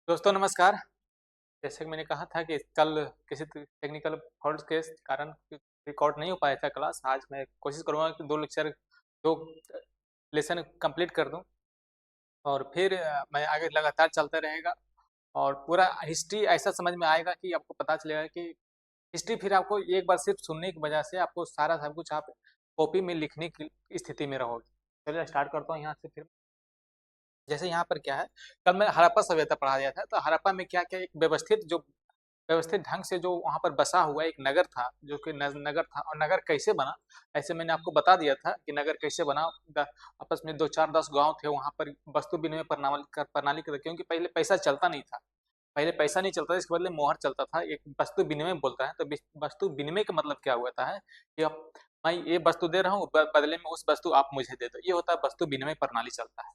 दोस्तों नमस्कार। जैसे कि मैंने कहा था कि कल किसी टेक्निकल फॉल्ट के कारण रिकॉर्ड नहीं हो पाया था क्लास। आज मैं कोशिश करूँगा कि 2 लेसन कंप्लीट कर दूं और फिर मैं आगे लगातार चलता रहेगा और पूरा हिस्ट्री ऐसा समझ में आएगा कि आपको पता चलेगा कि हिस्ट्री फिर आपको एक बार सिर्फ सुनने की वजह से आपको सारा सब कुछ आप कॉपी में लिखने की स्थिति में रहोगे। चलिए स्टार्ट करता हूँ यहाँ से फिर। जैसे यहाँ पर क्या है, कल मैं हड़प्पा सभ्यता पढ़ा दिया था, तो हड़प्पा में क्या क्या एक व्यवस्थित ढंग से जो वहाँ पर बसा हुआ एक नगर था, जो कि नगर था, और नगर कैसे बना ऐसे मैंने आपको बता दिया था कि नगर कैसे बना। आपस में 2 4 10 गांव थे वहाँ पर, वस्तु विनिमय प्रणाली के, क्योंकि पहले पैसा चलता नहीं था। पहले पैसा नहीं चलता था, इसके बदले मोहर चलता था। एक वस्तु विनिमय बोलता है, तो वस्तु विनिमय का मतलब क्या होता है कि अब मैं ये वस्तु दे रहा हूँ, बदले में उस वस्तु आप मुझे दे दो, ये होता है वस्तु विनिमय प्रणाली चलता है।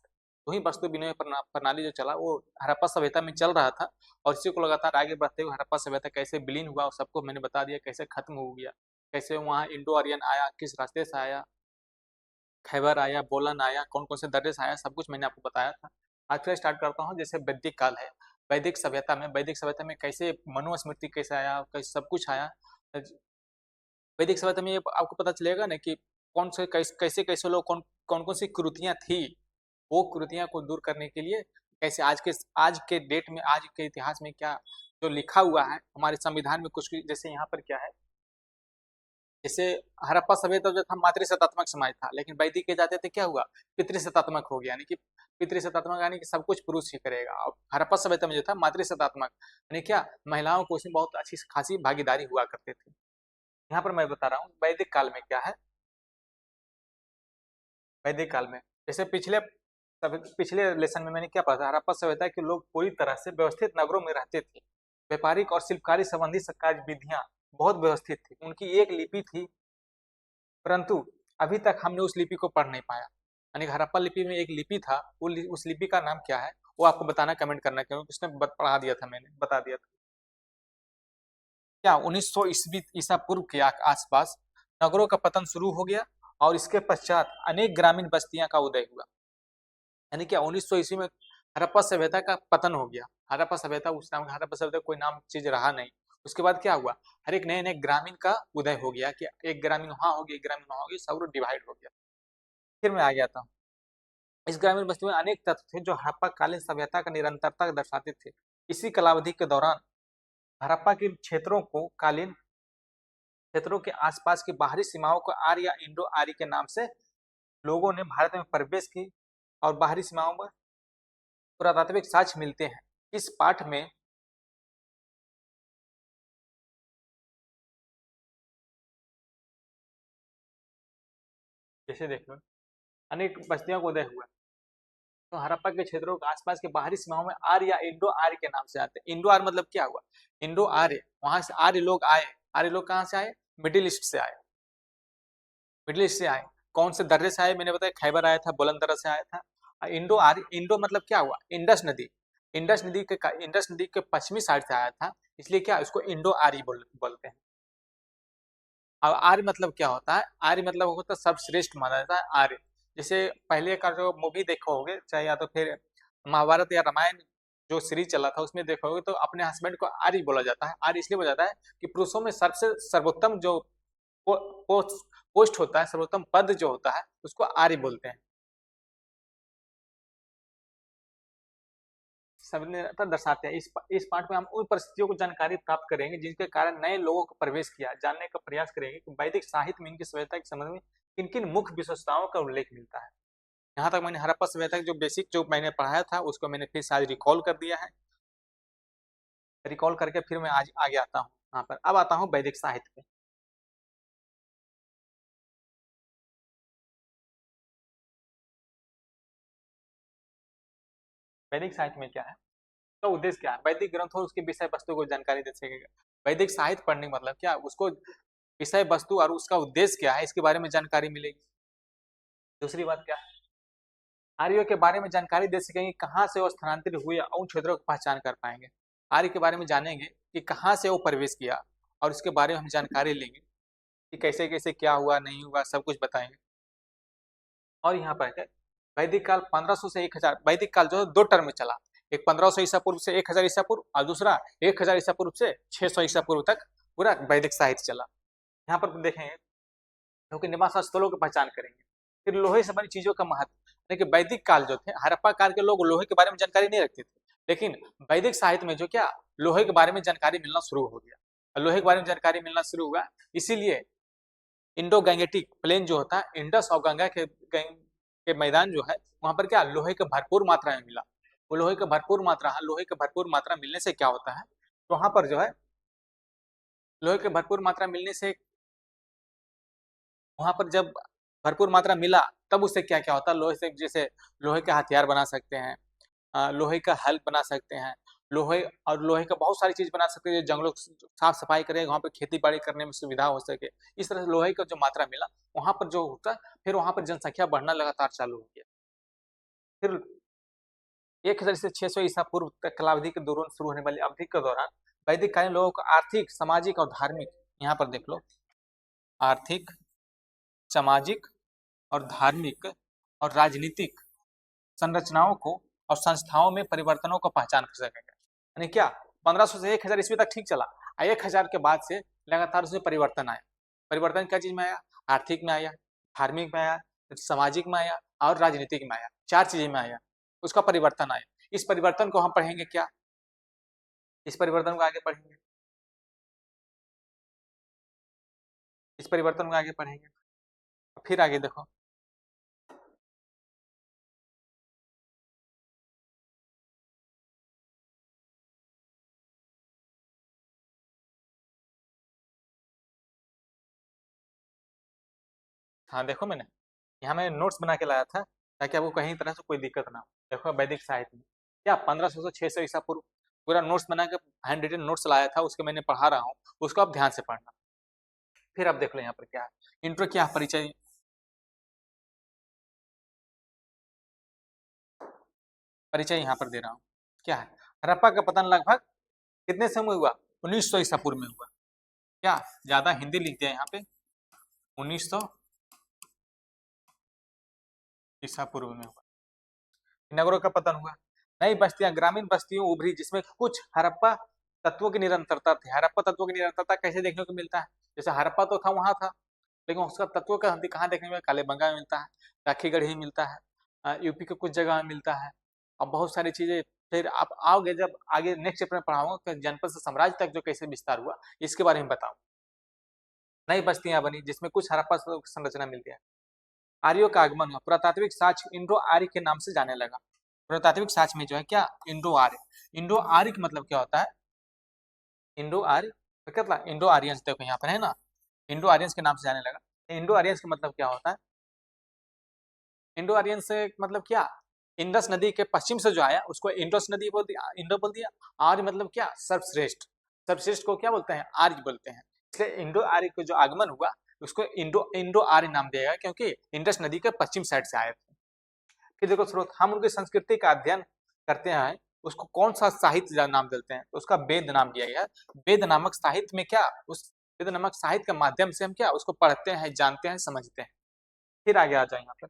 वही वस्तु विनिमय प्रणाली जो चला वो हड़प्पा सभ्यता में चल रहा था। और इसी को लगातार आगे बढ़ते हुए हड़प्पा सभ्यता कैसे विलीन हुआ सबको मैंने बता दिया, कैसे खत्म हो गया, कैसे वहाँ इंडो आर्यन आया, किस रास्ते से आया, खैबर आया, बोलन आया, कौन कौन से दर्रे से आया, सब कुछ मैंने आपको बताया था। आज फिर स्टार्ट करता हूँ। जैसे वैदिक काल है, वैदिक सभ्यता में कैसे मनुस्मृति कैसे आया, कैसे सब कुछ आया। वैदिक सभ्यता में ये आपको पता चलेगा ना कि कौन से कैसे कैसे लोग कौन कौन सी कुरीतियां थी, वो कुरीतियां को दूर करने के लिए कैसे आज के डेट में, आज के इतिहास में क्या जो लिखा हुआ है हमारे संविधान में कुछ, जैसे यहाँ पर क्या है, जैसे हड़प्पा सभ्यता जो था मातृसत्तात्मक समाज था, लेकिन वैदिक के जाते थे क्या हुआ, पितृसत्तात्मक हो गया। यानी कि पितृसत्तात्मक यानी कि सब कुछ पुरुष ही करेगा। और हड़प्पा सभ्यता में जो था मातृसत्तात्मक, यानी क्या, महिलाओं को उसमें बहुत अच्छी खासी भागीदारी हुआ करते थे। यहाँ पर मैं बता रहा हूँ वैदिक काल में क्या है। वैदिक काल में जैसे पिछले लेसन में मैंने क्या पढ़ा, हड़प्पा सभ्यता के लोग पूरी तरह से व्यवस्थित नगरों में रहते थे। व्यापारिक और शिल्पकारी संबंधी कार्य विधियां बहुत व्यवस्थित थी, उनकी एक लिपि थी, परंतु अभी तक हमने उस लिपि को पढ़ नहीं पाया। यानी हड़प्पा लिपि में एक लिपि था, उस लिपि का नाम क्या है वो आपको बताना, कमेंट करना, क्योंकि उसने पढ़ा दिया था, मैंने बता दिया था। क्या 1900 ईस्वी ईसा पूर्व के आसपास नगरों का पतन शुरू हो गया और इसके पश्चात अनेक ग्रामीण बस्तियां का उदय हुआ। यानी क्या 1900 ईस्वी में हड़प्पा सभ्यता का पतन हो गया। हड़प्पा सभ्यता उस नाम, हड़प्पा सभ्यता कोई नाम चीज रहा नहीं। उसके बाद क्या हुआ, हर एक नए नए ग्रामीण का उदय हो गया कि एक ग्रामीण वहां हो गया, एक ग्रामीण वहां हो गया, सब डिवाइड हो गया। फिर मैं आ गया था, इस ग्रामीण बस्ती में अनेक तत्व थे जो हड़प्पा कालीन सभ्यता का निरंतरता दर्शाते थे। इसी कालावधि के दौरान हड़प्पा के क्षेत्रों के आसपास की बाहरी सीमाओं को आर्य या इंडो आर्य के नाम से लोगों ने भारत में प्रवेश की, और बाहरी सीमाओं में पुरातात्विक साक्ष्य मिलते हैं। इस पाठ में जैसे देखो अनेक बस्तियों को उदय हुआ, तो हड़प्पा के क्षेत्रों के आसपास के बाहरी सीमाओं में आर्य या इंडो आर्य के नाम से आते हैं। इंडो आर्य मतलब क्या हुआ, इंडो आर्य, वहां से आर्य लोग आए। आर्य लोग कहाँ से आए, मिडिल ईस्ट से आए। मिडिल ईस्ट से आए, कौन से दर्रे से आए, मैंने बताया खैबर आया था, बुलंद दर्रा से आया था। इंडो आर्य, इंडो मतलब क्या हुआ, इंडस नदी, इंडस नदी के पश्चिमी साइड से आया था, इसलिए क्या इसको इंडो आर्य बोलते हैं। अब आर्य मतलब क्या होता है, आर्य मतलब होता है सर्वश्रेष्ठ माना जाता है आर्य। जैसे पहले का जो मूवी देखो होगे, चाहे या तो फिर महाभारत या रामायण जो सीरीज चला था उसमें देखोगे, तो अपने हस्बैंड को आर्य बोला जाता है। आर्य इसलिए बोला जाता है कि पुरुषों में सबसे सर्वोत्तम जो पोस्ट पोस्ट होता है, सर्वोत्तम पद जो होता है उसको आर्य बोलते हैं। संवेदनता दर्शाते हैं। इस पाठ में हम उन परिस्थितियों को जानकारी प्राप्त करेंगे जिनके कारण नए लोगों को प्रवेश किया, जानने का प्रयास करेंगे कि वैदिक साहित्य में इनकी सभ्यता के संबंध में किन किन मुख्य विशेषताओं का उल्लेख मिलता है। यहाँ तक मैंने हड़प्पा सभ्यता जो बेसिक जो मैंने पढ़ाया था उसको मैंने फिर आज रिकॉल कर दिया है। रिकॉल करके फिर मैं आज आगे आता हूँ यहाँ पर। अब आता हूँ वैदिक साहित्य पे। वैदिक साहित्य में क्या है, तो उद्देश्य क्या है, वैदिक ग्रंथ और उसके विषय वस्तु को जानकारी दे सकेगा। वैदिक साहित्य पढ़ने का मतलब क्या, उसको विषय वस्तु और उसका उद्देश्य क्या है इसके बारे में जानकारी मिलेगी। दूसरी बात क्या है, आर्यों के बारे में जानकारी दे सकेंगे, कहाँ से वो स्थानांतरित हुए और उन क्षेत्रों की पहचान कर पाएंगे। आर्य के बारे में जानेंगे कि कहाँ से वो प्रवेश किया, और उसके बारे में हम जानकारी लेंगे कि कैसे कैसे क्या हुआ नहीं हुआ, सब कुछ बताएंगे। और यहाँ पर है वैदिक काल 1500 से 1000, वैदिक काल जो है 2 टर्म में चला। एक 1500 ईसा पूर्व से 1000 ईसा पूर्व और दूसरा 1000 ईसा पूर्व से 600 ईसा पूर्व तक पूरा वैदिक साहित्य चला। यहाँ पर देखेंगे क्योंकि निवास स्थलों की पहचान करेंगे। फिर लोहे से बनी चीजों का महत्व, यानी कि वैदिक काल जो थे, हड़प्पा काल के लोग लोहे के बारे में जानकारी नहीं रखते थे, लेकिन वैदिक साहित्य में जो क्या लोहे के बारे में जानकारी मिलना शुरू हो गया। लोहे के बारे में जानकारी मिलना शुरू हुआ, इसीलिए इंडो गैंगेटिक प्लेन जो होता है, इंडस और गंगा के मैदान जो है, वहां पर क्या लोहे के भरपूर मात्रा में मिला। वो लोहे के भरपूर मात्रा मिलने से क्या होता है, तो वहां पर जो है लोहे के भरपूर मात्रा मिलने से वहां पर जब भरपूर मात्रा मिला तब उससे क्या क्या होता है, लोहे से जैसे लोहे के हथियार बना सकते हैं, लोहे का हल बना सकते हैं, लोहे का बहुत सारी चीज बना सकते हैं, जंगलों साफ सफाई करें, वहां पर खेती बाड़ी करने में सुविधा हो सके। इस तरह से लोहे का जो मात्रा मिला वहां पर जो होता, फिर वहां पर जनसंख्या बढ़ना लगातार चालू हो गया। फिर 1000 से 600 ईसा पूर्व तक कालावधि के दौरान शुरू होने वाली अवधि के दौरान वैदिक कालीन लोगों को आर्थिक, सामाजिक और धार्मिक, यहाँ पर देख लो, आर्थिक, सामाजिक और धार्मिक और राजनीतिक संरचनाओं को और संस्थाओं में परिवर्तनों को पहचान कर सकेगा। यानी क्या 1500 से 1000 ईस्वी तक ठीक चला, 1000 के बाद से लगातार उसमें परिवर्तन आया। परिवर्तन क्या चीज में आया, आर्थिक में आया, धार्मिक में आया, सामाजिक में आया और राजनीतिक में आया, 4 चीजें में आया, उसका परिवर्तन आया। इस परिवर्तन को हम पढ़ेंगे क्या, इस परिवर्तन को आगे पढ़ेंगे, इस परिवर्तन को आगे पढ़ेंगे। फिर आगे देखो, हाँ देखो मैंने यहाँ मैं नोट्स बना के लाया था ताकि आपको कहीं तरह से कोई दिक्कत ना हो। देखो वैदिक साहित्य में क्या 1500 से 600 ईसा पूर्व पूरा नोट्स बना के हैंड रिटन नोट्स लाया था, उसके मैंने पढ़ा रहा हूँ, उसको आप ध्यान से पढ़ना। फिर आप देख लो यहाँ पर क्या है, इंट्रो क्या परिचय, परिचय यहाँ पर दे रहा हूँ। क्या है, हड़प्पा का पतन लगभग कितने समय हुआ, 1900 ईसा पूर्व में हुआ। क्या ज्यादा हिंदी लिख दिया यहाँ पे, 1900 ईसा पूर्व में हुआ। नगरों का पतन हुआ, नई बस्तियां, ग्रामीण बस्तियों उभरी जिसमें कुछ हड़प्पा तत्वों की निरंतरता थी। हड़प्पा तत्वों की निरंतरता कैसे देखने को मिलता है, जैसे हड़प्पा तो था वहां था, लेकिन उसका तत्वों का कहाँ देखने में, कालेबंगा में मिलता है, राखीगढ़ी में मिलता है, यूपी के कुछ जगह में मिलता है और बहुत सारी चीजें। फिर आप आओगे जब आगे नेक्स्ट चैप्टर में पढ़ाऊंगा कि जनपद से साम्राज्य तक जो कैसे विस्तार हुआ इसके बारे में बताऊं। नई बस्तियां बनी जिसमें कुछ हड़प्पा संरचना मिलती है। आर्यों का आगमन हुआ, पुरातात्विक साक्ष्य इंडो आर्य के नाम से जाने लगा। पुरातात्विक साक्ष्य में जो है क्या इंडो आर्य, इंडो आर्य का मतलब क्या होता है, इंडो आर्य तो क्या मतलब इंडो आर्यंस, देखो यहाँ पर है ना, इंडो आर्यंस के नाम से जाने लगा। इंडो आर्यंस का मतलब क्या होता है, इंडो आर्यन से मतलब क्या, इंडस नदी के पश्चिम से जो आया उसको इंडस नदी बोल दिया, इंडो बोल दिया। आर्य मतलब क्या, सर्वश्रेष्ठ, सर्वश्रेष्ठ को क्या बोलते हैं, आर्य बोलते हैं। इसलिए इंडो आर्य को जो आगमन हुआ उसको इंडो इंडो आर्य नाम दिया गया, क्योंकि इंडस नदी के पश्चिम साइड से आए थे। फिर देखो स्रोत, हम उनकी संस्कृति का अध्ययन करते हैं, उसको कौन सा साहित्य नाम देते हैं, तो उसका वेद नाम दिया गया। वेद नामक साहित्य में क्या, उस वेद नामक साहित्य के माध्यम से हम क्या उसको पढ़ते हैं, जानते हैं, समझते हैं। फिर आगे आ जाए यहाँ पर,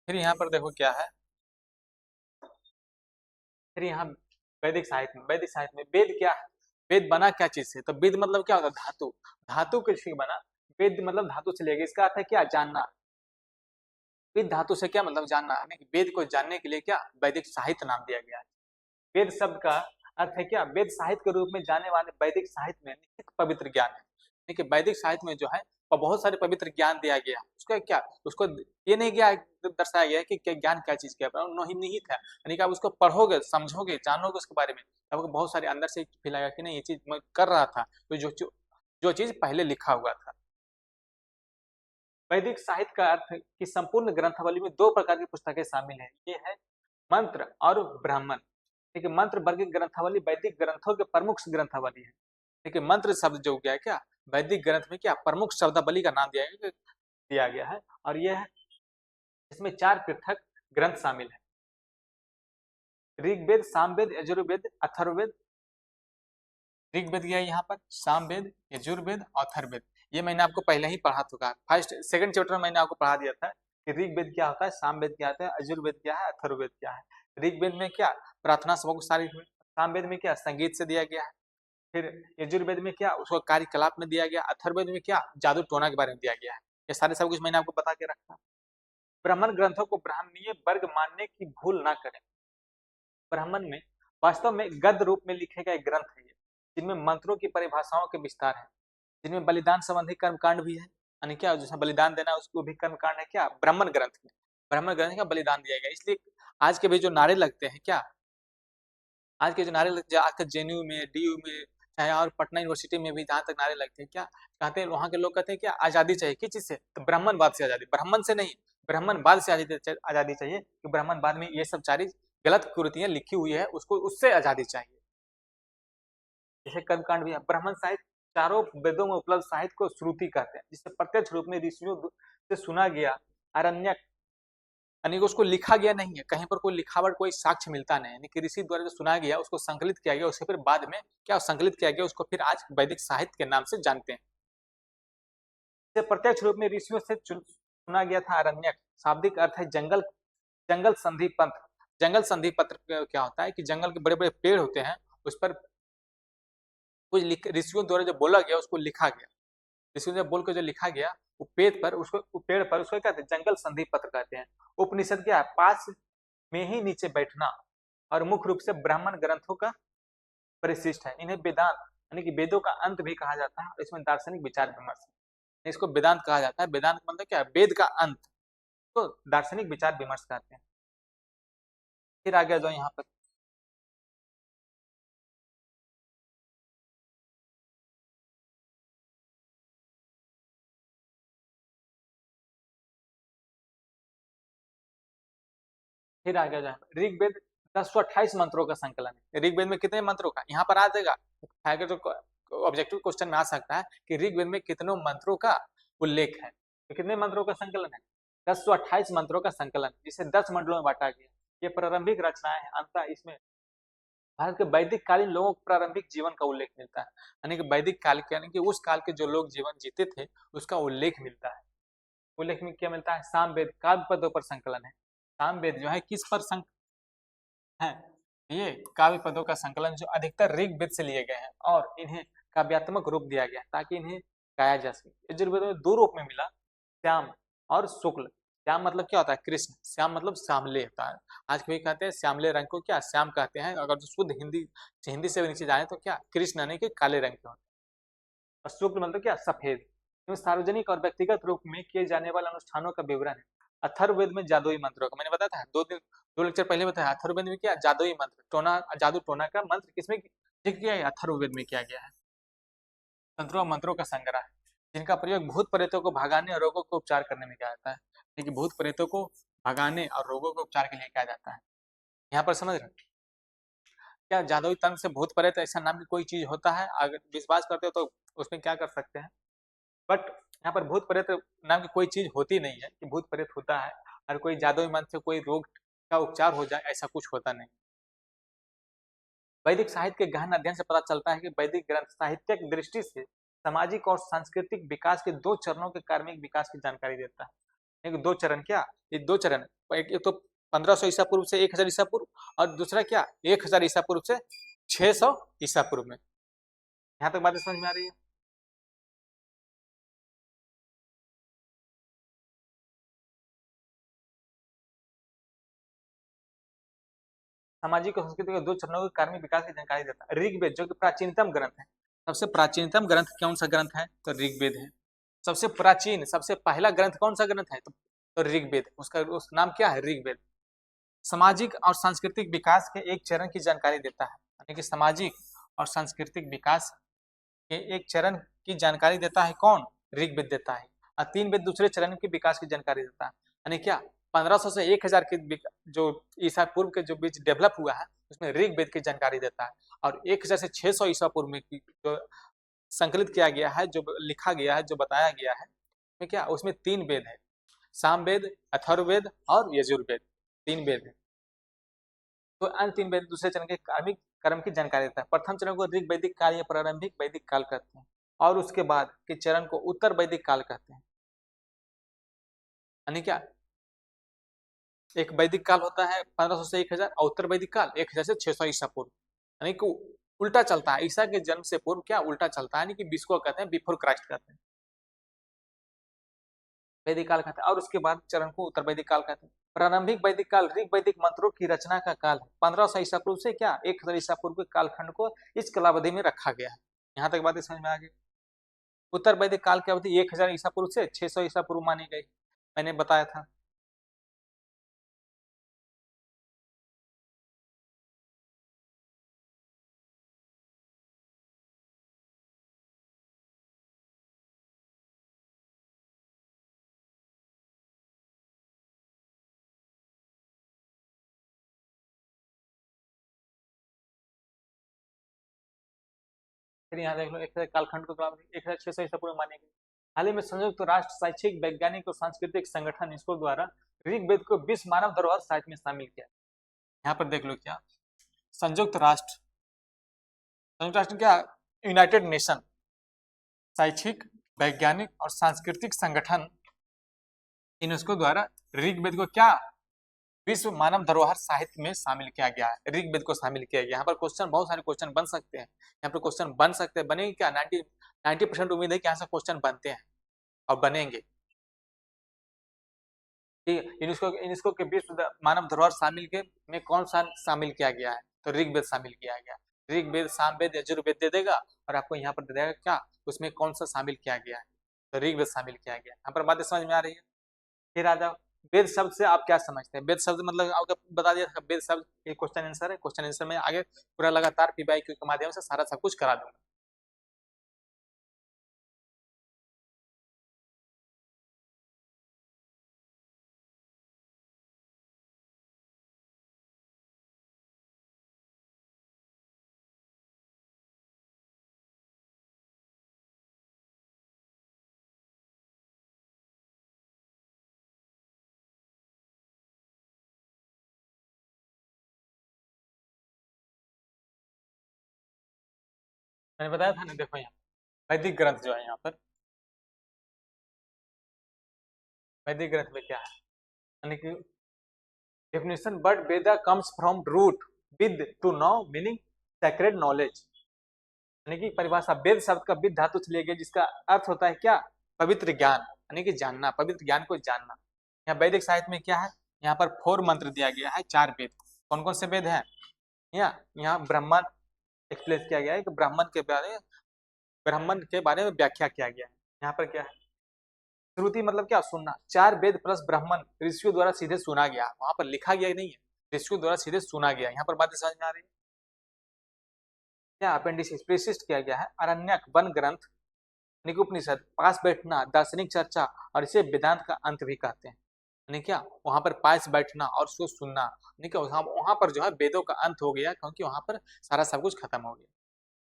फिर यहाँ पर देखो क्या है, फिर यहाँ वैदिक साहित्य में वेद क्या है, वेद बना क्या चीज से, तो वेद मतलब क्या होता है, धातु, धातु किससे बना, वेद मतलब धातु से लेगा, इसका अर्थ है क्या, जानना। वेद धातु से क्या मतलब, जानना, यानी वेद को जानने के लिए क्या वैदिक साहित्य नाम दिया गया है। वेद शब्द का अर्थ है क्या, वेद साहित्य के रूप में जाने वाले वैदिक साहित्य में निहित पवित्र ज्ञान है। देखिए वैदिक साहित्य में जो है और बहुत सारे पवित्र ज्ञान दिया गया, उसका क्या, उसको ये नहीं गया दर्शाया गया कि क्या ज्ञान क्या चीज क्या निहित है, यानी कि आप उसको पढ़ोगे, समझोगे, जानोगे उसके बारे में, आपको बहुत सारे अंदर से फील आएगा कि नहीं ये चीज मैं कर रहा था, तो जो जो चीज पहले लिखा हुआ था। वैदिक साहित्य का अर्थ कि संपूर्ण ग्रंथावली में दो प्रकार की पुस्तकें शामिल हैं, ये है मंत्र और ब्राह्मण। देखिए मंत्र वर्ग ग्रंथावली वैदिक ग्रंथों के प्रमुख ग्रंथावली है। देखिए मंत्र शब्द जो गया क्या वैदिक ग्रंथ में क्या प्रमुख शब्दावली का नाम दिया गया है, और यह है इसमें 4 पृथक ग्रंथ शामिल है। ऋग्वेद, सामवेद, यजुर्वेद, अथर्ववेद। ऋग्वेद गया यहाँ पर, सामवेद, यजुर्वेद, अथर्ववेद। ये मैंने आपको पहले ही पढ़ा चुका है, फर्स्ट सेकंड चैप्टर में मैंने आपको पढ़ा दिया था कि ऋग्वेद क्या होता है, सामवेद क्या होता है, यजुर्वेद क्या है, अथर्ववेद क्या है। ऋग्वेद में क्या प्रार्थना सबक सारी, सामवेद में क्या संगीत से दिया गया है, फिर यजुर्वेद में क्या उसको कार्यकलाप में दिया गया, अथर्ववेद में क्या जादू टोना के बारे में दिया गया है। ये सारे सब कुछ मैंने आपको बता के रखा। ब्राह्मण ग्रंथों को ब्राह्मणीय वर्ग मानने की भूल ना करें। ब्राह्मण में वास्तव में गद्य रूप में लिखे गए ग्रंथ है, जिनमें मंत्रों की परिभाषाओं के विस्तार है, जिनमें बलिदान संबंधी कर्मकांड भी है, यानी क्या जिसमें बलिदान देना उसको भी कर्मकांड है क्या ब्राह्मण ग्रंथ में। ब्राह्मण ग्रंथ का बलिदान दिया गया, इसलिए आज के भी जो नारे लगते हैं क्या, आज के जो नारे लगते हैं, आज तक जेएनयू में, डीयू में, चाहे और पटना यूनिवर्सिटी में भी जहाँ तक नारे लगते हैं क्या कहते हैं, वहाँ के लोग कहते हैं क्या आजादी चाहिए, किस चीज से, तो ब्राह्मणवाद से आजादी, ब्राह्मण से नहीं, ब्राह्मणवाद से आजादी चाहिए कि ब्राह्मणवाद में ये सब सारी गलत कुरीतियां लिखी हुई है, उसको उससे आजादी चाहिए। जैसे कर्मकांड भी है। ब्राह्मण साहित्य चारों वेदों में उपलब्ध साहित्य को श्रुति कहते हैं, जिससे प्रत्यक्ष रूप में ऋषियों से सुना गया अरण्यक, यानी कि उसको लिखा गया नहीं है, कहीं पर कोई लिखावट कोई साक्ष्य मिलता नहीं, यानी कि ऋषि द्वारा जो सुनाया गया उसको संकलित किया गया, उसके फिर बाद में क्या संकलित किया गया, उसको फिर आज वैदिक साहित्य के नाम से जानते हैं। प्रत्यक्ष रूप में ऋषियों से सुना गया था अरण्यक, शाब्दिक अर्थ है जंगल, जंगल संधि पत्र। जंगल संधि पत्र क्या होता है कि जंगल के बड़े बड़े पेड़ होते हैं, उस पर कुछ ऋषियों द्वारा जो बोला गया उसको लिखा गया, ऋषियों ने बोल के जो लिखा गया वो पेड़ पर उसको कहते हैं जंगल संधि पत्र कहते हैं। उपनिषद क्या है, पास में ही नीचे बैठना, और मुख्य रूप से ब्राह्मण ग्रंथों का परिशिष्ट है। इन्हें वेदांत यानी कि वेदों का अंत भी कहा जाता है, और इसमें दार्शनिक विचार विमर्श, इसको वेदांत कहा जाता है। वेदांत मतलब क्या है, वेद का अंत, तो दार्शनिक विचार विमर्श कहते हैं। फिर आ गया जो यहाँ पर फिर आ गया जो ऋग्वेद 1028 मंत्रों का संकलन है। ऋग्वेद में कितने मंत्रों का, यहाँ पर आ जाएगा तो ऑब्जेक्टिव क्वेश्चन में आ सकता है कि ऋग्वेद में कितनों मंत्रों का उल्लेख है, तो कितने मंत्रों का संकलन है, 1028 मंत्रों का संकलन, जिसे 10 मंडलों में बांटा गया। ये प्रारंभिक रचनाएं हैं, अंततः इसमें भारत के वैदिक कालीन लोगों के प्रारंभिक जीवन का उल्लेख मिलता है, यानी कि वैदिक काल के यानी कि उस काल के जो लोग जीवन जीते थे उसका उल्लेख मिलता है। उल्लेख में क्या मिलता है, सामवेद काव्य पदों पर संकलन है। सामवेद जो है किस पर है, ये काव्य पदों का संकलन जो अधिकतर ऋग्वेद से लिए गए हैं, और इन्हें काव्यात्मक रूप दिया गया ताकि इन्हें गाया जा सके। यजुर्वेद में 2 रूप में मिला, श्याम और शुक्ल। श्याम मतलब क्या होता है, कृष्ण, श्याम मतलब श्यामले होता है। आज कभी कहते हैं श्यामले रंग को क्या श्याम कहते हैं, अगर जो शुद्ध हिंदी से भी नीचे जाए तो क्या कृष्ण यानी कि काले रंग के होते हैं, और शुक्ल मतलब क्या सफेद। सार्वजनिक और व्यक्तिगत रूप में किए जाने वाले अनुष्ठानों का विवरण है। अथर्ववेद में जादुई मंत्रों का मैंने बताया था, 2 लेक्चर पहले बताया, अथर्ववेद में क्या जादुई मंत्र, टोना जादू टोना का मंत्र किसमें जिक्र किया है, अथर्ववेद में किया गया है। तंत्रों मंत्रों का संग्रह है, जिनका प्रयोग भूत प्रेतों को भगाने और रोगों को उपचार करने में किया जाता है। देखिए भूत प्रेतों को भगाने और रोगों को उपचार के लिए किया जाता है। यहाँ पर समझ रहे क्या जादुई तंत्र से भूत प्रेत ऐसा नाम की कोई चीज होता है, अगर विश्वास करते हो तो उसमें क्या कर सकते हैं, बट यहाँ पर भूत प्रेत नाम की कोई चीज होती नहीं है कि भूत प्रेत होता है, और कोई जादुई मंत्र से कोई रोग का उपचार हो जाए, ऐसा कुछ होता नहीं। वैदिक साहित्य के गहन अध्ययन से पता चलता है कि वैदिक ग्रंथ साहित्यिक दृष्टि से सामाजिक और सांस्कृतिक विकास के 2 चरणों के कार्मिक विकास की जानकारी देता है। एक 2 चरण क्या, ये 2 चरण, एक तो 1500 ईसा पूर्व से 1000 ईसा पूर्व, और दूसरा क्या 1000 ईसा पूर्व से 600 ईसा पूर्व में। यहाँ तक बातें समझ में आ रही है। सामाजिक और संस्कृति के 2 चरणों के कार्मिक विकास की जानकारी देता है। ऋग्वेद जो कि प्राचीनतम ग्रंथ है, सबसे प्राचीनतम ग्रंथ कौन सा ग्रंथ है, तो ऋग्वेद है। सबसे प्राचीन सबसे पहला ग्रंथ कौन सा ग्रंथ है, तो ऋग्वेद, उसका उस नाम क्या है, ऋग्वेद। सामाजिक और सांस्कृतिक विकास के एक चरण की जानकारी देता है, यानी कि सामाजिक और सांस्कृतिक विकास एक चरण की जानकारी देता है कौन? ऋग्वेद देता है। और 3 वेद दूसरे चरण के विकास की जानकारी देता है। यानी क्या 1500 से 1000 के जो ईसा पूर्व के जो बीच डेवलप हुआ है उसमें ऋग्वेद की जानकारी देता है। और 1000 से 600 ईसा पूर्व में जो संकलित किया गया है, जो लिखा गया है, जो बताया गया है में क्या उसमें 3 वेद है, सामवेद, अथर्ववेद और यजुर्वेद, 3 वेद है। तो अन्य 3 वेद दूसरे चरण के कार्मिक कर्म की जानकारी देता है। प्रथम चरण को ऋग वैदिक काल या प्रारंभिक वैदिक काल कहते हैं और उसके बाद के चरण को उत्तर वैदिक काल कहते हैं। यानी क्या एक वैदिक काल होता है 1500 से 1000 और उत्तर वैदिक काल 1000 से 600 ईसा पूर्व। यानी कि उल्टा चलता है, ईसा के जन्म से पूर्व क्या उल्टा चलता है, यानी कि को कहते हैं बिफोर क्राइस्ट कहते हैं, वैदिक काल कहते हैं। और उसके बाद चरण को उत्तर वैदिक काल कहते हैं। प्रारंभिक वैदिक काल ऋग वैदिक मंत्रों की रचना का काल है। 1500 ईसा पूर्व से क्या 1000 ईसा पूर्व के कालखंड को इस कालावधि में रखा गया है। यहाँ तक बातें समझ में आ गई। उत्तर वैदिक काल की अवधि 1000 ईसा पूर्व से 600 ईसा पूर्व मानी गई, मैंने बताया था। फिर यहाँ देख लो 1000 कालखंड को 1600 ईसा पूर्व मानी गई। हाल ही में संयुक्त राष्ट्र शैक्षिक वैज्ञानिक और सांस्कृतिक संगठन इसको द्वारा ऋग्वेद को विश्व मानव धरोहर साहित्य में शामिल किया। यहाँ पर देख लो क्या संयुक्त राष्ट्र, संयुक्त राष्ट्र क्या यूनाइटेड नेशन शैक्षिक वैज्ञानिक और सांस्कृतिक संगठन यूनेस्को द्वारा ऋग्वेद को क्या विश्व मानव धरोहर साहित्य में शामिल किया गया है। ऋग्वेद को शामिल किया गया। यहाँ पर क्वेश्चन बहुत सारे क्वेश्चन बन सकते हैं, यहाँ पर क्वेश्चन बन सकते हैं, बनेंगे क्या 90% उम्मीद है कि यहाँ से क्वेश्चन बनते हैं और बनेंगे। यूनेस्को यूनेस्को के विश्व मानव धरोहर शामिल के में कौन सा शामिल किया गया है? तो ऋग्वेद शामिल किया गया। ऋग्वेद सामवेद यजुर्वेद दे देगा और आपको यहाँ पर दे देगा क्या उसमें कौन सा शामिल किया गया है, तो ऋग्वेद शामिल किया गया। यहाँ पर बातें समझ में आ रही है। फिर आ जाओ वेद शब्द से आप क्या समझते हैं? वेद शब्द मतलब आपको बता दिया था, वेद शब्द ये क्वेश्चन आंसर है। क्वेश्चन आंसर में आगे पूरा लगातार पीवाईक्यू के माध्यम से सारा सब कुछ करा दूंगा। मैंने बताया था ना, देखो यहाँ वैदिक ग्रंथ जो है यहाँ पर वैदिक ग्रंथ में क्या है, यानी कि definition but Veda comes from root विद to know meaning sacred knowledge. यानी कि परिभाषा वेद शब्द का विद धातु से लिए गया जिसका अर्थ होता है क्या पवित्र ज्ञान, यानी कि जानना, पवित्र ज्ञान को जानना। यहाँ वैदिक साहित्य में क्या है, यहाँ पर 4 मंत्र दिया गया है, 4 वेद। कौन कौन से वेद हैं? यहाँ ब्राह्मण एक्सप्लेन किया गया है कि ब्राह्मण के बारे में व्याख्या किया गया है। यहाँ पर क्या है श्रुति मतलब क्या सुनना, 4 वेद प्लस ब्राह्मण ऋषियों द्वारा सीधे सुना गया, वहां पर लिखा गया नहीं है, ऋषियों द्वारा सीधे सुना गया। यहाँ पर बातें समझ में आ रही है क्या? अपेंडिक्स प्रिसिस्ट किया गया है अरण्यक वन ग्रंथ निकुपनिषद पास बैठना दार्शनिक चर्चा और इसे वेदांत का अंत भी कहते हैं। यानी क्या वहां पर पास बैठना और उसको सुनना, यानी क्या वहां पर जो है वेदों का अंत हो गया क्योंकि वहां पर सारा सब कुछ खत्म हो गया।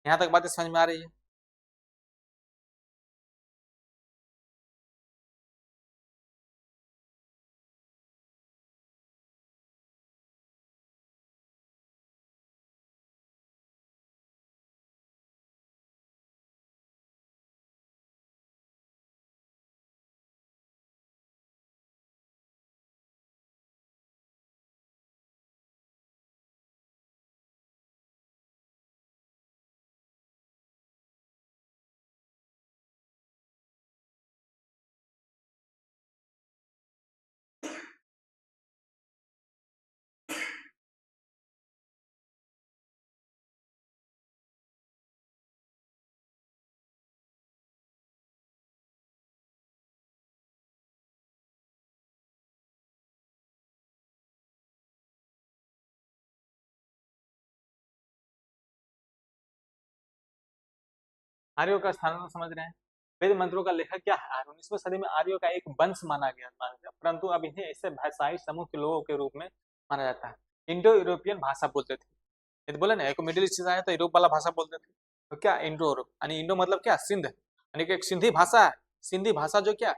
यहाँ तक बातें समझ में आ रही है। आर्यों का स्थान समझ रहे हैं। वेद मंत्रों का लेखक क्या है? 19वीं सदी में आर्यों का एक वंश माना गया, परंतु अब इन्हें ऐसे भाषाई समूह के लोगों के रूप में माना जाता है। इंडो यूरोपियन भाषा बोलते थे, ये तो बोले ना, एक मिडिल ईस्ट से आया तो यूरोप वाला भाषा बोलते थे। तो क्या इंडो यूरोप, यानी इंडो मतलब क्या, सिंध, यानी कि एक सिंधी भाषा है। सिंधी भाषा जो क्या,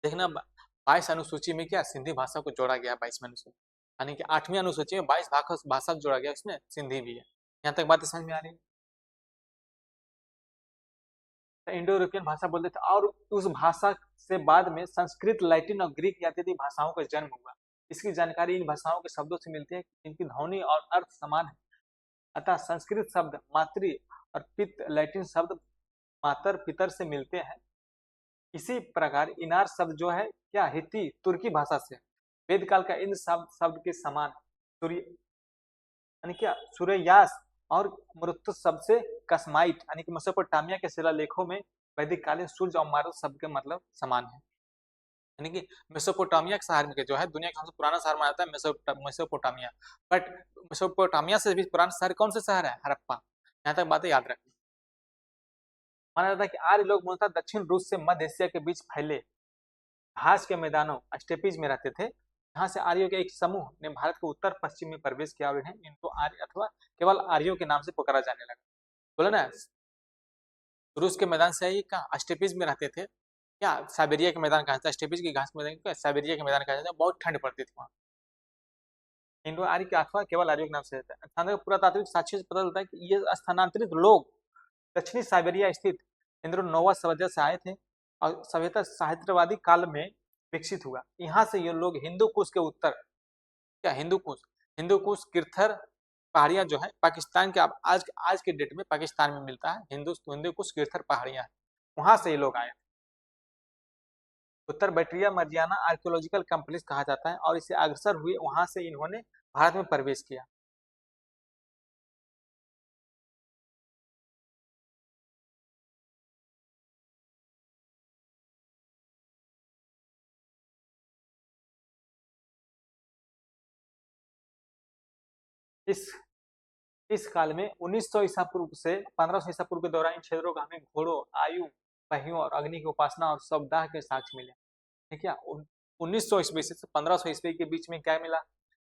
देखना 22 अनुसूची में क्या सिंधी भाषा को जोड़ा गया, 22 अनुसूची, यानी कि 8वीं अनुसूची में 22 भाषा जोड़ा गया, उसमें सिंधी भी है। यहाँ तक बात समझ में आ रही है? इंडो यूरोपियन भाषा बोलते थे, और उस भाषा से बाद में संस्कृत, लैटिन और ग्रीक इत्यादि भाषाओं का जन्म हुआ। इसकी जानकारी इन भाषाओं के शब्दों से मिलती है, इनकी ध्वनि और अर्थ समान है। अतः संस्कृत शब्द मातृ और पित, लैटिन शब्द मातर पितर से मिलते हैं। इसी प्रकार इनार शब्द जो है क्या, हित्ती तुर्की भाषा से, वेद काल का इंद्र शब्द के समान, सूर्य यानी क्या सूर्यास, और मरुत शब्द से कसमाइट, यानी कि मेसोपोटामिया के शिलालेखों में वैदिक कालीन सूर्य और मारुत शब्द के मतलब समान है। यानी कि मेसोपोटामिया के शहर में जो है दुनिया का सबसे पुराना शहर माना जाता है मेसोपोटामिया। बट मेसोपोटामिया से भी पुराना शहर कौन सा शहर है? हड़प्पा। यहाँ तक बातें याद रखनी। माना जाता है कि आर्य लोग मूलतः दक्षिण रूस से मध्य एशिया के बीच फैले घास के मैदानों स्टेपीज में रहते थे। यहाँ से आर्यों के एक समूह ने भारत के उत्तर पश्चिम में प्रवेश किया और इन्हें इनको आर्य अथवा केवल आर्यों के नाम से पुकारा जाने लगा। बोले ना, रूस के मैदान से ही कहा स्टेपीज में रहते थे, क्या साइबेरिया के मैदान कहा जाता है, स्टेपीज की घास के मैदान क्या साइबेरिया के मैदान कहा जाता है, बहुत ठंड पड़ती थी वहाँ। इंडो आर्य के अथवा केवल आर्यों के नाम से रहता है। पुरातात्विक साक्ष्य से पता चलता है कि ये स्थानांतरित लोग दक्षिणी साइबेरिया स्थित इंद्रोनोवा सभ्यता से आए थे और सभ्यता साहित्यवादी काल में विकसित हुआ। यहाँ से ये लोग हिंदू कुश के उत्तर, क्या हिंदू कुश किर्थर पहाड़ियां जो है पाकिस्तान के, आज आज के डेट में पाकिस्तान में मिलता है, हिंदू कुश किर्थर पहाड़ियां, वहां से ये लोग आए। उत्तर बैटरिया मरियाना आर्कियोलॉजिकल कम्प्लेक्स कहा जाता है और इसे अग्रसर हुए वहां से इन्होंने भारत में प्रवेश किया। इस इस काल में 1900 ईसा पूर्व से 1500 ईसा पूर्व के दौरान इन क्षेत्रों का हमें घोड़ों, आयु, पहियों और अग्नि की उपासना और शवदाह के साक्ष्य मिले। ठीक है, 1900 ईस्वी से 1500 ईस्वी के बीच में क्या मिला?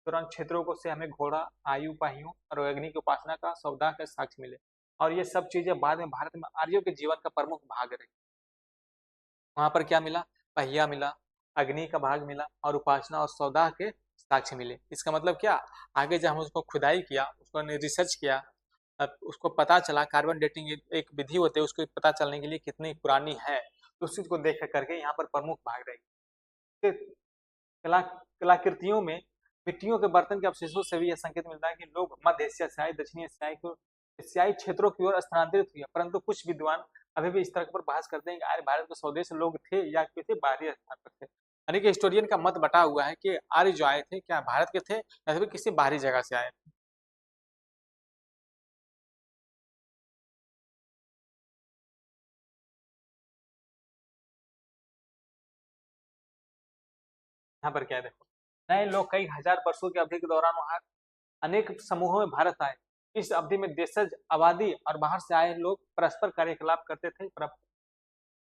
दौरान क्षेत्रों को से हमें घोड़ा, आयु, पहियों और अग्नि की उपासना का शवदाह के साक्ष्य मिले, और ये सब चीजें बाद में भारत में आर्यों के जीवन का प्रमुख भाग रही। वहां पर क्या मिला? पहिया मिला, अग्नि का भाग मिला और उपासना और सौदा के साक्ष्य मिले। इसका मतलब क्या, आगे जब हम उसको खुदाई किया, उसको रिसर्च किया, अब उसको पता चला कार्बन डेटिंग एक विधि होती है, उसको पता चलने के लिए कितनी पुरानी है, तो उस चीज को देख करके यहाँ पर प्रमुख भाग रही। कलाकृतियों में मिट्टियों के बर्तन के अवशेषों से भी यह संकेत मिलता है कि लोग मध्य एशिया से आए, दक्षिणी एशियाई क्षेत्रों की ओर स्थानांतरित हुए, परंतु कुछ विद्वान अभी भी इस तरह पर बहस करते हैं कि आर्य भारत के स्वदेश लोग थे या किसी बाहरी स्थान पर थे। यानी कि हिस्टोरियन का मत बटा हुआ है कि आर्य जो आए थे क्या भारत के थे या फिर किसी बाहरी जगह से आए थे। यहाँ पर क्या है, देखो, नए लोग कई हजार वर्षों की अवधि के दौरान वहां अनेक समूहों में भारत आए। इस अवधि में देशज, आबादी और बाहर से आए लोग परस्पर कार्यकलाप करते थे।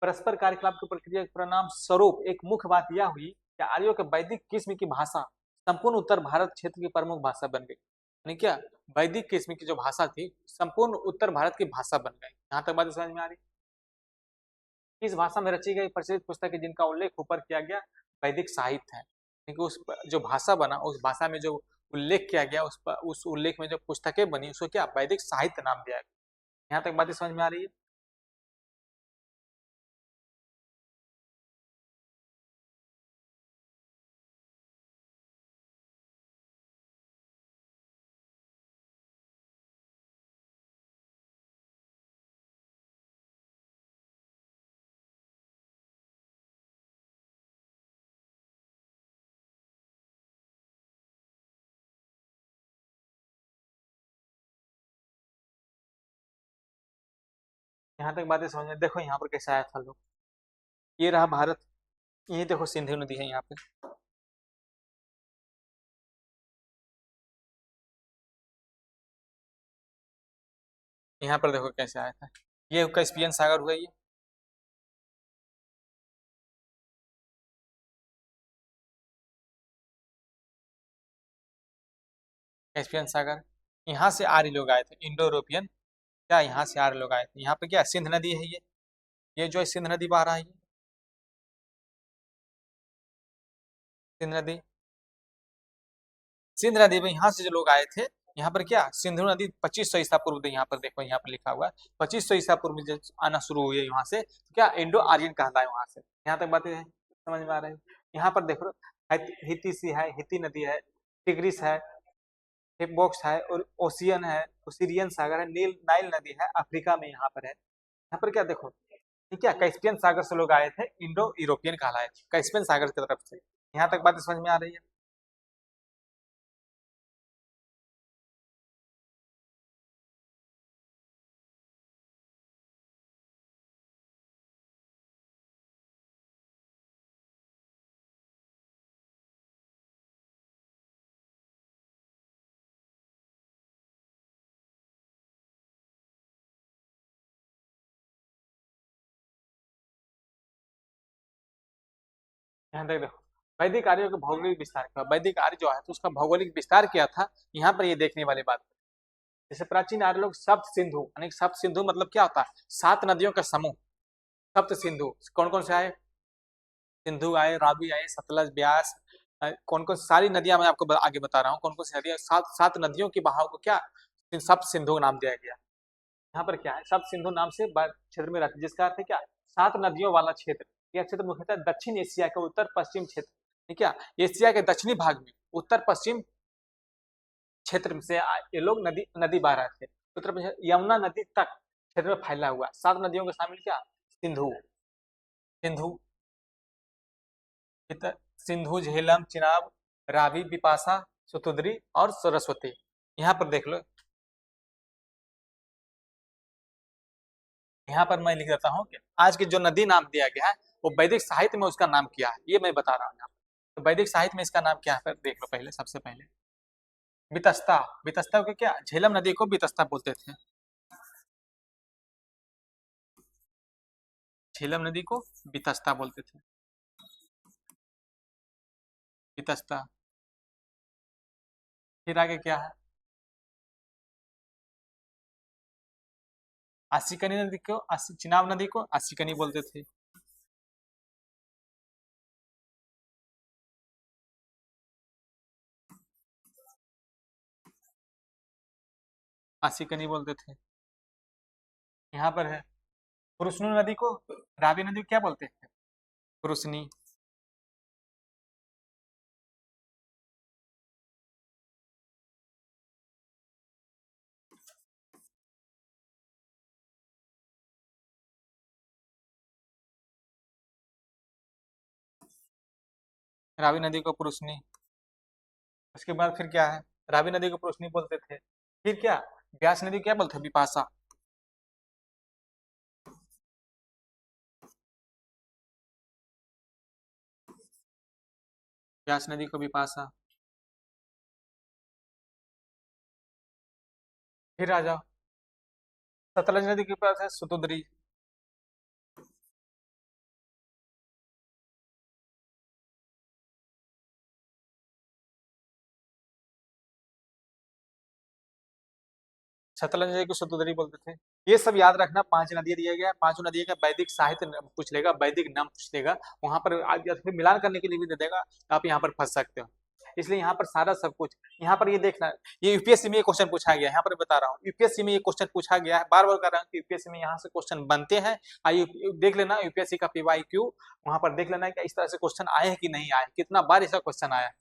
परस्पर कार्यकलाप की प्रक्रिया के परिणाम स्वरूप एक मुख्य बात यह हुई कि आर्यों के वैदिक किस्म की भाषा संपूर्ण उत्तर भारत क्षेत्र की प्रमुख भाषा बन गई। यानी क्या, वैदिक किस्म की जो भाषा थी संपूर्ण उत्तर भारत की भाषा बन गई। यहाँ तक बात समझ में आ रही? इस भाषा में रची गई प्रचलित पुस्तकें जिनका उल्लेख ऊपर किया गया वैदिक साहित्य है। क्योंकि उस जो भाषा बना, उस भाषा में जो उल्लेख किया गया, उस उल्लेख में जो पुस्तकें बनी उसको क्या वैदिक साहित्य नाम दिया गया। यहाँ तक बातें समझ में आ रही है? यहाँ तक बातें समझ में, देखो यहाँ पर कैसे आया था लोग, ये रहा भारत, ये देखो सिंधु नदी है यहाँ पे, यहाँ पर देखो कैसे आया था। ये कैस्पियन सागर हुआ ये। कैस्पियन सागर, यहाँ से आर्य लोग आए थे, इंडो यूरोपियन, क्या यहाँ से आर्य लोग आए थे। यहाँ पे क्या सिंध नदी है ये जो सिंध नदी बह रहा है, सिंध नदी, सिंध नदी में यहाँ से जो लोग आए थे, यहाँ पर क्या सिंधु नदी 2500 ईसा पूर्व से, यहाँ पर देखो यहाँ पर लिखा हुआ है 2500 ईसा पूर्व में जब आना शुरू हुई है यहाँ से, तो क्या इंडो आर्यन कहता है वहां से। यहाँ तक बातें समझ में आ रही है। यहाँ पर देखो हितीसी है, हिती नदी है, टिग्रिस है, हिब्बॉक्स है, और ओशियन है, ओसिरियन सागर है, नील नाइल नदी है, अफ्रीका में यहाँ पर है। यहाँ पर क्या देखो, ठीक है, कैस्पियन सागर से लोग आए थे, इंडो यूरोपियन कहलाए, कैस्पियन सागर की तरफ से। यहाँ तक बात समझ में आ रही है। यहाँ तक देखो, वैदिक आर्यों का भौगोलिक विस्तार किया, वैदिक आर्य जो है तो उसका भौगोलिक विस्तार किया था। यहाँ पर ये देखने वाली बात, जैसे प्राचीन आर्य लोग सप्त सिंधु, यानी सप्त सिंधु मतलब क्या होता है, 7 नदियों का समूह, सप्त सिंधु कौन कौन से आए, सिंधु आए, रावी आए, सतलज, ब्यास, कौन कौन सारी नदियां मैं आपको आगे बता रहा हूँ, कौन कौन सी नदियां, 7 नदियों के बहाव को क्या सप्त सिंधु नाम दिया गया। यहाँ पर क्या है, सप्त सिंधु नाम से क्षेत्र में रहती है, जिसका अर्थ है क्या 7 नदियों वाला क्षेत्र। यह क्षेत्र मुख्यतः दक्षिण एशिया के उत्तर पश्चिम क्षेत्र, ठीक है, एशिया के दक्षिणी भाग में उत्तर पश्चिम क्षेत्र से ये लोग नदी नदी बह रहे थे, उत्तर प्रदेश यमुना नदी तक क्षेत्र में फैला हुआ 7 नदियों के शामिल क्या, सिंधु, सिंधु, सिंधु, झेलम, चिनाब, रावी, बिपाशा, सुतुद्री और सरस्वती। यहाँ पर देख लो, यहाँ पर मैं लिख देता हूँ कि आज की जो नदी नाम दिया गया है वो वैदिक साहित्य में उसका नाम क्या है, ये मैं बता रहा हूँ यहाँ पर। तो वैदिक साहित्य में इसका नाम क्या है देख लो, पहले सबसे पहले वितस्ता, वितस्ता को क्या, झेलम नदी को वितस्ता बोलते थे, झेलम नदी को वितस्ता बोलते थे, वितस्ता। फिर आगे क्या है, आसिकनी नदी को, चिनाब नदी को आसिकनी बोलते थे, आसिकनी बोलते थे। यहाँ पर है पुरुषनी नदी को, रावी नदी को क्या बोलते हैं, पुरुषनी। रावी नदी को पुरुषनी। उसके बाद फिर क्या है, रावी नदी को पुरुषनी बोलते थे। फिर क्या, ब्यास नदी को क्या बोलते हैं, बिपाशा, ब्यास नदी को बिपाशा। फिर आ जाओ, सतलज नदी के पास है सुतुद्री, सतलज नदी को सुतुद्री बोलते थे। ये सब याद रखना, 5 नदियां दिया गया है, 5 नदियों का वैदिक साहित्य पूछ लेगा, वैदिक नाम पूछ लेगा, वहां पर या फिर मिलान करने के लिए भी दे देगा, तो आप यहाँ पर फंस सकते हो। इसलिए यहाँ पर सारा सब कुछ, यहाँ पर ये देखना, ये यूपीएससी में ये क्वेश्चन पूछा गया है, यहाँ पर बता रहा हूँ यूपीएससी में ये क्वेश्चन पूछा गया है, बार बार कर रहा हूँ कि यूपीएससी में यहाँ से क्वेश्चन बनते हैं। आइए देख लेना यूपीएससी का पीवाईक्यू, वहां पर देख लेना कि इस तरह से क्वेश्चन आए हैं कि नहीं आए, कितना बार ऐसा क्वेश्चन आया है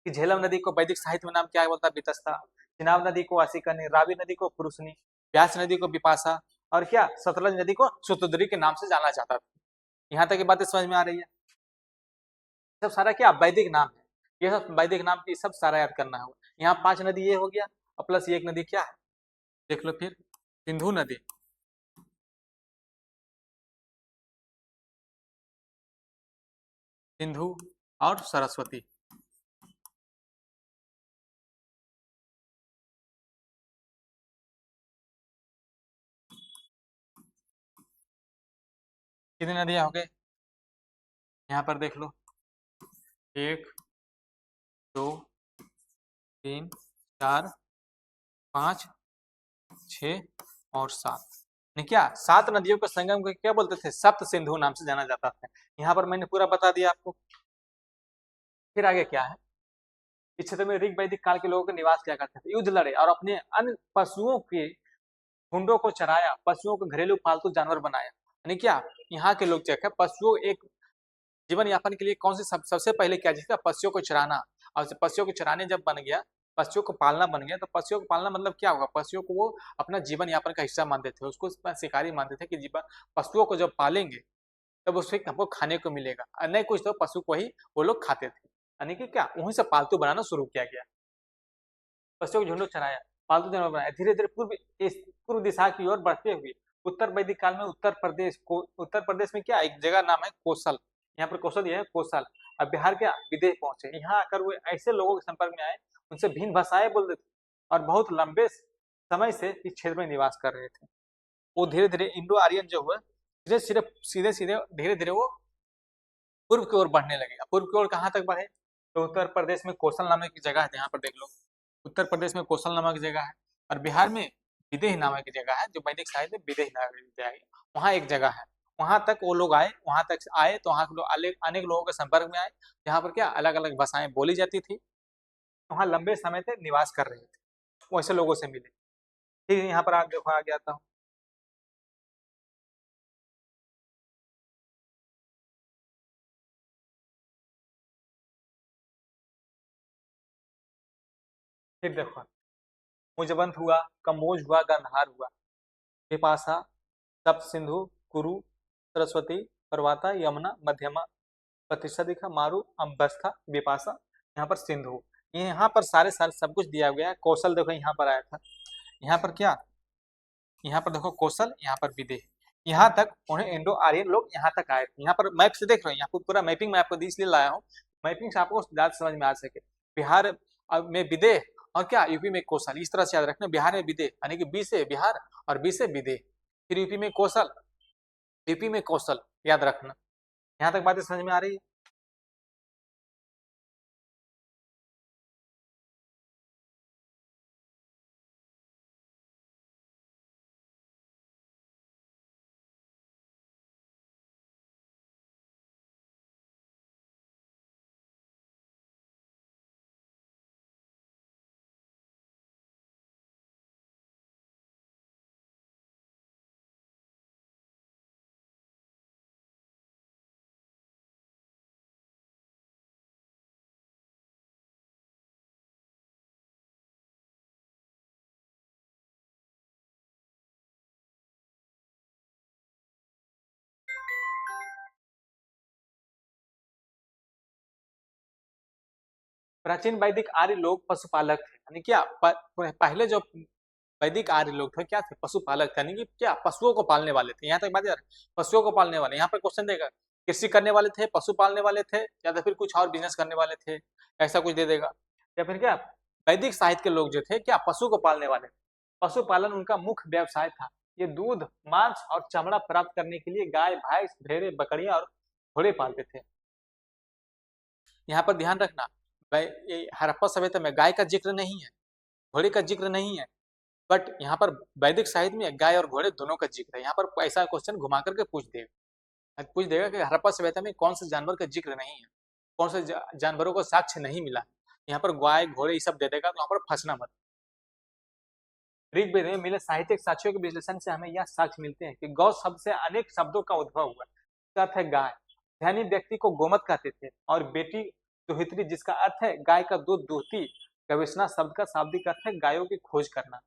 कि झेलम नदी को वैदिक साहित्य में नाम क्या है, बोलता है वितस्ता, चिनाब नदी को आसिकनी, रावी नदी को पुरुषनी, व्यास नदी को बिपाशा, और क्या सतलज नदी को सुतुद्री के नाम से जाना जाता था। यहाँ तक की बातें समझ में आ रही है। सब सारा क्या वैदिक नाम है, ये सब वैदिक नाम की सब सारा याद करना होगा। यहाँ 5 नदी ये हो गया, और प्लस ये एक नदी क्या है, देख लो फिर, सिंधु नदी, सिंधु और सरस्वती। कितनी नदियां हो गए? यहाँ पर देख लो, 1 2 3 4 5 6 और 7। नहीं क्या 7 नदियों के संगम को क्या बोलते थे? सप्त सिंधु नाम से जाना जाता था। यहाँ पर मैंने पूरा बता दिया आपको। फिर आगे क्या है? इस क्षेत्र में ऋग वैदिक काल के लोगों के निवास किया करते थे, युद्ध लड़े और अपने अन्य पशुओं के झुंडों को चराया, पशुओं को घरेलू पालतू जानवर बनाया। यानी क्या यहाँ के लोग जो है पशुओं एक जीवन यापन के लिए कौन से सबसे पहले क्या जिसका पशुओं को चराना, और पशुओं को चराने जब बन गया, पशुओं को पालना बन गया, तो पशुओं को पालना मतलब क्या होगा? पशुओं को वो अपना जीवन यापन का हिस्सा मानते थे, उसको शिकारी मानते थे कि जीवन पशुओं को जब पालेंगे तब उससे हमको खाने को मिलेगा, और नहीं कुछ तो पशु को ही वो लोग खाते थे। यानी कि क्या वहीं से पालतू बनाना शुरू किया गया, पशुओं को झुंड चराया, पालतू जानवर बनाया। धीरे धीरे पूर्व दिशा की ओर बढ़ते हुए उत्तर वैदिक काल में उत्तर प्रदेश में क्या एक जगह नाम है कौशल, यहाँ पर कौशल यह है कौशल, और बिहार के विदेह पहुंचे। यहाँ आकर वो ऐसे लोगों के संपर्क में आए, उनसे भिन्न भाषाएं बोलते थे और बहुत लंबे समय से इस क्षेत्र में निवास कर रहे थे। वो धीरे धीरे इंडो आर्यन जो हुआ सीधे सीधे धीरे धीरे वो पूर्व की ओर बढ़ने लगे। पूर्व की ओर कहाँ तक बढ़े? तो उत्तर प्रदेश में कौशल नामक की जगह है, यहाँ पर देख लो, उत्तर प्रदेश में कौशल नामक जगह है, और बिहार में विदेह नामक की जगह है, जो वैदिक साहित्य में विदेह नामक की जगह है, वहाँ एक जगह है। वहां तक वो लोग आए, वहां तक आए तो वहां के लोग अनेक लोगों के संपर्क में आए, जहाँ पर क्या अलग अलग भाषाएं बोली जाती थी, वहां लंबे समय तक निवास कर रहे थे, वैसे लोगों से मिले। ठीक है, यहाँ पर आप देखो आगे आता हूँ। फिर देखो मुजबंत हुआ, कम्बोज हुआ, गंधार हुआ, विपाशा, सप्त सिंधु, कुरु, सरस्वती, परवाता, यमुना, मध्यमा, प्रतिशत दिखा, मारू, अम्बस्था, विपाशा, यहाँ पर सिंधु। यहाँ पर सारे सारे सब कुछ दिया गया है। कौशल देखो यहाँ पर आया था, यहाँ पर क्या, यहाँ पर देखो कौशल, यहाँ पर विदेह, यहाँ तक उन्हें इंडो आर्यन लोग यहाँ तक आए थे। यहाँ पर मैप से देख रहे हो, यहाँ पर पूरा मैपिंग मैं आपको इसलिए लाया हूँ, मैपिंग से आपको ज्यादा समझ में आ सके। बिहार में विदेह और क्या यूपी में कौशल, इस तरह से याद रखना। बिहार में विदेह यानी कि बी से बिहार और बी से विदेह, फिर यूपी में कौशल, यूपी में कौशल, याद रखना। यहाँ तक बातें समझ में आ रही है? प्राचीन वैदिक आर्य लोग पशुपालक थे, यानी क्या पहले जो वैदिक आर्य लोग थे क्या थे? पशुपालक थे, यानी कि क्या पशुओं को पालने वाले थे। यहाँ तक बात यार, पशुओं को पालने वाले। यहाँ पर क्वेश्चन देगा कृषि करने वाले थे, पशु पालने वाले थे, या तो फिर कुछ और बिजनेस करने वाले थे, ऐसा कुछ दे देगा। या फिर क्या वैदिक साहित्य के लोग जो थे क्या पशु को पालने वाले थे, पशुपालन उनका मुख्य व्यवसाय था। ये दूध, मांस और चमड़ा प्राप्त करने के लिए गाय, भैंस, भेड़े, बकरियां और घोड़े पालते थे। यहाँ पर ध्यान रखना, हड़प्पा सभ्यता में गाय का जिक्र नहीं है, घोड़े का जिक्र नहीं है, बट यहाँ पर वैदिक साहित्य में गाय और घोड़े दोनों का जिक्र है। यहाँ पर ऐसा क्वेश्चन घुमा करके पूछ देगा कि हड़प्पा सभ्यता में कौन से जानवर का जिक्र नहीं है, कौन से जानवरों को साक्ष्य नहीं मिला। यहाँ पर गाय, घोड़े ये सब दे देगा, तो यहाँ पर फंसना मत। ऋग्वेद में मिले साहित्यिक साक्ष्यों के विश्लेषण से हमें यह साक्ष्य मिलते हैं कि गौ शब्द से अनेक शब्दों का उद्भव हुआ। इसका अर्थ है गाय, ध्यानी व्यक्ति को गोमत कहते थे, और बेटी दुहित्री जिसका अर्थ है गाय का दूध दूहती। गवेषणा शब्द का शाब्दिक अर्थ है गायों की खोज करना।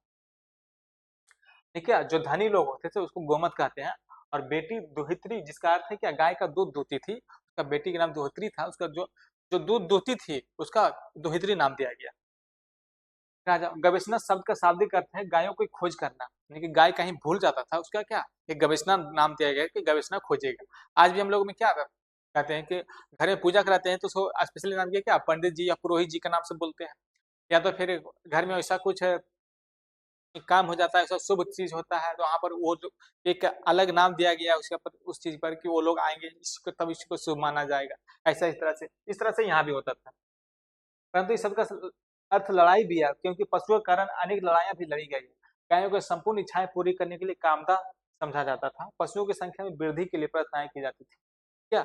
ठीक है, जो धनी लोग होते थे उसको गोमत कहते हैं, और बेटी दुहित्री जिसका अर्थ है क्या गाय का दूध दूहती थी, उसका बेटी का नाम दुहित्री था, उसका जो जो दूध दूहती थी उसका दुहित्री नाम दिया गया। राजा गवेषणा शब्द का शाब्दिक अर्थ है गायों की खोज करना, यानी कि गाय कहीं भूल जाता था उसका क्या एक गवेषणा नाम दिया गया कि गवेषणा खोजेगा। आज भी हम लोग में क्या कहते हैं कि घर में पूजा कराते हैं तो उसको स्पेशली नाम दिया क्या पंडित जी या पुरोहित जी का नाम से बोलते हैं, या तो फिर घर में ऐसा कुछ काम हो जाता है, सब शुभ चीज होता है, तो वहाँ पर वो जो एक अलग नाम दिया गया है उसके पर, उस चीज पर कि वो लोग आएंगे, इसको तब इसको शुभ माना जाएगा। ऐसा इस तरह से यहाँ भी होता था। परंतु इस सबका अर्थ लड़ाई भी है, क्योंकि पशुओं के कारण अनेक लड़ाइयां भी लड़ी गई। गायों को संपूर्ण इच्छाएं पूरी करने के लिए कामदा समझा जाता था। पशुओं की संख्या में वृद्धि के लिए प्रार्थनाएं की जाती थी। क्या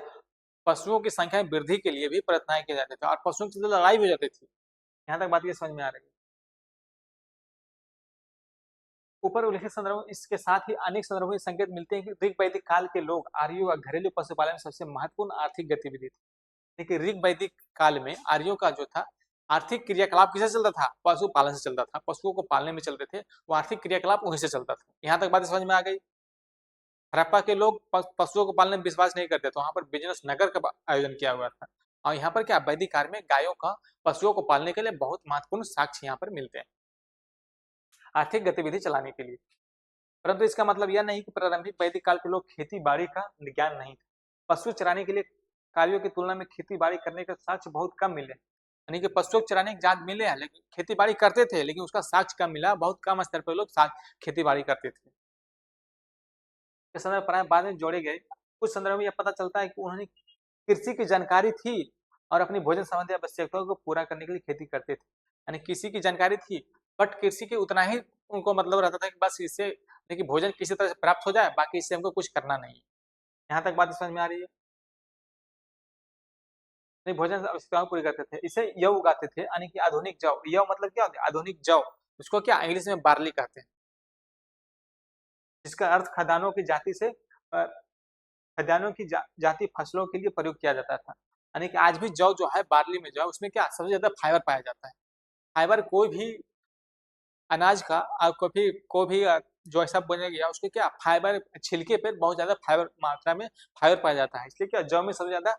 पशुओं की संख्या में वृद्धि के लिए भी प्रार्थनाएं की जाती थी, और पशुओं की लड़ाई भी हो जाती थी। यहाँ तक बात ये समझ में आ रही है। ऊपर उल्लेखित संदर्भ इसके साथ ही अनेक संदर्भों में संकेत मिलते हैं कि ऋग वैदिक काल के लोग आर्यों का घरेलू पशुपालन में सबसे महत्वपूर्ण आर्थिक गतिविधि थी। देखिए ऋग वैदिक काल में आर्यों का जो था आर्थिक क्रियाकलाप किससे चलता था? पशुपालन से चलता था। पशुओं को पालने में चलते थे, वो आर्थिक क्रियाकलाप वहीं से चलता था। यहाँ तक बात समझ में आ गई। हड़प्पा के लोग पशुओं को पालने में विश्वास नहीं करते, तो वहां पर बिजनेस नगर का आयोजन किया हुआ था। और यहाँ पर क्या वैदिक काल में गायों का पशुओं को पालने के लिए बहुत महत्वपूर्ण साक्ष्य यहाँ पर मिलते हैं आर्थिक गतिविधि चलाने के लिए। परंतु इसका मतलब यह नहीं कि प्रारंभिक वैदिक काल के लोग खेती बाड़ी का ज्ञान नहीं था। पशु चराने के लिए कार्यों की तुलना में खेती बाड़ी करने के साक्ष्य बहुत कम मिले, यानी कि पशुओं को चराने के ज्यादा मिले हैं, लेकिन खेती बाड़ी करते थे, लेकिन उसका साक्ष्य कम मिला। बहुत कम स्तर पर लोग खेती बाड़ी करते थे। ये संदर्भ प्राय बाद में जोड़े गए। कुछ संदर्भ में यह पता चलता है कि उन्होंने कृषि की जानकारी थी और अपनी भोजन संबंधी आवश्यकताओं को पूरा करने के लिए खेती करते थे। यानी कृषि की जानकारी थी, बट कृषि के उतना ही उनको मतलब रहता था कि बस इससे देखिए भोजन किसी तरह से प्राप्त हो जाए, बाकी इससे हमको कुछ करना नहीं है। यहाँ तक बात समझ में आ रही है। नहीं, भोजन आवश्यकताओं पूरी करते थे। इसे यव उगाते थे, यानी कि आधुनिक जव। यव मतलब क्या होता है? आधुनिक जव। उसको क्या इंग्लिश में बार्ली कहते हैं, जिसका अर्थ खदानों की जाति से खदानों की जाति फसलों के लिए प्रयोग किया जाता था। यानी कि आज भी जौ जो है, बार्ली में जौ, उसमें क्या सबसे ज्यादा फाइबर पाया जाता है। फाइबर कोई भी अनाज का को भी जो ऐसा बने गया उसके क्या फाइबर छिलके पे बहुत ज्यादा फाइबर मात्रा में फाइबर पाया जाता है। इसलिए क्या जौ में सबसे ज्यादा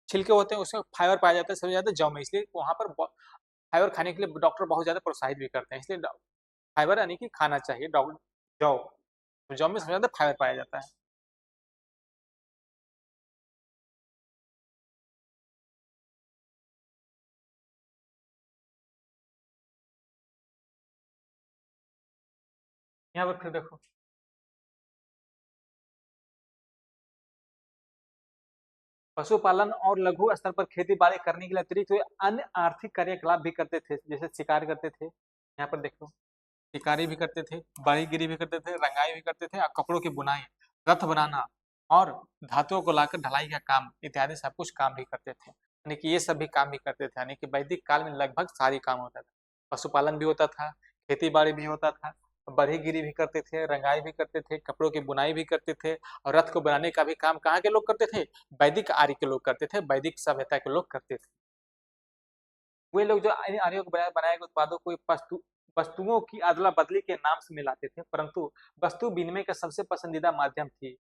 छिलके होते हैं, उसमें फाइबर पाया जाता है सबसे ज्यादा जौ में। इसलिए वहां पर फाइबर खाने के लिए डॉक्टर बहुत ज्यादा प्रोत्साहित भी करते हैं। इसलिए फाइबर यानी कि खाना चाहिए जौ। जौ में सबसे ज्यादा फाइबर पाया जाता है। यहाँ पर फिर देखो, पशुपालन और लघु स्तर पर खेती बाड़ी करने के लिए अतिरिक्त वे अन्य आर्थिक कार्यकलाप भी करते थे, जैसे शिकार करते थे। यहाँ पर देखो, शिकारी भी करते थे, बारीगिरी भी करते थे, रंगाई भी करते थे, और कपड़ों की बुनाई, रथ बनाना, और धातुओं को लाकर ढलाई का काम इत्यादि सब कुछ काम भी करते थे। यानी कि ये सभी काम भी करते थे। यानी कि वैदिक काल में लगभग सारी काम होता था। पशुपालन भी होता था, खेती बाड़ी भी होता था, बरहीगिरी भी करते थे, रंगाई भी करते थे, कपड़ों की बुनाई भी करते थे, और रथ को बनाने का भी काम कहाँ के लोग करते थे? वैदिक आर्य के लोग करते थे, वैदिक सभ्यता के लोग करते थे। वे लोग जो इन आर्यों को बनाए गए उत्पादों को वस्तुओं की अदला बदली के नाम से मिलाते थे, परंतु वस्तु विनिमय का सबसे पसंदीदा माध्यम थी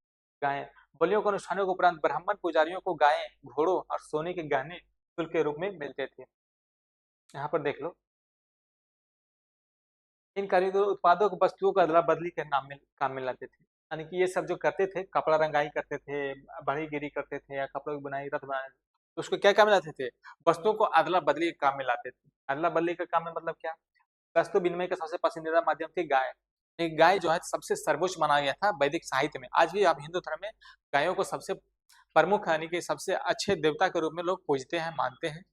गायें। बलियों के अनुष्ठानों के उपरांत ब्राह्मण पुजारियों को गायें, घोड़ों और सोने के गहने शुल्क के रूप में मिलते थे। यहाँ पर देख लो, इन कारीगर उत्पादों को वस्तुओं को अदला बदली के नाम में काम में लाते थे। यानी कि ये सब जो करते थे, कपड़ा रंगाई करते थे, बढ़ईगिरी करते थे, या कपड़ों की बुनाई, रथ बनाने, तो उसको क्या काम में लाते थे? वस्तुओं को अदला बदली के काम में लाते थे। अदला बदली का काम में मतलब क्या? वस्तु विनिमय का सबसे पसंदीदा माध्यम थी गाय। एक गाय जो है सबसे सर्वोच्च माना गया था वैदिक साहित्य में। आज भी आप हिंदू धर्म में गायों को सबसे प्रमुख यानी कि सबसे अच्छे देवता के रूप में लोग पूजते हैं, मानते हैं।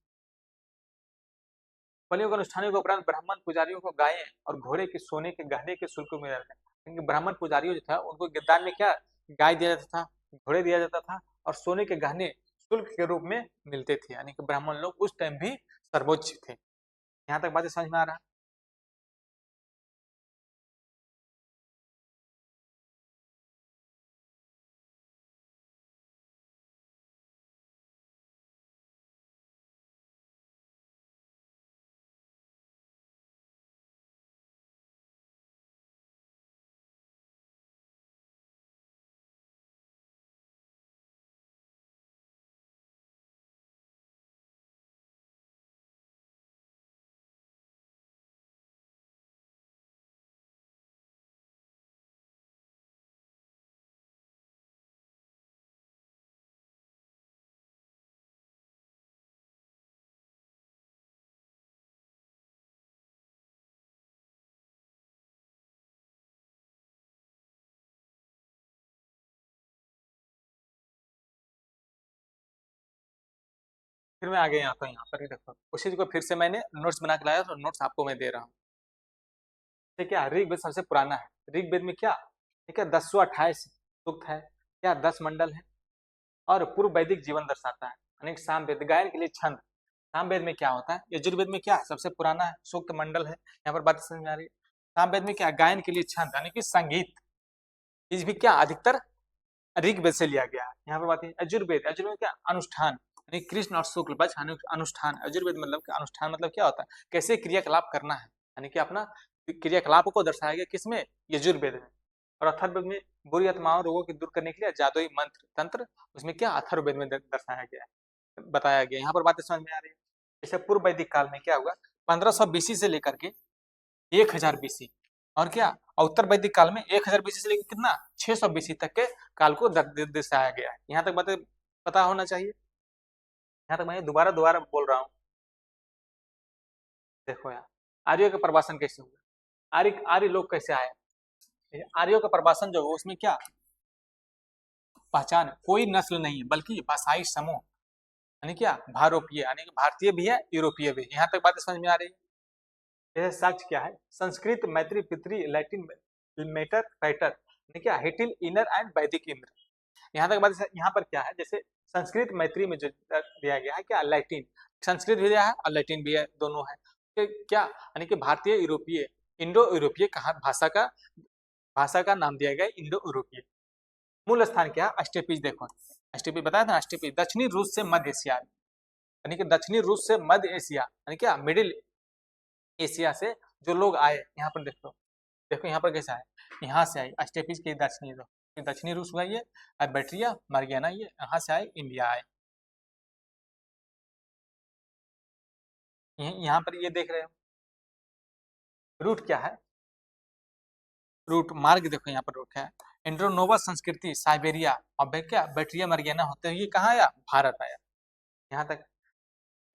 बलियों के अनुष्ठानों के उपरांत ब्राह्मण पुजारियों को गायें और घोड़े के सोने के गहने के शुल्क मिल रहे थे, क्योंकि ब्राह्मण पुजारियों जो था उनको गिरदान में क्या गाय दिया जाता था, घोड़े दिया जाता था, और सोने के गहने शुल्क के रूप में मिलते थे। यानी कि ब्राह्मण लोग उस टाइम भी सर्वोच्च थे। यहाँ तक बातें समझ में आ रहा है। फिर मैं आगे यहाँ पर ही देखो उसी को फिर से मैंने नोट्स बना के लाया, तो नोट्स आपको मैं दे रहा हूँ। ठीक है, ऋग्वेद सबसे पुराना है। ऋग्वेद में क्या, ठीक है, 1028 सूक्त है, क्या 10 मंडल है, और पूर्व वैदिक जीवन दर्शाता है। अनेक सामवेद गायन के लिए छंद। सामवेद में क्या होता है, यजुर्वेद में क्या सबसे पुराना है, सूक्त मंडल है, यहाँ पर बात समझ में आ रही है। सामवेद में क्या, गायन के लिए छंद यानी कि संगीत, इस भी क्या अधिकतर ऋग्वेद से लिया गया है। यहाँ पर बात है यजुर्वेद, यजुर्वेद में क्या अनुष्ठान, यानी कृष्ण और शुक्ल पक्ष अनुष्ठान। यजुर्वेद मतलब क्या, अनुष्ठान मतलब क्या होता है, कैसे क्रियाकलाप करना है, यानी कि अपना क्रियाकलाप को दर्शाया गया किसमें, यजुर्वेद में। और अथर्ववेद में बुरी आत्माओं रोगों की दूर करने के लिए जादुई मंत्र तंत्र, उसमें क्या अथर्ववेद में दर्शाया गया है, बताया गया। यहाँ पर बातें समझ में आ रही है। जैसे पूर्व वैदिक काल में क्या हुआ, 1500 बीसी से लेकर के 1000 बीसी, और क्या, उत्तर वैदिक काल में 1000 बीसी से लेकर कितना 600 बीसी तक के काल को दर्शाया गया है। यहाँ तक बातें पता होना चाहिए। यहाँ तक मैं दोबारा दोबारा बोल रहा हूँ। देखो यार, आर्यों का प्रवासन कैसे हुआ, आर्य आर्य लोग कैसे आए, आर्यों का प्रवासन जो हो उसमें क्या पहचान, कोई नस्ल नहीं है बल्कि भाषाई समूह, यानी क्या भारोपीय, यानी कि भारतीय भी है यूरोपीय भी। यहाँ तक बातें समझ में आ रही है। जैसे साक्ष्य क्या है, संस्कृत मैत्री पितरी लैटिन मेटर फैटर, यानी क्या हिटिल इनर एंड वैदिक इंद्र। यहाँ तक बात, यहाँ पर क्या है, जैसे संस्कृत मैत्री में जो दिया गया है क्या, लैटिन, संस्कृत भी दिया है और लैटिन भी है, दोनों है। क्या यानी कि भारतीय यूरोपीय, इंडो यूरोपीय कहा भाषा का नाम दिया गया इंडो यूरोपीय। मूल स्थान क्या है, अस्टेपिज। देखो अस्टेपिज बताया था, अस्टेपिज दक्षिणी रूस से मध्य एशिया, यानी कि दक्षिणी रूस से मध्य एशिया, यानी क्या मिडिल एशिया से जो लोग आए, यहाँ पर देखो, देखो यहाँ पर कैसा है, यहाँ से आए अस्टेपिज के दक्षिणी रूस हुआ ये, और बैटरिया मार्गियाना ये यहाँ से आए, इंडिया आए। यहाँ पर ये देख रहे हो रूट क्या है, रूट मार्ग देखो यहाँ पर रूट है, एंड्रोनोवा संस्कृति साइबेरिया और क्या बैटरिया मार्गियाना होते हुए कहाँ आया, भारत आया। यहाँ तक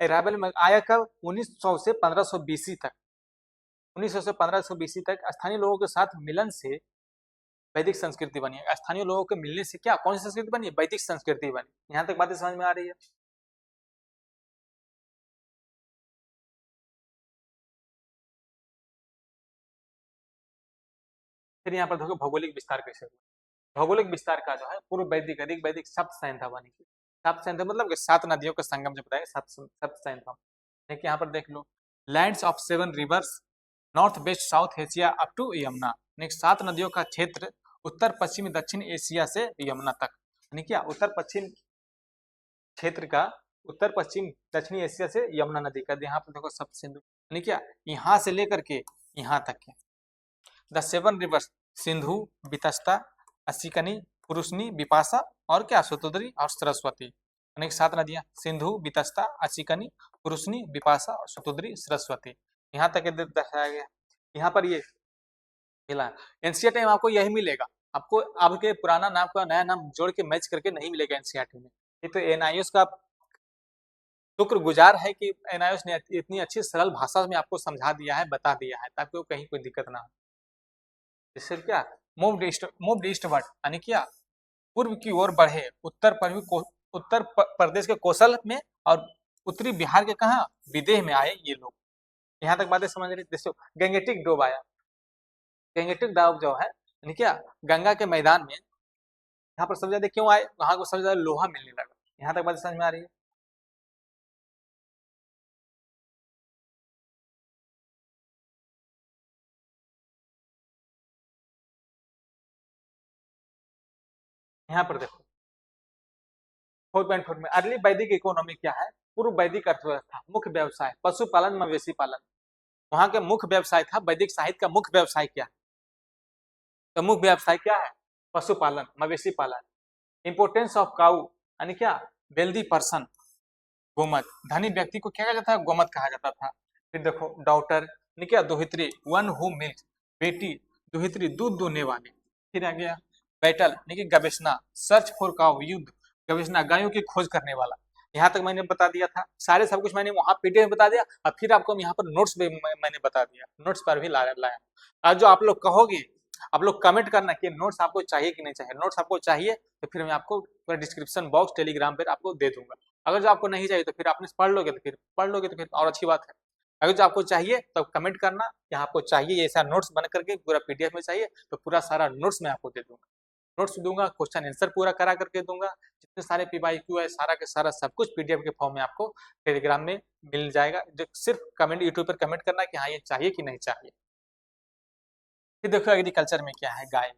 अरावल में आया कब, 1900 से 1500 बीसी तक, 1900 से 1500 बीसी तक स्थानीय लोगों के साथ मिलन से वैदिक संस्कृति बनी है। स्थानीय लोगों के मिलने से क्या, कौन सी संस्कृति बनी, वैदिक संस्कृति बनी। यहाँ तक बातें समझ में आ रही है। फिर यहाँ पर देखो भौगोलिक विस्तार कैसे हुआ। भौगोलिक विस्तार का जो है पूर्व वैदिक अधिक वैदिक सप्त सैंधा बनी, सप्त सैंधा मतलब कि 7 नदियों का संगम जो बताया, सप्त सैंधा। देखिए यहाँ पर देख लो, lands of 7 rivers north west south Asia up to Yamuna, 7 नदियों का क्षेत्र उत्तर पश्चिम दक्षिण एशिया से यमुना तक, यानी क्या उत्तर पश्चिम क्षेत्र का, उत्तर पश्चिम दक्षिणी एशिया से यमुना नदी का। यहाँ पर देखो सप्त सिंधु, यानी क्या यहाँ से लेकर के यहाँ तक के द 7 रिवर्स, सिंधु बितस्ता असिकनी पुरुषनी बिपाशा और क्या शतुद्री और सरस्वती, यानी 7 नदियां, सिंधु बितस्ता असिकनी पुरुषनी बिपाशा और शतुद्री सरस्वती, यहाँ तक दर्शाया गया। यहाँ पर ये मिला, एनसीईआरटी में आपको यही मिलेगा, आपको आपके पुराना नाम का नया नाम जोड़ के मैच करके नहीं मिलेगा एनसीईआरटी में। ये तो एनआईएस का शुक्रगुजार है कि एनआईएस ने इतनी अच्छी सरल भाषा में आपको समझा दिया है, बता दिया है, ताकि कहीं कोई दिक्कत ना हो। जिससे क्या मूव्ड ईस्टवर्ड, यानी क्या पूर्व की ओर बढ़े, उत्तर प्रदेश के कौशल में और उत्तरी बिहार के कहा विदेह में आए ये लोग। यहाँ तक बातें समझ रहे। जैसे गंगेटिक डोब आया, गंगेटिक डोब जो है यानी क्या गंगा के मैदान में, यहाँ पर सबसे ज्यादा क्यों आए, वहां को सबसे ज्यादा लोहा मिलने लगा। यहाँ तक बातें समझ में आ रही है। यहाँ पर देखो 4.4 में अर्ली वैदिक इकोनॉमी क्या है, पूर्व वैदिक अर्थव्यवस्था, मुख्य व्यवसाय पशुपालन मवेशी पालन। वहां के मुख्य व्यवसाय था, वैदिक साहित्य का मुख्य व्यवसाय क्या है, तो मुख्य व्यवसाय क्या है, पशुपालन मवेशी पालन। इंपोर्टेंस ऑफ काउ, यानी क्या वेल्दी पर्सन, गोमत, धनी व्यक्ति को क्या कहा जाता था, गोमत कहा जाता था। फिर देखो डॉटर, यानी क्या दोहित्री, वन हु मिल्क, बेटी, दोहित्री दूध दूहने वाले। फिर आ गया बैटल, यानी कि गवेषणा, सर्च फॉर काउ युद्ध, गवेषणा गायों की खोज करने वाला। यहाँ तक मैंने बता दिया था, सारे सब कुछ मैंने वहां पीडीएफ में बता दिया, और फिर आपको यहाँ पर नोट्स भी मैंने बता दिया, नोट्स पर भी लाया। और जो आप लोग कहोगे, आप लोग कमेंट करना कि नोट्स आपको चाहिए कि नहीं चाहिए। नोट्स आपको चाहिए तो फिर मैं आपको डिस्क्रिप्शन बॉक्स टेलीग्राम पर आपको दे दूंगा। अगर जो आपको नहीं चाहिए तो फिर आपने पढ़ लोगे तो फिर और अच्छी बात है। अगर जो आपको चाहिए तो कमेंट करना कि आपको चाहिए ऐसा नोट्स बन करके पूरा पीडीएफ में चाहिए, तो पूरा सारा नोट्स मैं आपको दे दूंगा। नोट्स दूंगा, क्वेश्चन आंसर पूरा करा करके दूंगा, जितने सारे पीवाईक्यू है सारा के सारा सब कुछ पीडीएफ के फॉर्म में आपको टेलीग्राम में मिल जाएगा। जो सिर्फ कमेंट यूट्यूब पर कमेंट करना कि हाँ ये चाहिए कि नहीं चाहिए। फिर देखो एग्रीकल्चर में क्या है, गाय।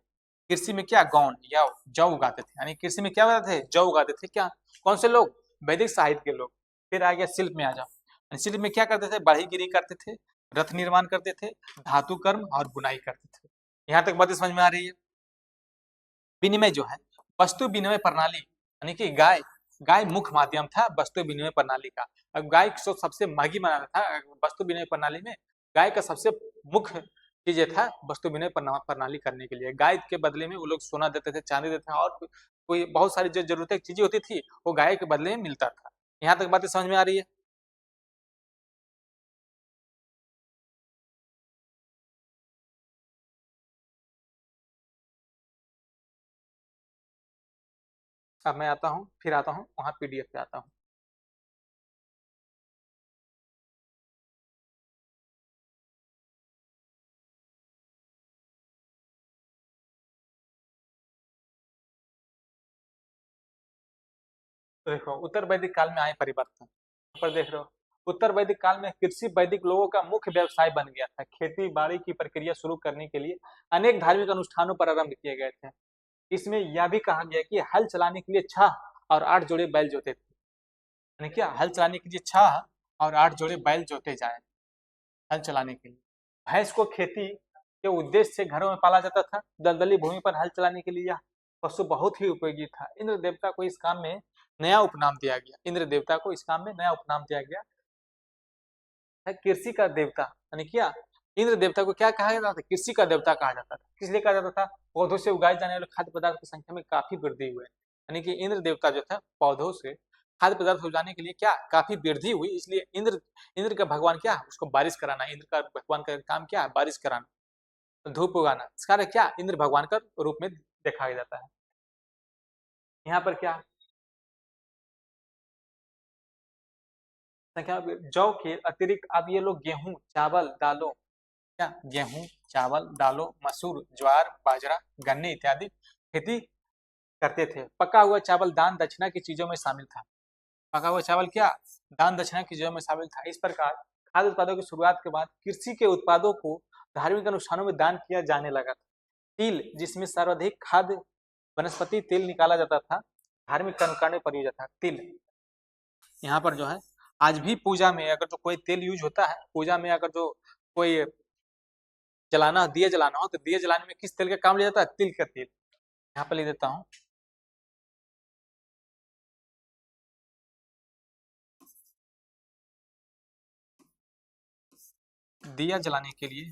कृषि में क्या गौन या जौ उगाते थे, यानी कृषि में क्या उगाते थे, जौ उगाते थे। क्या, कौन से लोग, वैदिक साहित्य के लोग। फिर आ गया शिल्प में आ जाओ, शिल्प में क्या करते थे, बढ़ईगिरी करते थे, रथ निर्माण करते थे, धातु कर्म और बुनाई करते थे। यहाँ तक बातें समझ में आ रही है। विनिमय जो है, वस्तु विनिमय प्रणाली, यानी कि गाय, गाय मुख्य माध्यम था वस्तु विनिमय प्रणाली का। अब गाय को सबसे महंगी बनाना था वस्तु विनिमय प्रणाली में, गाय का सबसे मुख्य चीज ये था वस्तु विनिमय प्रणाली करने के लिए। गाय के बदले में वो लोग सोना देते थे, चांदी देते थे, और कोई बहुत सारी जो जरूरत चीजें होती थी वो गाय के बदले में मिलता था। यहाँ तक बातें समझ में आ रही है। अब मैं आता हूँ, फिर आता हूँ वहाँ पीडीएफ पे आता हूँ। तो देखो उत्तर वैदिक काल में आए परिवर्तन, पर देख रहे हो, उत्तर वैदिक काल में कृषि वैदिक लोगों का मुख्य व्यवसाय बन गया था। खेती बाड़ी की प्रक्रिया शुरू करने के लिए अनेक धार्मिक अनुष्ठानों पर आरंभ किए गए थे। इसमें यह भी कहा गया कि हल चलाने के लिए 6 और 8 जोड़े बैल जोते थे, यानी क्या, हल चलाने के लिए 6 और 8 जोड़े बैल जोते जाए हल चलाने के लिए। भैंस को खेती के उद्देश्य से घरों में पाला जाता था। दलदली भूमि पर हल चलाने के लिए यह पशु बहुत ही उपयोगी था। इंद्र देवता को इस काम में नया उपनाम दिया गया, इंद्र देवता को इस काम में नया उपनाम दिया गया है कृषि का देवता। यानी क्या, इंद्र देवता को क्या कहा जाता था, कृषि का देवता कहा जाता था। किस लिए कहा जाता था, पौधों से उगाए जाने वाले खाद्य पदार्थ की संख्या में काफी वृद्धि हुई, यानी कि इंद्र देवता जो था पौधों से खाद्य पदार्थ उगाने के लिए क्या काफी वृद्धि हुई, इसलिए इंद्र, इंद्र का भगवान क्या, उसको बारिश कराना। इंद्र का भगवान का काम क्या है, बारिश कराना, धूप उगाना। इसका अर्थ क्या, इंद्र भगवान का रूप में देखा जाता है। यहाँ पर क्या संख्या, जौ के अतिरिक्त अब ये लोग गेहूं, चावल, दालों, क्या, गेहूं, चावल, दालों, मसूर, ज्वार, बाजरा, गन्ने इत्यादि खेती करते थे। पका हुआ चावल दान दक्षिणा की चीजों में शामिल था। पका हुआ चावल क्या, दान दक्षिणा की चीजों में शामिल था। इस प्रकार खाद्य उत्पादों की शुरुआत के बाद कृषि के उत्पादों को धार्मिक अनुष्ठानों में दान किया जाने लगा था। तिल, जिसमें सर्वाधिक खाद्य वनस्पति तेल निकाला जाता था, धार्मिक कर्मकांड में प्रयोग था तिल। यहाँ पर जो है आज भी पूजा में अगर जो कोई तेल यूज होता है, पूजा में अगर जो कोई जलाना, दिए जलाना हो, तो दिए जलाने में किस तेल का काम लिया जाता है, तिल का तेल। यहाँ पर लिख देता हूँ, दिया जलाने के लिए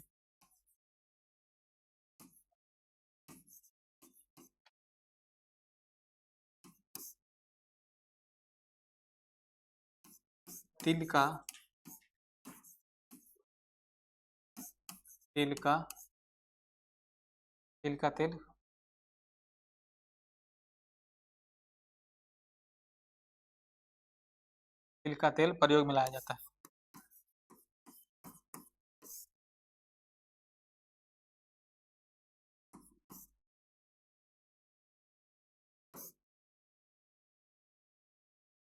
तिल का, तिल का, तिल का तेल, तिल का तेल प्रयोग में लाया जाता है।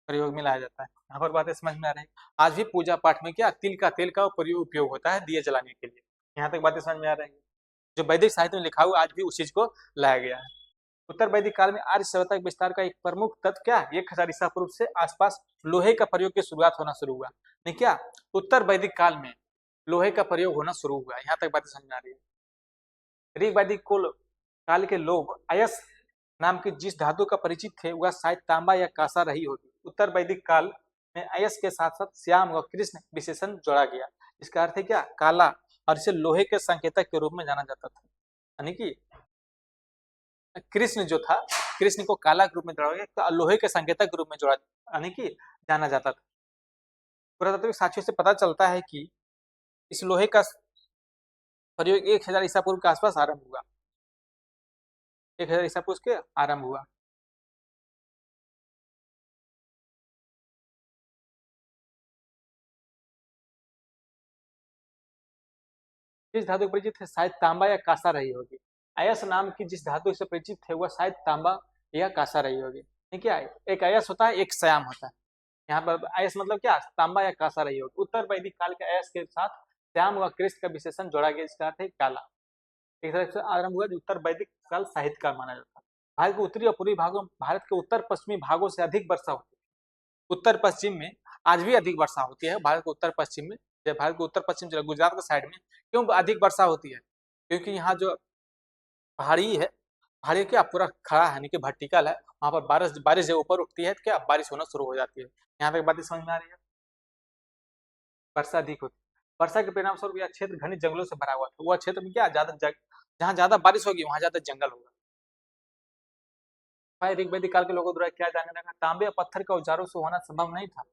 प्रयोग में लाया जाता है। यहाँ पर बातें समझ में आ रही है। आज भी पूजा पाठ में क्या तिल का तेल का प्रयोग उपयोग होता है दिए जलाने के लिए। यहाँ तक बातें समझ में आ रही है। जो वैदिक साहित्य में लिखा हुआ आज भी उस चीज को लाया गया है। उत्तर वैदिक काल में आर्य सभ्यता के विस्तार का एक प्रमुख तत्व क्या, 1000 ईसा पूर्व से आसपास लोहे का प्रयोग की शुरुआत होना शुरू हुआ। नहीं क्या, उत्तर वैदिक काल में लोहे का प्रयोग होना शुरू हुआ। यहाँ तक बातें समझ में आ रही है। ऋग वैदिक काल के लोग अयस नाम की जिस धातु का परिचित थे वह शायद तांबा या कांसा रही होगी। उत्तर वैदिक काल में अयस के साथ साथ श्याम व कृष्ण विशेषण जोड़ा गया। इसका अर्थ है क्या, काला, और इसे लोहे के संकेतक के रूप में जाना जाता था। यानी कि कृष्ण जो था, कृष्ण को काला के रूप में जोड़ा गया, तो लोहे के संकेतक के रूप में जोड़ा, यानी कि जाना जाता था। पुरातात्विक साक्ष्यों से पता चलता है कि इस लोहे का प्रयोग 1000 ईसा पूर्व के आसपास आरंभ हुआ, 1000 ईसा पूर्व के आरंभ हुआ। किस धातु से परिचित है? शायद तांबा या कांसा रही होगी। अयस नाम की जिस धातु से परिचित है वह शायद तांबा या कांसा रही होगी। ठीक है, एक अयस होता है, एक श्याम होता है। यहाँ पर अयस मतलब क्या? तांबा या कांसा रही होगी। उत्तर वैदिक काल के अयस के साथ श्याम व कृष्ण का विशेषण जोड़ा गया, इसका अर्थ है काला। एक तरह से आरंभ हुआ जो उत्तर वैदिक काल साहित्य काल माना जाता है। भारत के उत्तरी और पूर्वी भागों, भारत के उत्तर पश्चिमी भागों से अधिक वर्षा होती है। उत्तर पश्चिम में आज भी अधिक वर्षा होती है। भारत के उत्तर पश्चिम में, जब भारत के उत्तर पश्चिम गुजरात के साइड में क्यों अधिक वर्षा होती है? क्योंकि यहाँ जो पहाड़ी है, पहाड़ी क्या पूरा खड़ा है, यानी कि वर्टिकल है, वहां पर बारिश जब ऊपर उठती है तो क्या बारिश होना शुरू हो जाती है। यहाँ तक बातें समझ में आ रही है? वर्षा अधिक होती है। वर्षा के परिणाम स्वरूप यह क्षेत्र घने जंगलों से भरा हुआ था। वह क्षेत्र में क्या ज्यादा जहाँ ज्यादा बारिश होगी वहां ज्यादा जंगल होगा। ऋग्वैदिक काल के लोगों द्वारा क्या जानने लगा? तांबे या पत्थर के औजारों से होना संभव नहीं था।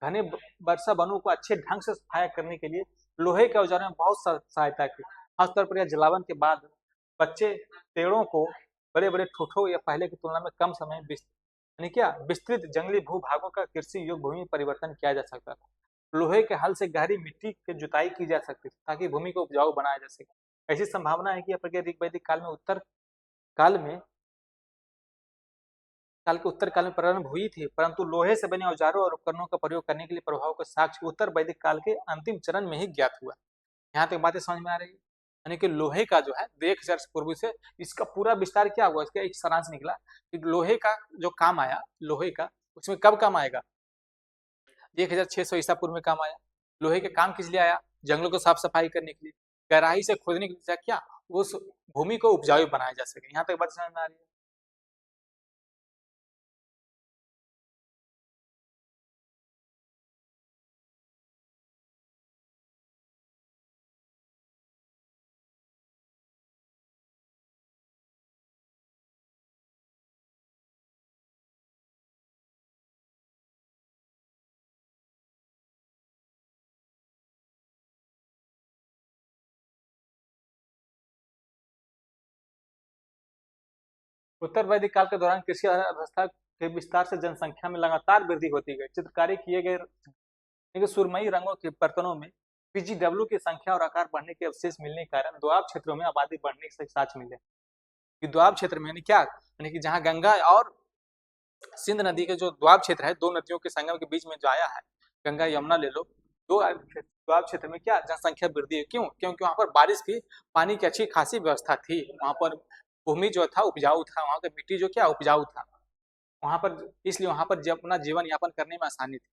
घने वर्षा वनों को अच्छे ढंग से सफाया करने के लिए लोहे के औजारों ने बहुत सहायता की। खासतौर पर यह जलावन के बाद बच्चे पेड़ों को बड़े बड़े ठूठों या पहले की तुलना में कम समय यानी क्या विस्तृत जंगली भूभागों का कृषि योग्य भूमि परिवर्तन किया जा सकता था। लोहे के हल से गहरी मिट्टी की जुताई की जा सकती थी ताकि भूमि को उपजाऊ बनाया जा सके। ऐसी संभावना है कि ऋग्वैदिक काल में उत्तर काल में प्रारंभ हुई थी, परंतु लोहे से बने औजारों और उपकरणों का प्रयोग करने के लिए प्रभाव का साक्ष्य उत्तर वैदिक काल के अंतिम चरण में ही ज्ञात हुआ। यहाँ तक बातें समझ में आ रही है? यानी कि लोहे का जो है 1000 पूर्व से इसका पूरा विस्तार क्या हुआ, इसका एक सारांश निकला कि लोहे का जो काम आया, लोहे का उसमें कब काम आएगा? 1600 ईसा पूर्व में काम आया। लोहे के काम किस लिए आया? जंगलों को साफ सफाई करने के लिए, गहराई से खोदने के लिए, क्या उस भूमि को उपजाऊ बनाया जा सके। यहाँ तक बात समझ में आ रही है? उत्तर वैदिक काल के दौरान कृषि अर्थव्यवस्था के विस्तार से जनसंख्या में लगातार वृद्धि होती गई। चित्रकारी किए गए सुरमई रंगों के बर्तनों में पीजीडब्ल्यू की संख्या और आकार बढ़ने के अवशेष मिलने के कारण दोआब क्षेत्रों में आबादी बढ़ने के साक्ष्य मिले। कि दोआब क्षेत्र में क्या, यानी कि जहाँ गंगा और सिंध नदी के जो दोआब क्षेत्र है, दो नदियों के संगम के बीच में जो आया है, गंगा यमुना ले लो, दोआब क्षेत्र में क्या जनसंख्या वृद्धि है। क्यों? क्योंकि वहां पर बारिश की पानी की अच्छी खासी व्यवस्था थी। वहां पर भूमि जो था उपजाऊ था, वहां की मिट्टी जो क्या उपजाऊ था वहां पर, इसलिए वहां पर अपना जीवन यापन करने में आसानी थी।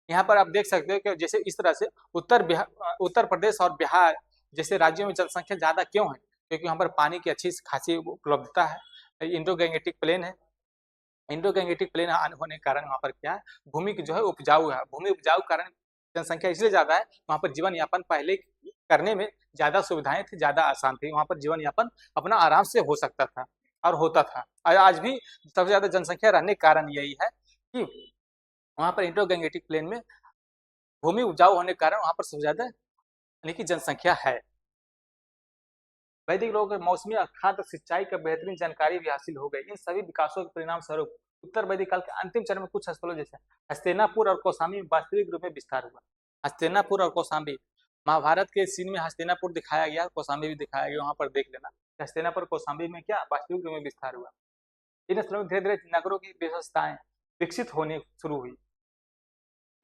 यहाँ पर आप देख सकते हो कि जैसे इस तरह से उत्तर प्रदेश और बिहार जैसे राज्यों में जनसंख्या ज्यादा क्यों है? क्योंकि वहाँ पर पानी की अच्छी खासी उपलब्धता है। इंडो गैंगेटिक प्लेन है, इंडो गैंगेटिक प्लेन होने के कारण वहाँ पर क्या है, भूमि की जो है उपजाऊ है। भूमि उपजाऊ कारण जनसंख्या इसलिए ज्यादा है, वहाँ पर जीवन यापन पहले करने में ज्यादा सुविधाएं थी, ज्यादा आसान थी। वहाँ पर जीवन यापन अपना आराम से हो सकता था और होता था। और आज भी सबसे ज्यादा जनसंख्या रहने का कारण यही है कि वहाँ पर इंडो गैंगेटिक प्लेन में भूमि उपजाऊ होने के कारण वहाँ पर सबसे ज्यादा यानी कि जनसंख्या है। वैदिक लोगों को मौसमी खाद्य सिंचाई का बेहतरीन जानकारी भी हासिल हो गई। इन सभी विकासों के परिणाम स्वरूप उत्तर वैदिक काल के अंतिम चरण में कुछ स्थलों जैसे हस्तिनापुर और कौशाम्बी में वास्तविक रूप में विस्तार हुआ। हस्तिनापुर और कौशाम्बी, महाभारत के सीन में हस्तिनापुर दिखाया गया, कौशाम्बी भी दिखाया गया, वहां पर देख लेना। हस्तिनापुर कौशाम्बी में क्या वास्तविक रूप में विस्तार हुआ। इन स्थलों में धीरे धीरे नगरों की व्यवस्थाएं विकसित होने शुरू हुई।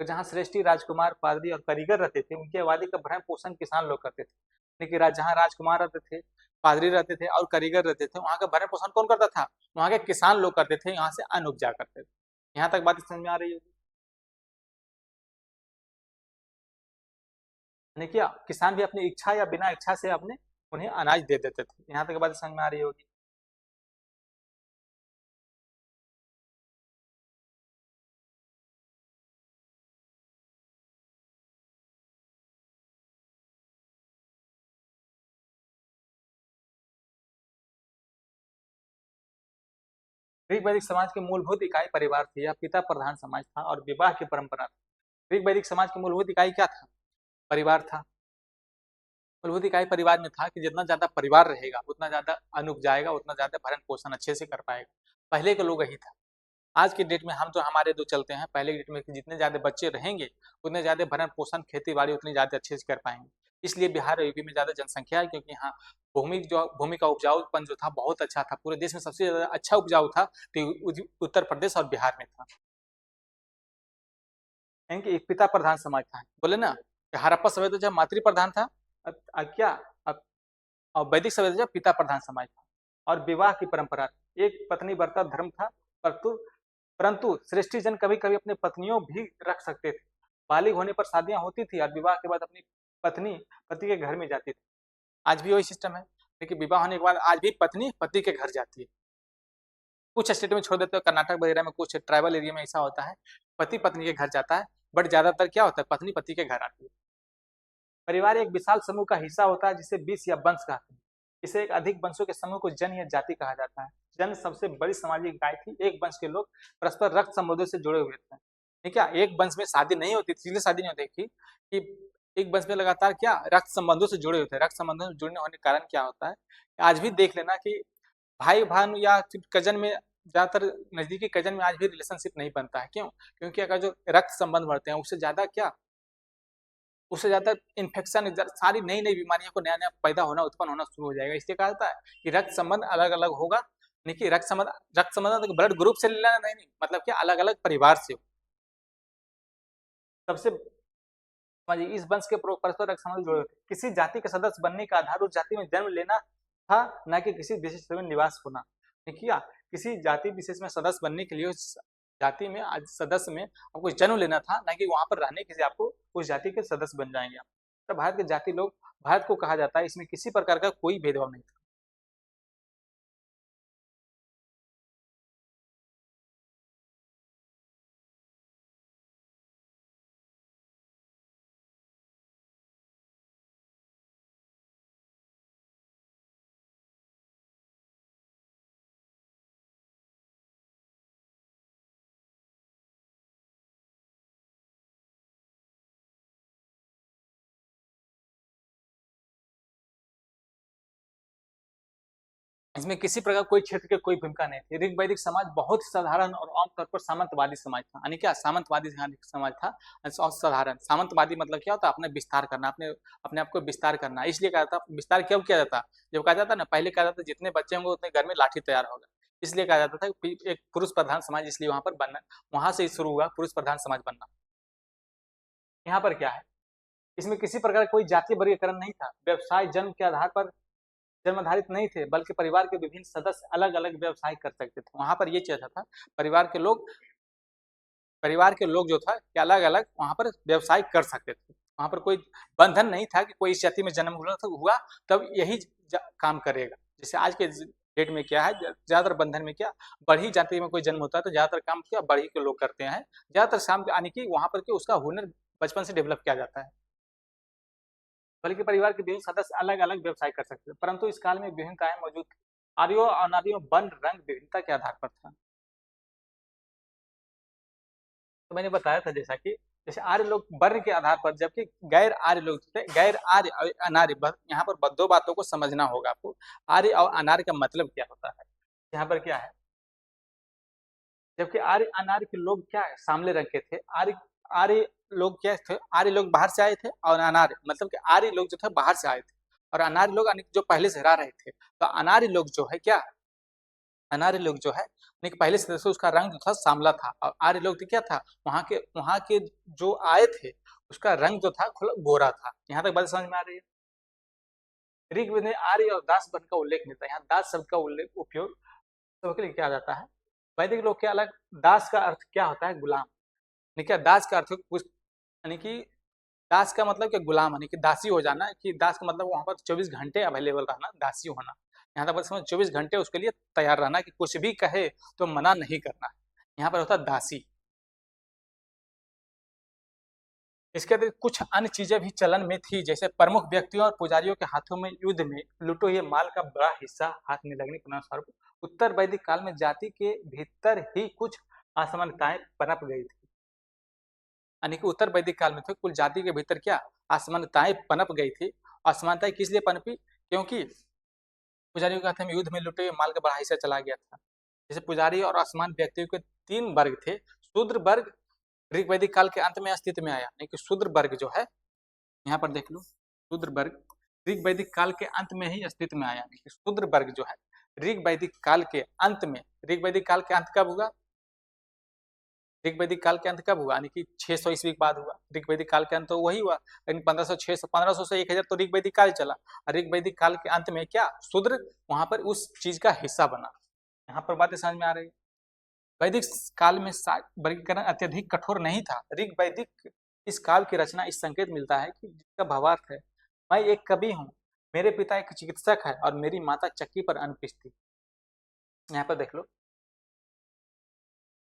तो जहाँ श्रेष्ठी राजकुमार, पादरी और कारीगर रहते थे, उनकी आबादी का भरण पोषण किसान लोग करते थे। लेकिन जहाँ राजकुमार रहते थे, पादरी रहते थे और कारीगर रहते थे, वहाँ का भरण पोषण कौन करता था? वहाँ के किसान लोग करते थे, यहाँ से अन्न उपजा करते थे। यहाँ तक बात समझ में आ रही होगी? यानी कि किसान भी अपनी इच्छा या बिना इच्छा से अपने उन्हें अनाज दे देते थे। यहाँ तक बात समझ में आ रही होगी? ऋग्वैदिक समाज की मूलभूत इकाई परिवार थी। यह पिता प्रधान समाज था और विवाह की परंपरा थी। ऋग्वैदिक समाज की मूलभूत इकाई क्या था? परिवार था। मूलभूत इकाई परिवार में था कि जितना ज्यादा परिवार रहेगा उतना ज्यादा अन्न उपजाएगा, उतना ज्यादा भरण पोषण अच्छे से कर पाएगा। पहले के लोग यही था। आज की डेट में हम जो हमारे जो चलते हैं, पहले की डेट में जितने ज्यादा बच्चे रहेंगे उतने ज्यादा भरण पोषण खेती बाड़ी उतनी ज्यादा अच्छे से कर पाएंगे। इसलिए बिहार और यूपी में ज़्यादा जनसंख्या है, क्योंकि यहाँ भूमि का उपजाऊपन जो था बहुत अच्छा था। पूरे देश में सबसे ज़्यादा अच्छा उपजाऊ था तो उत्तर प्रदेश और बिहार में था। यानी कि पिता प्रधान समाज था। बोले ना कि हड़प्पा सभ्यता जब मातृ प्रधान था, क्या और वैदिक सभ्यता जब पिता प्रधान समाज था। और विवाह की परंपरा, एक पत्नी व्रता धर्म था, परंतु परंतु श्रेष्ठी जन कभी कभी अपनी पत्नियों भी रख सकते थे। बालिग होने पर शादियां होती थी और विवाह के बाद अपनी पति के घर में जाती थी। आज भी वही सिस्टम है, लेकिन विवाह होने के बाद आज भी पत्नी पति के घर जाती है। कुछ स्टेट में छोड़ देते हो, कर्नाटक वगैरह में कुछ ट्राइबल एरिया में ऐसा होता है, पति पत्नी के घर जाता है, बट ज्यादातर क्या होता है, पत्नी पति के घर आती है। परिवार एक विशाल समूह का हिस्सा होता है जिसे वंश या वंश कहते हैं। इसे एक अधिक वंशों के समूह को जन या जाति कहा जाता है। जन सबसे बड़ी सामाजिक इकाई थी। एक वंश के लोग परस्पर रक्त संबंधों से जुड़े हुए थे। ठीक है, एक वंश में शादी नहीं होती थी, इसलिए शादी नहीं होती थी कि एक वंश में लगातार क्या रक्त संबंधों से जुड़े होते हैं। रक्त संबंधों से जुड़ने होने के कारण क्या होता है, आज भी देख लेना कि भाई बहन या कजन में, ज्यादातर नजदीकी कजन में आज भी रिलेशनशिप नहीं बनता है। क्यों? क्योंकि अगर जो रक्त संबंध बढ़ते हैं उससे ज्यादा इन्फेक्शन, सारी नई नई बीमारियों को नया नया पैदा होना, उत्पन्न होना शुरू हो जाएगा। इसलिए कहा जाता है कि रक्त संबंध अलग अलग होगा, नहीं कि रक्त संबंध ब्लड ग्रुप से लेना नहीं, मतलब कि अलग अलग परिवार से हो। सबसे इस वंश के परस्पर रक्त संबंध जुड़े होते। किसी जाति के सदस्य बनने का आधार उस जाति में जन्म लेना था, न कि किसी विशेष में निवास होना। देखिए, किसी जाति विशेष में सदस्य बनने के लिए उस जाति में सदस्य में आपको जन्म लेना था, ना कि वहां पर रहने के लिए आपको उस जाति के सदस्य बन जाएंगे आप। तो भारत के जाति लोग, भारत को कहा जाता है, इसमें किसी प्रकार का कोई भेदभाव नहीं था। इसमें किसी प्रकार कोई क्षेत्र की कोई भूमिका नहीं थी। ऋग्वैदिक समाज बहुत ही साधारण और आमतौर पर सामंतवादी समाज था। यानी क्या सामंतवादी समाज था, और साधारण। सामंतवादी मतलब क्या होता है, अपने विस्तार करना, अपने आप को विस्तार करना। इसलिए कहा जाता विस्तार क्यों किया जाता, जब कहा जाता ना, पहले कहा जाता जितने बच्चे होंगे उतने घर में लाठी तैयार होगा। इसलिए कहा जाता था कि एक पुरुष प्रधान समाज, इसलिए वहां पर बनना, वहां से शुरू हुआ पुरुष प्रधान समाज बनना। यहाँ पर क्या है, इसमें किसी प्रकार का कोई जातीय वर्गीकरण नहीं था। व्यवसाय जन्म के आधार पर जन्म आधारित नहीं थे, बल्कि परिवार के विभिन्न सदस्य अलग अलग व्यवसाय कर सकते थे। वहां पर ये चलता था, परिवार के लोग जो था कि अलग अलग वहां पर व्यवसाय कर सकते थे। वहां पर कोई बंधन नहीं था कि कोई इस जाति में जन्म हुआ तब यही काम करेगा। जैसे आज के डेट में क्या है, ज्यादातर बंधन में क्या, बढ़ी जाति में कोई जन्म होता है तो ज्यादातर काम क्या बढ़ी के लोग करते हैं। ज्यादातर शाम यानी कि वहां पर उसका हुनर बचपन से डेवलप किया जाता है। बल्कि परिवार के विभिन्न सदस्य अलग अलग व्यवसाय कर सकते थे, परंतु इस काल में विभिन्नताएं मौजूद थी। आर्यों और अनार्यों वर्ण रंग विभिन्नता के आधार पर था। तो मैंने बताया था जैसा कि जैसे आर्य लोग वर्ण के आधार पर, जबकि गैर आर्य लोग थे। गैर आर्य और अनार्य, यहाँ पर दो बातों को समझना होगा आपको। आर्य और अनार्य का मतलब क्या होता है। यहाँ पर क्या है, जबकि आर्य अनार्य के लोग क्या है, सामले रंग के थे। आर्य आर्य लोग क्या थे, आर्य लोग बाहर से आए थे, और अनार्य मतलब कि आर्य लोग जो थे बाहर से आए थे, और अनार्य लोग जो पहले से रह रहे थे। तो अनार्य लोग जो है क्या, अनार्य लोग जो है नहीं, पहले से उसका रंग जो था सांवला था, और आर्य लोग क्या था, वहां के जो आए थे उसका रंग जो था गोरा था। यहाँ तक बात समझ में आ रही है। ऋग्वेद में आर्य और दास वर्ण का उल्लेख मिलता है। यहाँ दास शब्द का उपयोग सबके लिए किया जाता है। वैदिक लोग के अलग, दास का अर्थ क्या होता है, गुलाम। यानी क्या, दास का अर्थ कुछ, यानी कि दास का मतलब क्या, गुलाम, यानी कि दासी हो जाना। कि दास का मतलब वहां पर 24 घंटे अवेलेबल रहना, दासी होना। यहाँ तक समझ, 24 घंटे उसके लिए तैयार रहना, कि कुछ भी कहे तो मना नहीं करना। यहाँ पर होता है दासी। इसके अतिरिक्त कुछ अन्य चीजें भी चलन में थी, जैसे प्रमुख व्यक्तियों और पुजारियों के हाथों में युद्ध में लूटो ये माल का बड़ा हिस्सा हाथ में लगने के अनुसार उत्तर वैदिक काल में जाति के भीतर ही कुछ असमानताएं पनप गई थी। यानी कि उत्तर वैदिक काल में थे, कुल जाति के भीतर क्या असमानताएं पनप गई थी। असमानताएं किस लिए पनपी, क्योंकि पुजारियों के हाथ में युद्ध में लूटे हुए माल का बड़ा हिस्सा चला गया था। जैसे पुजारी और असमान व्यक्तियों के तीन वर्ग थे। शूद्र वर्ग ऋग्वैदिक काल के अंत में अस्तित्व में आया, नहीं कि शूद्र वर्ग जो है, यहाँ पर देख लो, शूद्र वर्ग ऋग वैदिक काल के अंत में ही अस्तित्व में आया। शूद्र वर्ग जो है ऋग वैदिक काल के अंत में, ऋग वैदिक काल के अंत कब हुआ? ऋग वैदिक काल के अंत कब हुआ? यानी कि 600 ईस्वी के बाद हुआ। ऋग वैदिक काल के अंत तो वही हुआ, लेकिन 1500 से 1000 तो ऋग वैदिक काल चला। और ऋग वैदिक काल के अंत में क्या शूद्र वहां पर उस चीज का हिस्सा बना। यहाँ पर बातें समझ में आ रही है। वैदिक काल में वर्गीकरण अत्यधिक कठोर नहीं था। ऋग वैदिक इस काल की रचना इस संकेत मिलता है कि जिसका भावार्थ है, मैं एक कवि हूँ, मेरे पिता एक चिकित्सक है और मेरी माता चक्की पर अन्न पीसती। यहाँ पर देख लो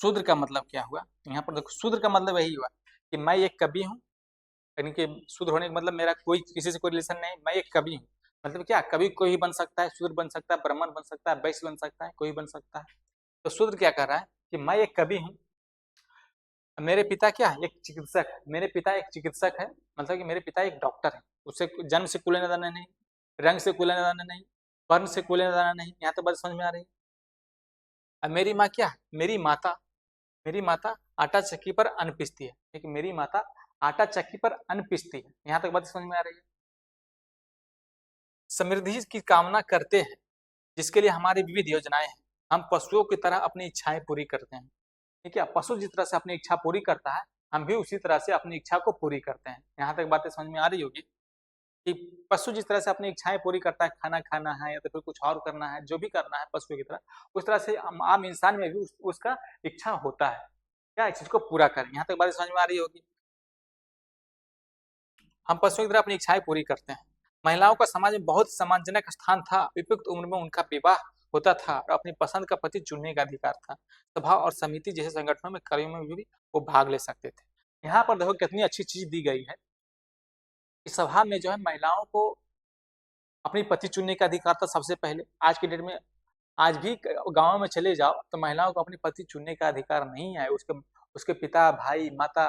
शूद्र का मतलब क्या हुआ। यहाँ पर देखो शूद्र का मतलब यही हुआ कि मैं एक कवि हूँ, यानी कि शूद्र होने का मतलब मेरा कोई किसी से कोई रिलेशन नहीं, मैं एक कवि हूँ। मतलब क्या, कवि कोई भी बन सकता है, शूद्र बन सकता है, ब्राह्मण बन सकता है, वैश्य बन सकता है, कोई बन सकता है। तो शूद्र क्या कर रहा है कि मैं एक कवि हूँ, मेरे पिता क्या एक चिकित्सक है, मेरे पिता एक चिकित्सक है, मतलब कि मेरे पिता एक डॉक्टर है। उससे जन्म से कोई लेना देना नहीं, रंग से कोई लेना देना नहीं, वर्ण से कोई लेना देना नहीं। यहाँ तो बात समझ में आ रही है। अब मेरी माँ क्या है, मेरी माता आटा चक्की पर अन्न पीसती है, ठीक है, मेरी माता आटा चक्की पर अन्न पीसती है। यहाँ तक बात समझ में आ रही है। समृद्धि की कामना करते हैं जिसके लिए हमारी विविध योजनाएं हैं। हम पशुओं की तरह अपनी इच्छाएं पूरी करते हैं, ठीक है। पशु जिस तरह से अपनी इच्छा पूरी करता है, हम भी उसी तरह से अपनी इच्छा को पूरी करते हैं। यहाँ तक बातें समझ में आ रही होगी कि पशु जिस तरह से अपनी इच्छाएं पूरी करता है, खाना खाना है या तो फिर कुछ और करना है, जो भी करना है पशु की तरह, उस तरह से आम इंसान में भी उसका इच्छा होता है क्या इस चीज को पूरा करें। यहाँ तक बातें समझ में आ रही होगी। हम पशुओं की तरह अपनी इच्छाएं पूरी करते हैं। महिलाओं का समाज में बहुत सम्मानजनक स्थान था। उपयुक्त उम्र में उनका विवाह होता था और अपनी पसंद का पति चुनने का अधिकार था। सभा और समिति जैसे संगठनों में कार्यों में भी वो भाग ले सकते थे। यहाँ पर देखो कितनी अच्छी चीज दी गई है कि सभा में जो है महिलाओं को अपनी पति चुनने का अधिकार था सबसे पहले। आज की डेट में आज भी गाँव में चले जाओ तो महिलाओं को अपने पति चुनने का अधिकार नहीं है। उसके उसके पिता, भाई, माता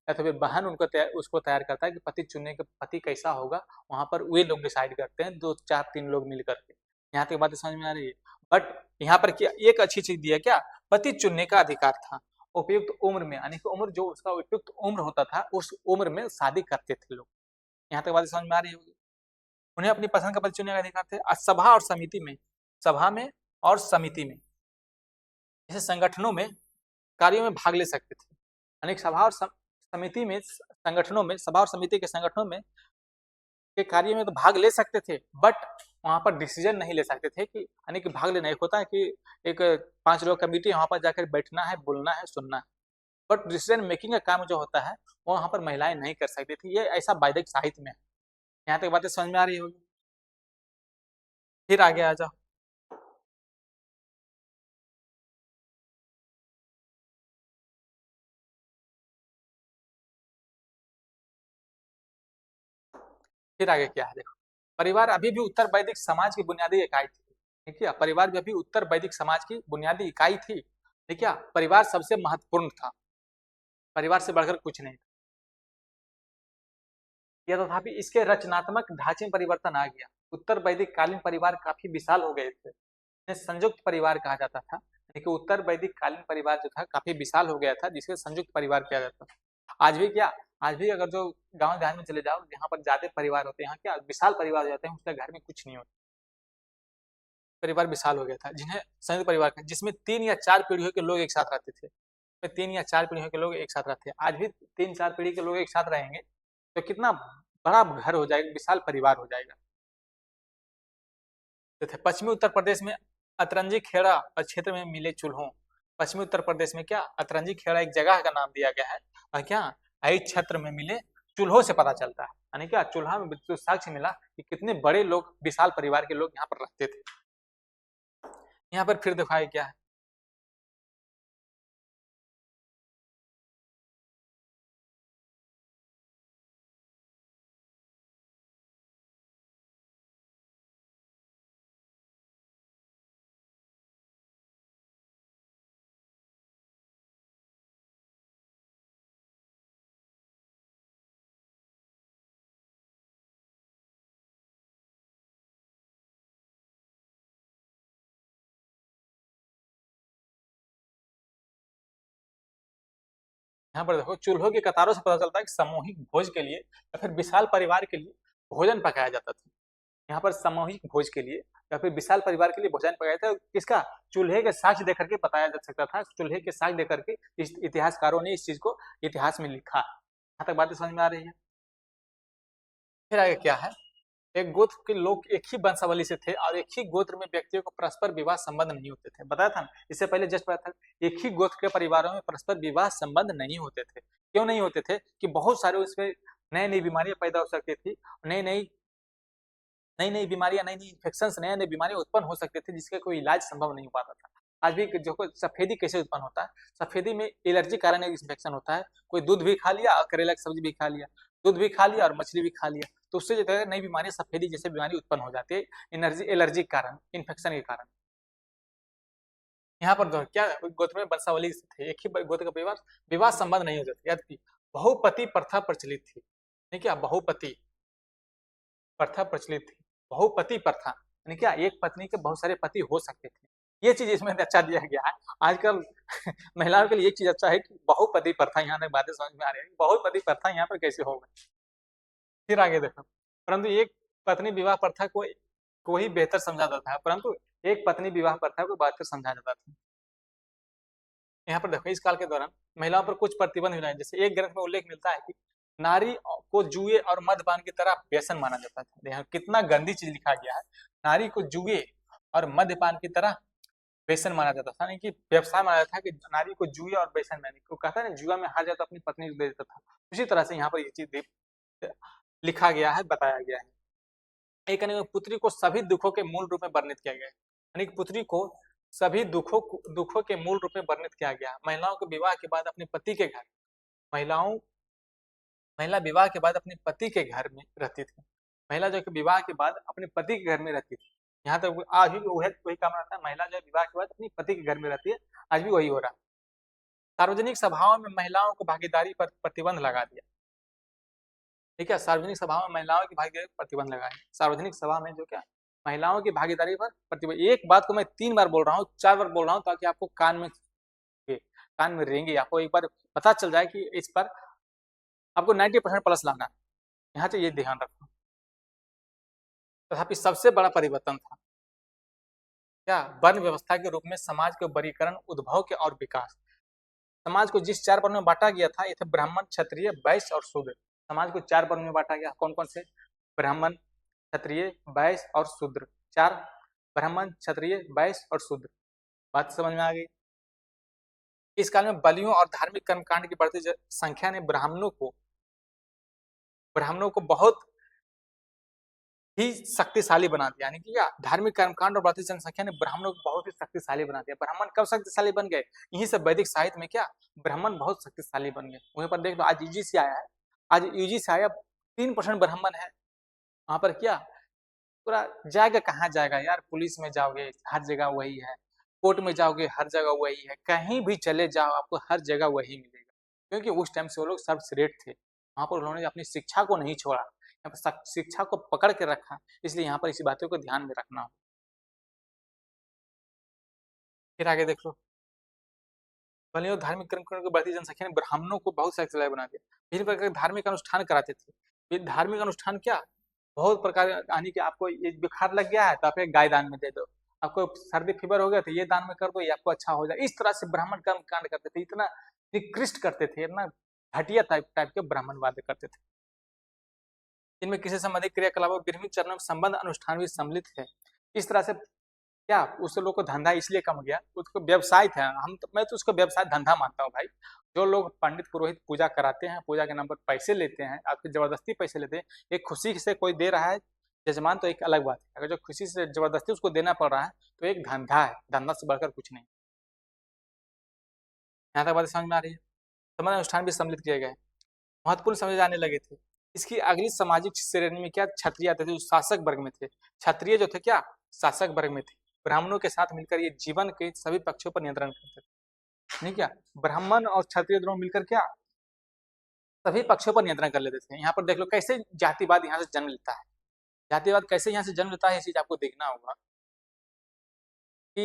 या तो फिर बहन उसको तैयार करता है कि पति चुनने का पति कैसा होगा, वहां पर वे लोग डिसाइड करते हैं, 2 4 3 लोग मिल करके। यहाँ तक बातें समझ में आ रही है। बट यहाँ पर क्या एक अच्छी चीज दी है क्या, पति चुनने का अधिकार था उपयुक्त उम्र में, यानी कि उम्र जो उसका उपयुक्त उम्र होता था उस उम्र में शादी करते थे लोग। यहाँ तक बातें समझ में आ रही होगी। उन्हें अपनी पसंद का पति चुनने का अधिकार थे। सभा और समिति में, सभा में और समिति में जैसे संगठनों में कार्यों में भाग ले सकते थे। यानी सभा और समिति में, संगठनों में, सभा और समिति के संगठनों में के कार्य में तो भाग ले सकते थे, बट वहां पर डिसीजन नहीं ले सकते थे कि यानी कि भाग लेना एक होता है कि एक 5 लोग कमेटी वहां पर जाकर बैठना है, बोलना है, सुनना है, बट डिसीजन मेकिंग का काम जो होता है वो वहां पर महिलाएं नहीं कर सकती थी। ये ऐसा वैदिक साहित्य में है। यहाँ तक बातें समझ में आ रही होगी। फिर आगे आ जाओ। फिर आगे क्या है देखो। परिवार अभी भी उत्तर वैदिक समाज की बुनियादी इकाई थी, ठीक है। परिवार भी अभी उत्तर वैदिक समाज की बुनियादी इकाई थी, ठीक है। परिवार सबसे महत्वपूर्ण था, परिवार से बढ़कर कुछ नहीं था। यह तथापि इसके रचनात्मक ढांचे में परिवर्तन आ गया। उत्तर वैदिक कालीन परिवार काफी विशाल हो गए थे, इन्हें संयुक्त परिवार कहा जाता था। यानी कि उत्तर वैदिक कालीन परिवार जो था काफी विशाल हो गया था, जिसके संयुक्त परिवार किया जाता था। आज भी क्या, आज भी अगर जो गांव देहात में चले जाओ जहाँ पर ज्यादा परिवार होते हैं, यहाँ क्या विशाल परिवार हो जाते हैं, उसके घर में कुछ नहीं होता, परिवार विशाल हो गया था। जिन्हें संयुक्त परिवार का, जिसमें 3 या 4 पीढ़ियों के लोग एक साथ रहते थे, 3 या 4 पीढ़ियों के लोग एक साथ रहते हैं। आज भी 3 4 पीढ़ी के लोग एक साथ रहेंगे तो कितना बड़ा घर हो जाएगा, विशाल परिवार हो जाएगा। तो थे पश्चिमी उत्तर प्रदेश में अतरंजी खेड़ा और क्षेत्र में मिले चूल्हों। पश्चिमी उत्तर प्रदेश में क्या अतरंजी खेड़ा एक जगह का नाम दिया गया है, और क्या आई क्षेत्र में मिले चूल्हों से पता चलता है। यानी क्या चूल्हा में तो साक्ष्य मिला कि कितने बड़े लोग, विशाल परिवार के लोग यहाँ पर रहते थे। यहाँ पर फिर दिखाया क्या है, यहाँ पर देखो चूल्हों की कतारों से पता चलता है कि सामूहिक भोज के लिए या फिर विशाल परिवार के लिए भोजन पकाया जाता था। यहाँ पर सामूहिक भोज के लिए या फिर विशाल परिवार के लिए भोजन पकाया था। किसका? चूल्हे के साक्ष्य देकर के बताया जा सकता था, चूल्हे के साक्ष्य देकर के इस इतिहासकारों ने इस चीज को इतिहास में लिखा। यहाँ तक बातें समझ में आ रही है? फिर आगे क्या है, एक गोत्र के लोग एक ही वंशावली से थे और एक ही गोत्र में व्यक्तियों को परस्पर विवाह संबंध नहीं होते थे। बताया था ना इससे पहले, जस्ट बताया था, एक ही गोत्र के परिवारों में परस्पर विवाह संबंध नहीं होते थे। क्यों नहीं होते थे? कि बहुत सारे उसमें नई नई बीमारियां पैदा हो सकती थी, नई नई नई नई बीमारियां, नई नई इन्फेक्शन, नए नए बीमारियां उत्पन्न हो सकते थे जिसका कोई इलाज संभव नहीं हो पाता था। आज भी जो सफेदी कैसे उत्पन्न होता है, सफेदी में एलर्जी कारण इन्फेक्शन होता है। कोई दूध भी खा लिया और करेला की सब्जी भी खा लिया, दूध भी खा लिया और मछली भी खा लिया, तो उससे जो है नई बीमारी सफेदी जैसे बीमारी उत्पन्न हो जाती है, एलर्जी के कारण, इन्फेक्शन के कारण। यहाँ पर जो क्या गोत्र में वंशावली थे, एक ही गोत्र का परिवार, विवाह संबंध नहीं होते थे। याद की बहुपति प्रथा प्रचलित थी, नहीं क्या? बहुपति प्रथा प्रचलित थी। बहुपति प्रथा यानी क्या? एक पत्नी के बहुत सारे पति हो सकते थे। ये चीज इसमें अच्छा दिया गया है। आजकल महिलाओं के लिए एक चीज अच्छा है कि बहुपति प्रथा, यहाँ तक बातें समझ में आ रही है, बहुपति प्रथा यहाँ पर कैसे होगा। फिर आगे देखो, परंतु एक पत्नी विवाह प्रथा को ही बेहतर समझा जाता था, परंतु एक पत्नी विवाह प्रथा को बेहतर समझा जाता था। यहाँ पर देखो, इस काल के दौरान महिलाओं पर कुछ प्रतिबंध मिला है। जैसे एक ग्रंथ में उल्लेख मिलता है कि नारी को जुए और मद्यपान की तरह व्यसन माना जाता था। यहाँ कितना गंदी चीज लिखा गया है, नारी को जुए और मद्यपान की तरह व्यसन माना जाता था, नहीं कि व्यवसाय माना जाता था कि नारी को जुए और व्यसन में, को कहता है ना, जुआ में हार जाता अपनी पत्नी को दे देता था। उसी तरह से यहाँ पर ये चीज लिखा गया है, बताया गया है। एक पुत्री को सभी दुखों के मूल रूप में वर्णित किया गया है, यानी पुत्री को सभी दुखों के मूल रूप में वर्णित किया गया। महिलाओं के विवाह के बाद अपने पति के घर, महिला विवाह के बाद अपने पति के घर में रहती थी। महिला जो कि विवाह के बाद अपने पति के घर में रहती थी। यहाँ तक आज भी वही काम रहता है, महिला जो विवाह के बाद अपनी पति के घर में रहती है, आज भी वही हो रहा है। सार्वजनिक सभाओं में महिलाओं को भागीदारी पर प्रतिबंध लगा दिया। ठीक है, सार्वजनिक सभाओं में महिलाओं की भागीदारी पर प्रतिबंध लगाया। सार्वजनिक सभा में जो क्या महिलाओं की भागीदारी पर प्रतिबंध। एक बात को मैं 3 बार बोल रहा हूँ, 4 बार बोल रहा हूँ, ताकि आपको कान में रेंगे, आपको एक बार पता चल जाए कि इस पर आपको 90% प्लस लाना है। यहाँ से ये ध्यान रखो। तथापि सबसे बड़ा परिवर्तन था क्या? वर्ण व्यवस्था के रूप में समाज के वर्गीकरण, उद्भव के और विकास। समाज को जिस 4 वर्ग में बांटा गया था, ये थे ब्राह्मण, क्षत्रिय, वैश्य और शूद्र। समाज को 4 वर्ग में बांटा गया। कौन कौन से? ब्राह्मण, क्षत्रिय, वैश्य और शूद्र। 4, ब्राह्मण, क्षत्रिय, वैश्य और शूद्र। बात समझ में आ गई? इस काल में बलियों और धार्मिक कर्मकांड की बढ़ती संख्या ने ब्राह्मणों को बहुत ही शक्तिशाली बना दिया। यानी कि धार्मिक कर्मकांड और बढ़ती जनसंख्या ने ब्राह्मणों को बहुत ही शक्तिशाली बना दिया। ब्राह्मण कब शक्तिशाली बन गए? यहीं से वैदिक साहित्य में क्या ब्राह्मण बहुत शक्तिशाली बन गए। वहीं पर देख लो, आज यूजीसी आया है, आज यूजीसी आया, 3% ब्राह्मण है। वहां पर क्या पूरा जाएगा, कहाँ जाएगा यार? पुलिस में जाओगे हर जगह वही है, कोर्ट में जाओगे हर जगह वही है, कहीं भी चले जाओ आपको हर जगह वही मिलेगा। क्योंकि उस टाइम से वो लोग सर्वश्रेष्ठ थे। वहां पर उन्होंने अपनी शिक्षा को नहीं छोड़ा, यहाँ पर शिक्षा को पकड़ के रखा। इसलिए यहाँ पर इसी बातों को ध्यान में रखना हो। फिर आगे देख लो, बलियों धार्मिक कर्मकांड की बढ़ती जनसंख्या ने ब्राह्मणों को बहुत शक्तिशाली बना दिया। विभिन्न प्रकार के धार्मिक अनुष्ठान कराते थे। ये धार्मिक अनुष्ठान क्या बहुत प्रकार, यानी कि आपको ये बुखार लग गया है तो आप एक गाय दान में दे दो, आपको सर्दी फीवर हो गया तो ये दान में कर दो, ये आपको अच्छा हो जाए। इस तरह से ब्राह्मण कर्म कांड करते थे, इतना निकृष्ट करते थे, इतना घटिया टाइप के ब्राह्मणवाद करते थे। इनमें किसी संबंधित क्रियाकलापों, विभिन्न चरणों में संबंध अनुष्ठान भी सम्मिलित है। इस तरह से क्या उस लोग को धंधा इसलिए कम गया, उसको व्यवसाय था। मैं तो उसको व्यवसाय धंधा मानता हूँ भाई। जो लोग पंडित पुरोहित पूजा कराते हैं, पूजा के नाम पर पैसे लेते हैं, आपके जबरदस्ती पैसे लेते हैं, एक खुशी से कोई दे रहा है जजमान तो एक अलग बात है, अगर जो खुशी से जबरदस्ती उसको देना पड़ रहा है तो एक धंधा है, धंधा से बढ़कर कुछ नहीं। यहाँ तक बात समझ में आ रही है? संबंध अनुष्ठान भी सम्मिलित किए गए, महत्वपूर्ण समझे जाने लगे थे। इसकी अगली सामाजिक श्रेणी में क्या क्षत्रिय आते थे, जो शासक वर्ग में थे। क्षत्रिय जो थे क्या शासक वर्ग में थे, ब्राह्मणों के साथ मिलकर ये जीवन के सभी पक्षों पर नियंत्रण करते थे। नहीं क्या ब्राह्मण और क्षत्रिय दोनों मिलकर क्या सभी पक्षों पर नियंत्रण कर लेते थे। यहाँ पर देख लो कैसे जातिवाद यहाँ से जन्म लेता है। जातिवाद कैसे यहाँ से जन्म लेता है, ये चीज आपको देखना होगा कि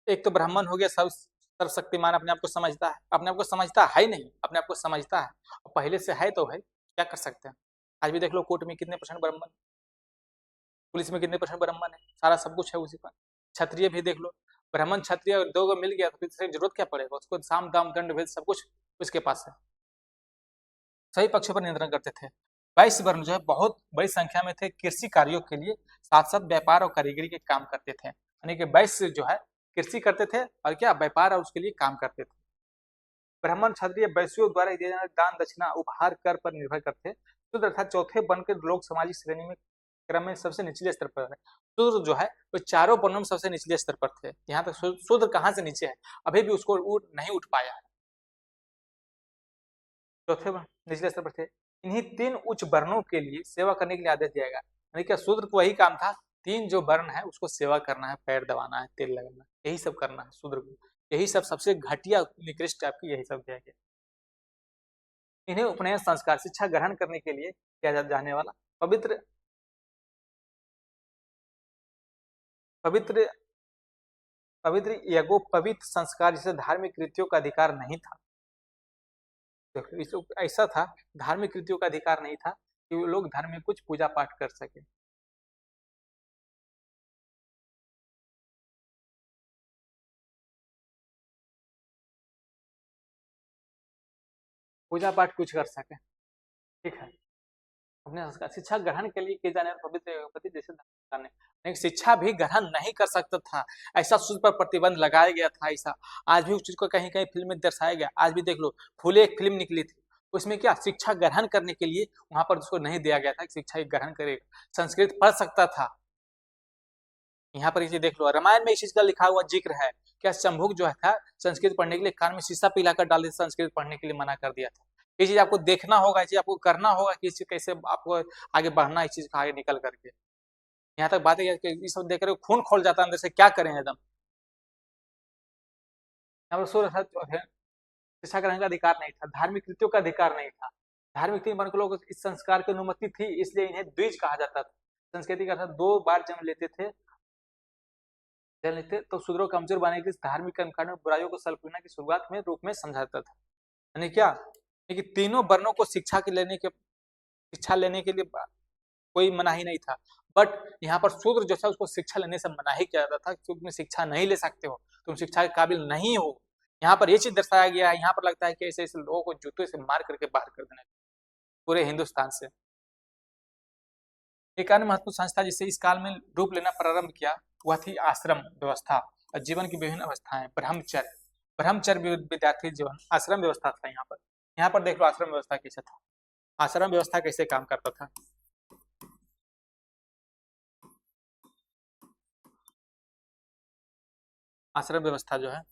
एक तो ब्राह्मण हो गया सब सर्वशक्तिमान, अपने आप को समझता है, अपने आप को समझता है ही नहीं, अपने आप को समझता है और पहले से है तो है, क्या कर सकते हैं। आज भी देख लो कोर्ट में कितने परसेंट ब्राह्मण, पुलिस में कितने परसेंट ब्राह्मण है, सारा सब कुछ है उसी पर। क्षत्रिय भी देख लो, ब्राह्मण क्षत्रिय दो को मिल गया तो फिर जरूरत क्या पड़ेगा उसको, साम दाम दंड भेद सब कुछ उसके पास है, सही पक्षों पर नियंत्रण करते थे। 22 वर्ण जो है बहुत बड़ी संख्या में थे, कृषि कार्यों के लिए साथ साथ व्यापार और कारीगरी के काम करते थे, यानी कि 22 जो है कृषि करते थे और क्या व्यापार और उसके लिए काम करते थे। ब्राह्मण क्षत्रिय वैश्यों द्वारा दिए जाने दान दक्षिणा उपहार कर पर निर्भर करते। शूद्र अर्थात चौथे वर्ण के लोग सामाजिक श्रेणी में क्रम में सबसे निचले स्तर पर है। शूद्र जो है वो चारों वर्णों में सबसे निचले स्तर पर थे, यहाँ तक शूद्र कहाँ से नीचे है, अभी भी उसको नहीं उठ पाया है, चौथे निचले स्तर पर थे। इन्हीं 3 उच्च वर्णों के लिए सेवा करने के लिए आदेश दिया गया, यानी क्या शूद्र को वही काम था, 3 जो वर्ण है उसको सेवा करना है, पैर दबाना है, तेल लगाना, यही सब करना है शूद्र को, यही सब सबसे घटिया निकृष्ट टाइप की यही सब दिया गया। इन्हें उपनयन संस्कार शिक्षा ग्रहण करने के लिए किया जाने वाला पवित्र पवित्र पवित्र यज्ञोपवीत संस्कार जिसे धार्मिक कृतियों का अधिकार नहीं था। देखो ऐसा था, धार्मिक कृतियों का अधिकार नहीं था कि वो लोग धर्म में कुछ पूजा पाठ कर सके, पूजा पाठ कुछ कर सके, ठीक है। अपने संस्कार शिक्षा ग्रहण के लिए किए जाने वाले पवित्र यज्ञोपवीत जैसे धर्म करने, लेकिन शिक्षा भी ग्रहण नहीं कर सकता था, ऐसा उस पर प्रतिबंध लगाया गया था। ऐसा आज भी उस चीज को कहीं कहीं फिल्म में दर्शाया गया, आज भी देख लो फूले एक फिल्म निकली थी, उसमें क्या शिक्षा ग्रहण करने के लिए वहां पर उसको नहीं दिया गया था कि शिक्षा ग्रहण करेगा, संस्कृत पढ़ सकता था। यहाँ पर ये देख लो रामायण में इस चीज का लिखा हुआ जिक्र है, क्या शंभुक जो है था संस्कृत पढ़ने के लिए कान में शीशा पिलाकर डाल दिया, संस्कृत पढ़ने के लिए मना कर दिया था। ये चीज आपको देखना होगा, ये चीज आपको करना होगा कि इस कैसे आपको आगे बढ़ना है, इस चीज का आगे निकल करके। यहाँ तक बात है कि ये सब देख रहे हो खून खोल जाता है अंदर से, क्या करें एकदम। यहाँ पर सूर्य शिक्षा ग्रहण का अधिकार नहीं था, धार्मिक कृतियों का अधिकार नहीं था। धार्मिक तीन वर्ण के लोग इस संस्कार की अनुमति थी, इसलिए इन्हें द्विज कहा जाता था। संस्कृति का अर्थात 2 बार जन्म लेते थे, तो शूद्रों को कमजोर बनाने के लिए धार्मिक कर्मकांड में बुराइयों को सल्पना की शुरुआत में रूप में समझा जाता था। यानी क्या, कि तीनों वर्णों को शिक्षा लेने के लिए कोई मनाही नहीं था, बट यहाँ पर शूद्र जो था उसको शिक्षा लेने से मनाही किया जाता था, तुम शिक्षा नहीं ले सकते हो, तुम शिक्षा के काबिल नहीं हो। यहाँ पर ये चीज दर्शाया गया है, यहाँ पर लगता है कि ऐसे ऐसे लोगों को जूते से मार करके बाहर कर देना पूरे हिंदुस्तान से। एक अन्य महत्वपूर्ण संस्था जिसे इस काल में रूप लेना प्रारंभ किया वह थी आश्रम व्यवस्था और जीवन की विभिन्न अवस्थाएं, ब्रह्मचर्य। ब्रह्मचर्य विद्यार्थी जीवन आश्रम व्यवस्था था। यहाँ पर देख लो आश्रम व्यवस्था कैसे था, आश्रम व्यवस्था कैसे काम करता था। आश्रम व्यवस्था जो है,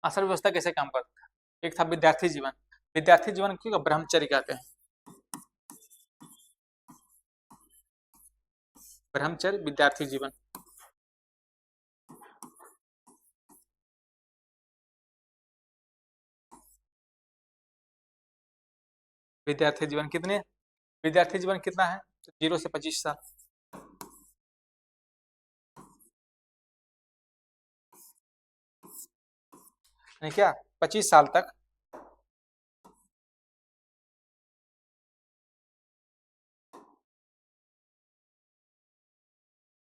आश्रम व्यवस्था कैसे काम करता था, एक था विद्यार्थी जीवन, विद्यार्थी जीवन क्यों ब्रह्मचर्य कहते हैं, ब्रह्मचर्य विद्यार्थी जीवन। विद्यार्थी जीवन कितने, विद्यार्थी जीवन कितना है, 0 से 25 साल। क्या 25 साल तक,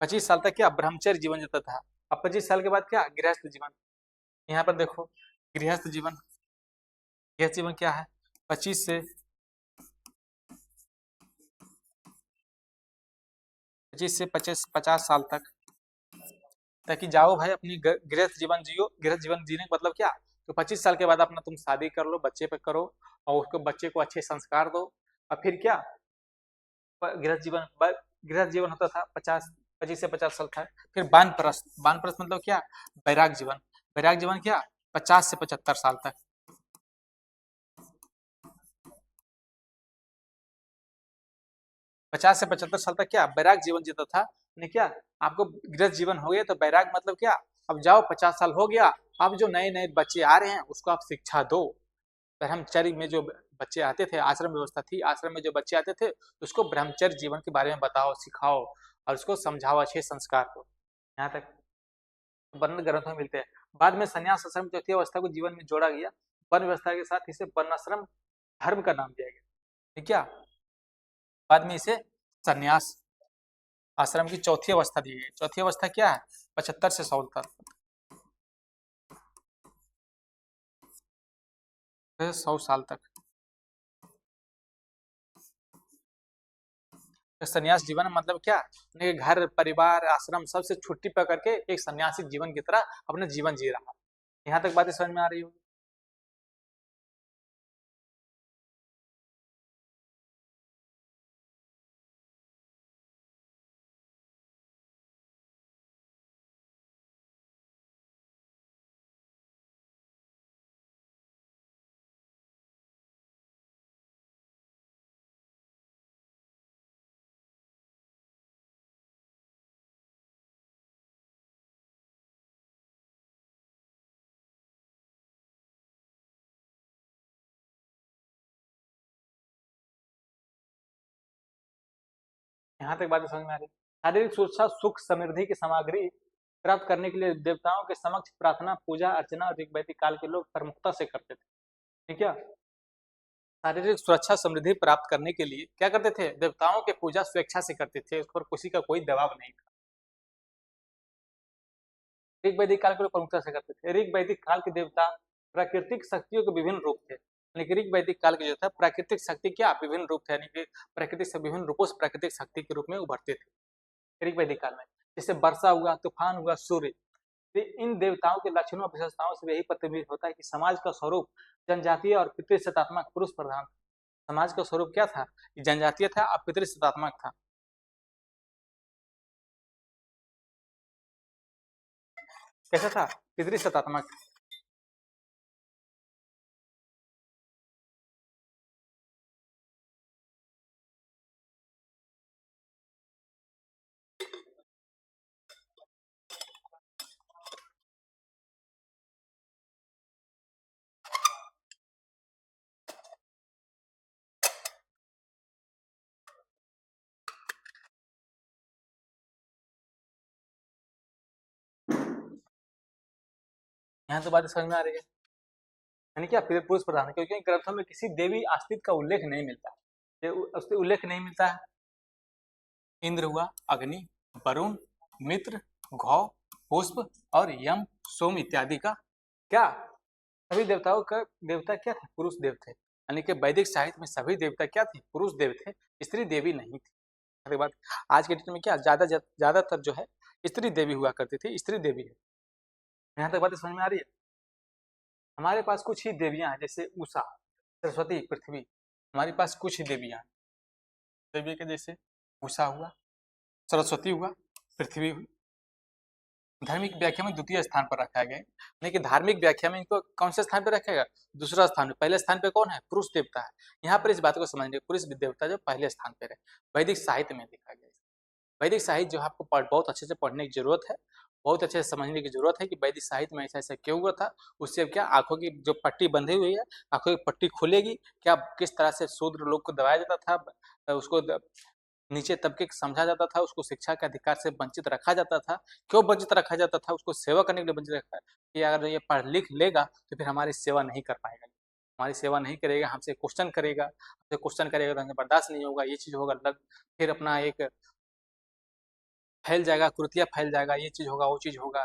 25 साल तक क्या ब्रह्मचर्य जीवन जीता था। अब 25 साल के बाद क्या गृहस्थ जीवन। यहाँ पर देखो गृहस्थ जीवन, गृहस्थ जीवन क्या है, 25 से 50 साल तक, ताकि जाओ भाई अपनी गृहस्थ जीवन जियो। गृहस्थ जीवन जीने का मतलब क्या, तो 25 साल के बाद अपना तुम शादी कर लो, बच्चे पे करो और उसको बच्चे को अच्छे संस्कार दो, और फिर क्या गृहस्थ जीवन होता था 25 से 50 साल था। फिर बानप्रस्थ, बानप्रस्थ मतलब क्या, बैराग जीवन। बैराग जीवन क्या 50 से 75 साल तक। 50 से 75 साल तक क्या बैराग जीवन जीता था। नहीं क्या, आपको गृहस्थ जीवन हो गया तो बैराग मतलब क्या, अब जाओ 50 साल हो गया, अब जो नए नए बच्चे आ रहे हैं उसको आप शिक्षा दो। ब्रह्मचर्य में जो बच्चे आते थे, आश्रम व्यवस्था थी, आश्रम में जो बच्चे आते थे उसको ब्रह्मचर्य जीवन के बारे में बताओ, सिखाओ और उसको समझाओ, अच्छे संस्कार दो। यहाँ तक वर्ण ग्रंथों में मिलते हैं। बाद में संन्यास आश्रम चौथी अवस्था को जीवन में जोड़ा गया, वर्ण व्यवस्था के साथ इसे वर्णाश्रम धर्म का नाम दिया गया। ठीक है। बाद में इसे संन्यास आश्रम की चौथी अवस्था दी गई। चौथी अवस्था क्या है? 75 से 100 तक, 100 साल तक। तो संन्यास जीवन मतलब क्या? अपने घर परिवार आश्रम सबसे छुट्टी पा करके एक सन्यासी जीवन की तरह अपना जीवन जी रहा। यहाँ तक बातें समझ में आ रही हो? यहाँ तक बातें समझ में आ रही। शारीरिक सुरक्षा सुख समृद्धि की सामग्री प्राप्त करने के लिए देवताओं के समक्ष प्रार्थना पूजा अर्चना और ऋग्वैदिक काल के लोग प्रमुखता से करते थे। ठीक है। शारीरिक सुरक्षा समृद्धि प्राप्त करने के लिए क्या करते थे? देवताओं की पूजा स्वेच्छा से करते थे, उस पर किसी का कोई दबाव नहीं था। ऋग वैदिक काल के लोग प्रमुखता से करते थे। ऋग वैदिक काल के देवता प्राकृतिक शक्तियों के विभिन्न रूप थे, यानी कि ऋग वैदिक काल के जो था प्राकृतिक शक्ति क्या विभिन्न रूप थे, यानी कि प्राकृतिक से विभिन्न रूपों से प्राकृतिक शक्ति के रूप में उभरते थे ऋग वैदिक काल में। जैसे वर्षा हुआ, तूफान हुआ, सूर्य। तो इन देवताओं के लक्षणों और विशेषताओं से यही प्रतिबिंबित होता है कि समाज का स्वरूप जनजातीय और पितृसत्तात्मक पुरुष प्रधान। समाज का स्वरूप क्या था? जनजातीय था और पितृसत्तात्मक था। कैसा था? पितृसत्तात्मक। यहाँ तो बात समझ में आ रही है, यानी क्या पुरुष प्रधान है, क्योंकि ग्रंथों में किसी देवी अस्तित्व का उल्लेख नहीं मिलता। ये उससे उल्लेख नहीं मिलता है। इंद्र हुआ, अग्नि, वरुण, मित्र, घौ, पुष्प और यम, सोम इत्यादि का क्या सभी देवताओं का देवता क्या थे? पुरुष देव थे। यानी कि वैदिक साहित्य में सभी देवता क्या थे? पुरुष देव थे, स्त्री देवी नहीं थी। उसके बाद आज के डेट में क्या ज्यादातर जो है स्त्री देवी हुआ करती थी, स्त्री देवी है। यहाँ तक बातें समझ में आ रही है। हमारे पास कुछ ही देवियां हैं, जैसे उषा, सरस्वती, पृथ्वी। हमारे पास कुछ ही देवियां हैं देवी के, जैसे उषा हुआ, सरस्वती हुआ, पृथ्वी हुई। धार्मिक व्याख्या में द्वितीय स्थान पर रखा गया, लेकिन धार्मिक व्याख्या में इनको कौन से स्थान पर रखा गया? दूसरा स्थान पे। पहले स्थान पे कौन है? पुरुष देवता है। यहाँ पर इस बात को समझने, पुरुष देवता जो पहले स्थान पर है, वैदिक साहित्य में देखा गया। वैदिक साहित्य जो आपको बहुत अच्छे से पढ़ने की जरूरत है, बहुत अच्छे से समझने की जरूरत है कि वैदिक साहित्य में ऐसा ऐसा क्यों हुआ था। उससे क्या आंखों की जो पट्टी बंधी हुई है, आंखों की पट्टी खुलेगी, क्या किस तरह से शूद्र लोग को दबाया जाता था, उसको नीचे तबके समझा जाता था, उसको शिक्षा के अधिकार से वंचित रखा जाता था। क्यों वंचित रखा जाता था? उसको सेवा करने के लिए वंचित रखा, कि अगर ये पढ़ लिख लेगा तो फिर हमारी सेवा नहीं कर पाएगा, हमारी सेवा नहीं करेगा, हमसे क्वेश्चन करेगा, हमसे क्वेश्चन करेगा तो हमें बर्दाश्त नहीं होगा, ये चीज होगा, फिर अपना एक फैल जाएगा, कुर्तिया फैल जाएगा, ये चीज होगा, वो चीज होगा।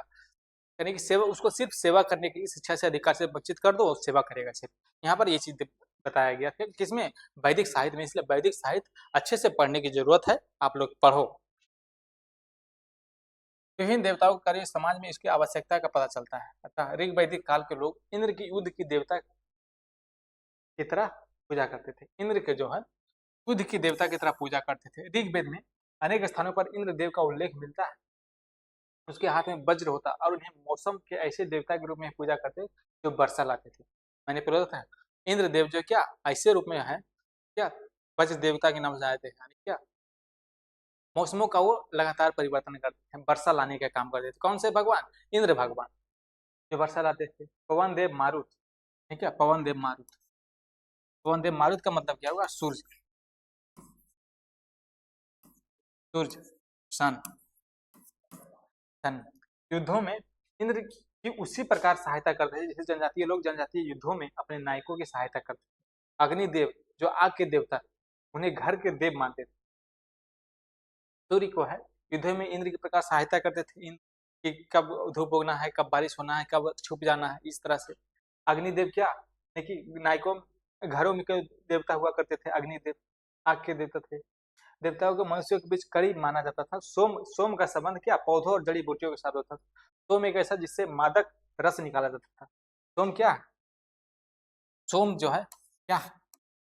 यानी कि सेवा, उसको सिर्फ सेवा करने के लिए शिक्षा से अधिकार से वंचित कर दो और सेवा करेगा सिर्फ। यहाँ पर ये चीज बताया गया फिर किसमें? वैदिक साहित्य में। इसलिए वैदिक साहित्य अच्छे से पढ़ने की जरूरत है, आप लोग पढ़ो। विभिन्न देवताओं के कार्य समाज में इसकी आवश्यकता का पता चलता है। अतः ऋग वैदिक काल के लोग इंद्र की युद्ध की देवता की तरह पूजा करते थे। इंद्र के जो है युद्ध की देवता की तरह पूजा करते थे। ऋग्वेद में अनेक स्थानों पर इंद्र देव का उल्लेख मिलता है। उसके हाथ में वज्र होता और उन्हें मौसम के ऐसे देवता के रूप में पूजा करते जो वर्षा लाते थे। मैंने पहले बताया इंद्र देव जो क्या ऐसे रूप में है, क्या वज्र देवता के नाम से आए थे, यानी क्या मौसमों का वो लगातार परिवर्तन करते हैं, वर्षा लाने का काम करते थे। कौन से भगवान? इंद्र भगवान जो वर्षा लाते थे। पवन देव मारुत, ठीक है, पवन देव मारुत। पवन देव मारुत का मतलब क्या हुआ? सूर्य, सूर्य, सन, सन। युद्धों में इंद्र की उसी प्रकार सहायता करते थे जैसे जनजातीय लोग जनजातीय युद्धों में अपने नायकों की सहायता करते थे। अग्निदेव जो आग के देवता, उन्हें घर के देव मानते थे। सूर्य को है, युद्धों में इंद्र की प्रकार सहायता करते थे, इंद्र कि कब धूप उगना है, कब बारिश होना है, कब छुप जाना है, इस तरह से। अग्निदेव क्या, देखिए नायकों घरों में कोई देवता हुआ करते थे, अग्निदेव आग के देवता थे। देवताओं को मनुष्यों के बीच करीब माना जाता था। सोम सोम का संबंध क्या, पौधों और जड़ी बूटियों के साथ होता था। सोम एक ऐसा जिससे मादक रस निकाला जाता था। सोम क्या, सोम जो है क्या,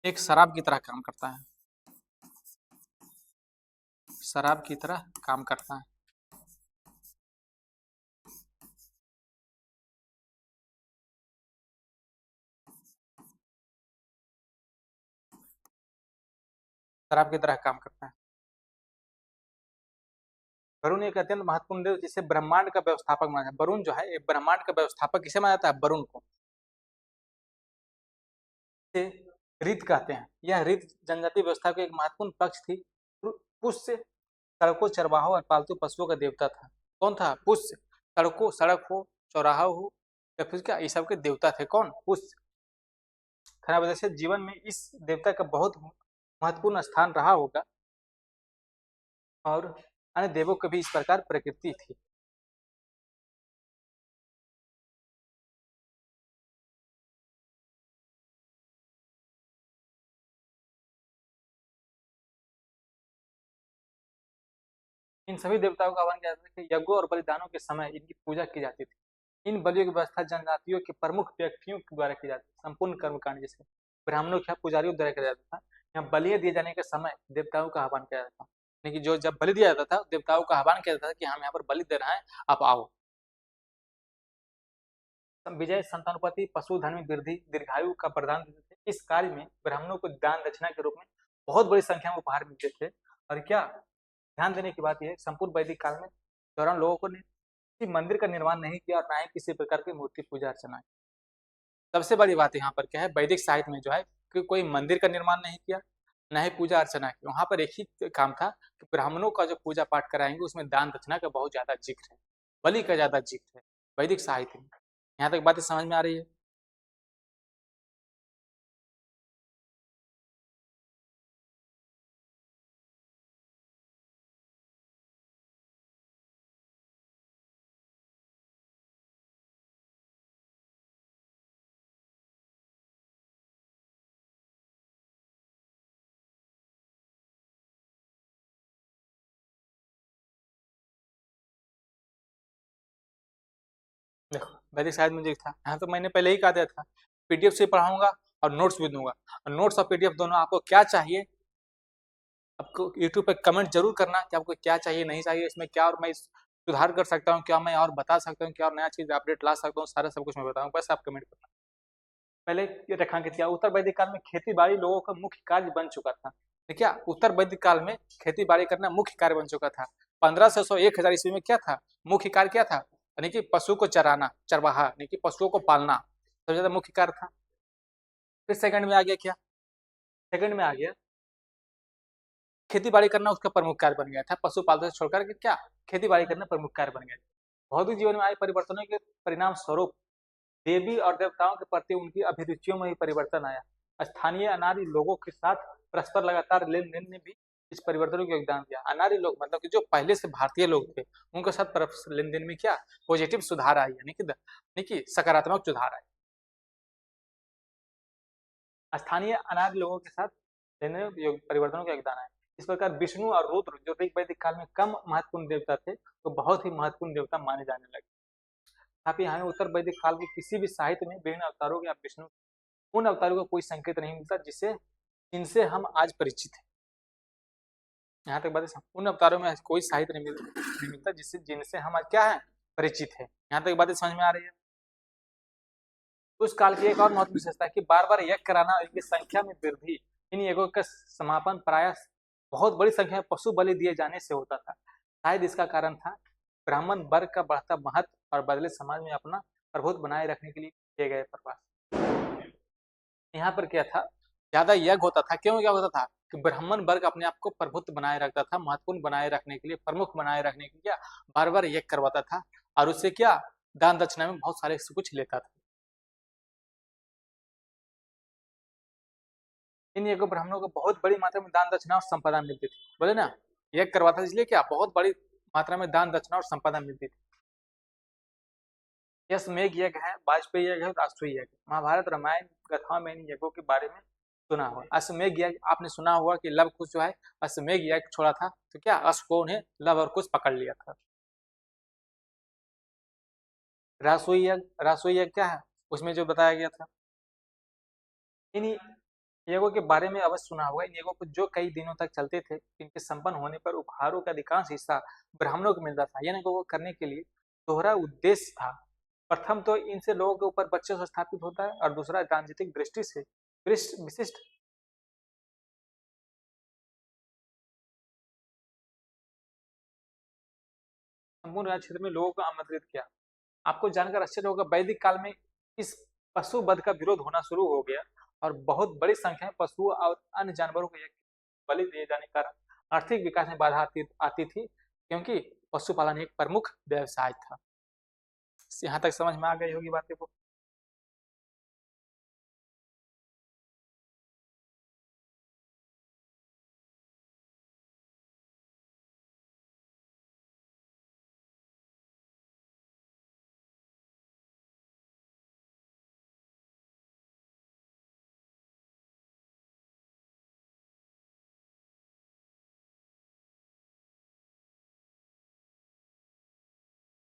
एक शराब की तरह काम करता है, शराब की तरह काम करता है। शराब की तरह काम करता है। वरुण एक अत्यंत महत्वपूर्ण देव जिसे ब्रह्मांड का व्यवस्थापक माना जाता है। वरुण जो है एक ब्रह्मांड का व्यवस्थापक किसे माना जाता है, वरुण को। से रीत कहते हैं। यह रीत जनजातीय व्यवस्था का एक महत्वपूर्ण पक्ष थी। पुष्य सड़कों, चरवाहों और पालतू पशुओं का देवता था। कौन था, पुष्य। सड़कों, सड़क हो, चौराहा हो, या फिर क्या, ये सब के देवता थे कौन, पुष्य। खरा वजह से जीवन में इस देवता का बहुत महत्वपूर्ण स्थान रहा होगा, और अन्य देवों की भी इस प्रकार प्रकृति थी। इन सभी देवताओं का आह्वान किया जाता था कि यज्ञों और बलिदानों के समय इनकी पूजा की जाती थी। इन बलियों की व्यवस्था जनजातियों के प्रमुख व्यक्तियों के द्वारा की जाती थी। संपूर्ण कर्मकांड जैसे ब्राह्मणों के यहाँ पुजारियों द्वारा किया जाता था। यहाँ बलि दिए जाने के समय देवताओं का आह्वान किया जाता था, यानी कि जो जब बलि दिया जाता था देवताओं का आह्वान किया जाता था कि हम यहाँ पर बलि दे रहे हैं, आप आओ। विजय, संतानोत्पत्ति, पशुधन में वृद्धि, दीर्घायु का प्रदान देते थे। इस कार्य में ब्राह्मणों को दान दक्षिणा के रूप में बहुत बड़ी संख्या में उपहार मिलते थे। और क्या ध्यान देने की बात यह है, संपूर्ण वैदिक काल में दौरान लोगों ने किसी मंदिर का निर्माण नहीं किया और ना ही किसी प्रकार की मूर्ति पूजा अर्चना की। सबसे बड़ी बात यहाँ पर क्या है, वैदिक साहित्य में जो है कि कोई मंदिर का निर्माण नहीं किया, न ही पूजा अर्चना की। वहां पर एक ही काम था कि ब्राह्मणों का जो पूजा पाठ कराएंगे उसमें दान दक्षिणा का बहुत ज्यादा जिक्र है, बलि का ज्यादा जिक्र है वैदिक साहित्य में। यहाँ तक बातें समझ में आ रही है। देखो वैदिक साहित्य में जो था, यहाँ तो मैंने पहले ही कहा दिया था, पीडीएफ से पढ़ाऊंगा और नोट्स भी दूंगा। और नोट्स और पीडीएफ दोनों आपको क्या चाहिए, आपको यूट्यूब पे कमेंट जरूर करना कि आपको क्या चाहिए, नहीं चाहिए, इसमें क्या और मैं सुधार कर सकता हूँ, क्या मैं और बता सकता हूँ, क्या और नया चीज अपडेट ला सकता हूँ, सारा सब कुछ मैं बताऊँ, बस आप कमेंट करना। पहले ये रेखांकित किया, उत्तर वैदिक काल में खेती बाड़ी लोगों का मुख्य कार्य बन चुका था। ठीक है, उत्तर वैदिक काल में खेती बाड़ी करना मुख्य कार्य बन चुका था। 1500 ईस्वी में क्या था, मुख्य कार्य क्या था, यानी कि पशु को चराना, चरवाहा यानी कि पशुओं को पालना सबसे ज्यादा मुख्य कार्य था। फिर सेकंड में आ गया क्या, सेकंड में आ गया खेती बाड़ी करना, उसका प्रमुख कार्य बन गया था। पशुपालन से छोड़कर के क्या, खेती बाड़ी करना प्रमुख कार्य बन गया था। भौतिक जीवन में आए परिवर्तनों के परिणाम स्वरूप देवी और देवताओं के प्रति उनकी अभिरुचियों में भी परिवर्तन आया। स्थानीय अनार्य लोगों के साथ परस्पर लगातार लेन देन ने भी इस परिवर्तनों को योगदान दिया। अनार्य लोग मतलब कि जो पहले से भारतीय लोग थे, उनके साथ परस्पर लेन देन में क्या पॉजिटिव सुधार आई, यानी कि सकारात्मक सुधार आए। स्थानीय अनार्य लोगों के साथ लेन देन में परिवर्तनों का योगदान आया। इस प्रकार विष्णु और रुद्र जो ऋग वैदिक काल में कम महत्वपूर्ण देवता थे, तो बहुत ही महत्वपूर्ण देवता माने जाने लगे। तथापि हमें उत्तर वैदिक काल के किसी भी साहित्य में विभिन्न अवतारों या विष्णु उन अवतारों का कोई संकेत नहीं मिलता जिससे जिनसे हम आज परिचित हैं। यहाँ तक बात है, उन अवतारों में कोई साहित्य नहीं मिलता जिससे जिनसे हम आज क्या है, परिचित है। यहाँ तक बातें समझ में आ रही है। उस काल की एक और महत्वपूर्ण विशेषता है कि बार बार यज्ञ कराना और इनकी संख्या में वृद्धि। इन यज्ञों का समापन प्राय बहुत बड़ी संख्या में पशु बलि दिए जाने से होता था। शायद इसका कारण था ब्राह्मण वर्ग का बढ़ता महत्व और बदले समाज में अपना प्रभुत्व बनाए रखने के लिए किए गए प्रयास। यहाँ पर क्या था, ज्यादा यज्ञ होता था, क्यों क्या होता था कि ब्राह्मण वर्ग अपने आप को प्रभुत्व बनाए रखता था, महत्वपूर्ण बनाए रखने के लिए, प्रमुख बनाए रखने के लिए बार बार यज्ञ करवाता था, और उससे क्या दान दक्षिणा में बहुत सारे कुछ लेता था। इन यज्ञ ब्राह्मणों को बहुत बड़ी मात्रा में दान दक्षिणा और संपदा मिलती थी। बोले ना, यज्ञ करवाता था इसलिए क्या बहुत बड़ी मात्रा में दान दक्षिणा और संपदा मिलती थी। यह मेघ यज्ञ है, वाजपेयी यज्ञ है, राष्ट्रीय यज्ञ। महाभारत रामायण कथाओं में इन यज्ञों के बारे में सुना हुआ। अश्वमेघ यज्ञ आपने सुना हुआ कि लव कुश जो है अश्वमेघ यज्ञ छोड़ा था, तो क्या अश्व को उन्हें लव और कुश पकड़ लिया था। रासुई यज्ञ क्या है, उसमें जो बताया गया था, इन यज्ञों के बारे में अवश्य सुना होगा। इन यज्ञों को जो कई दिनों तक चलते थे, इनके संपन्न होने पर उपहारों का अधिकांश हिस्सा ब्राह्मणों को मिलता था। यह यज्ञों को करने के लिए दोहरा उद्देश्य था। प्रथम तो इनसे लोगों के ऊपर वर्चस्व स्थापित होता है, और दूसरा राजनीतिक दृष्टि से विशिष्ट संपूर्ण क्षेत्र में लोगों को आमंत्रित किया। आपको जानकर आश्चर्य होगा, वैदिक काल में इस पशु वध का विरोध होना शुरू हो गया, और बहुत बड़ी संख्या में पशु और अन्य जानवरों को बलि दिए जाने के कारण आर्थिक विकास में बाधा आती थी, क्योंकि पशुपालन एक प्रमुख व्यवसाय था। यहाँ तक समझ में आ गई होगी बातें को।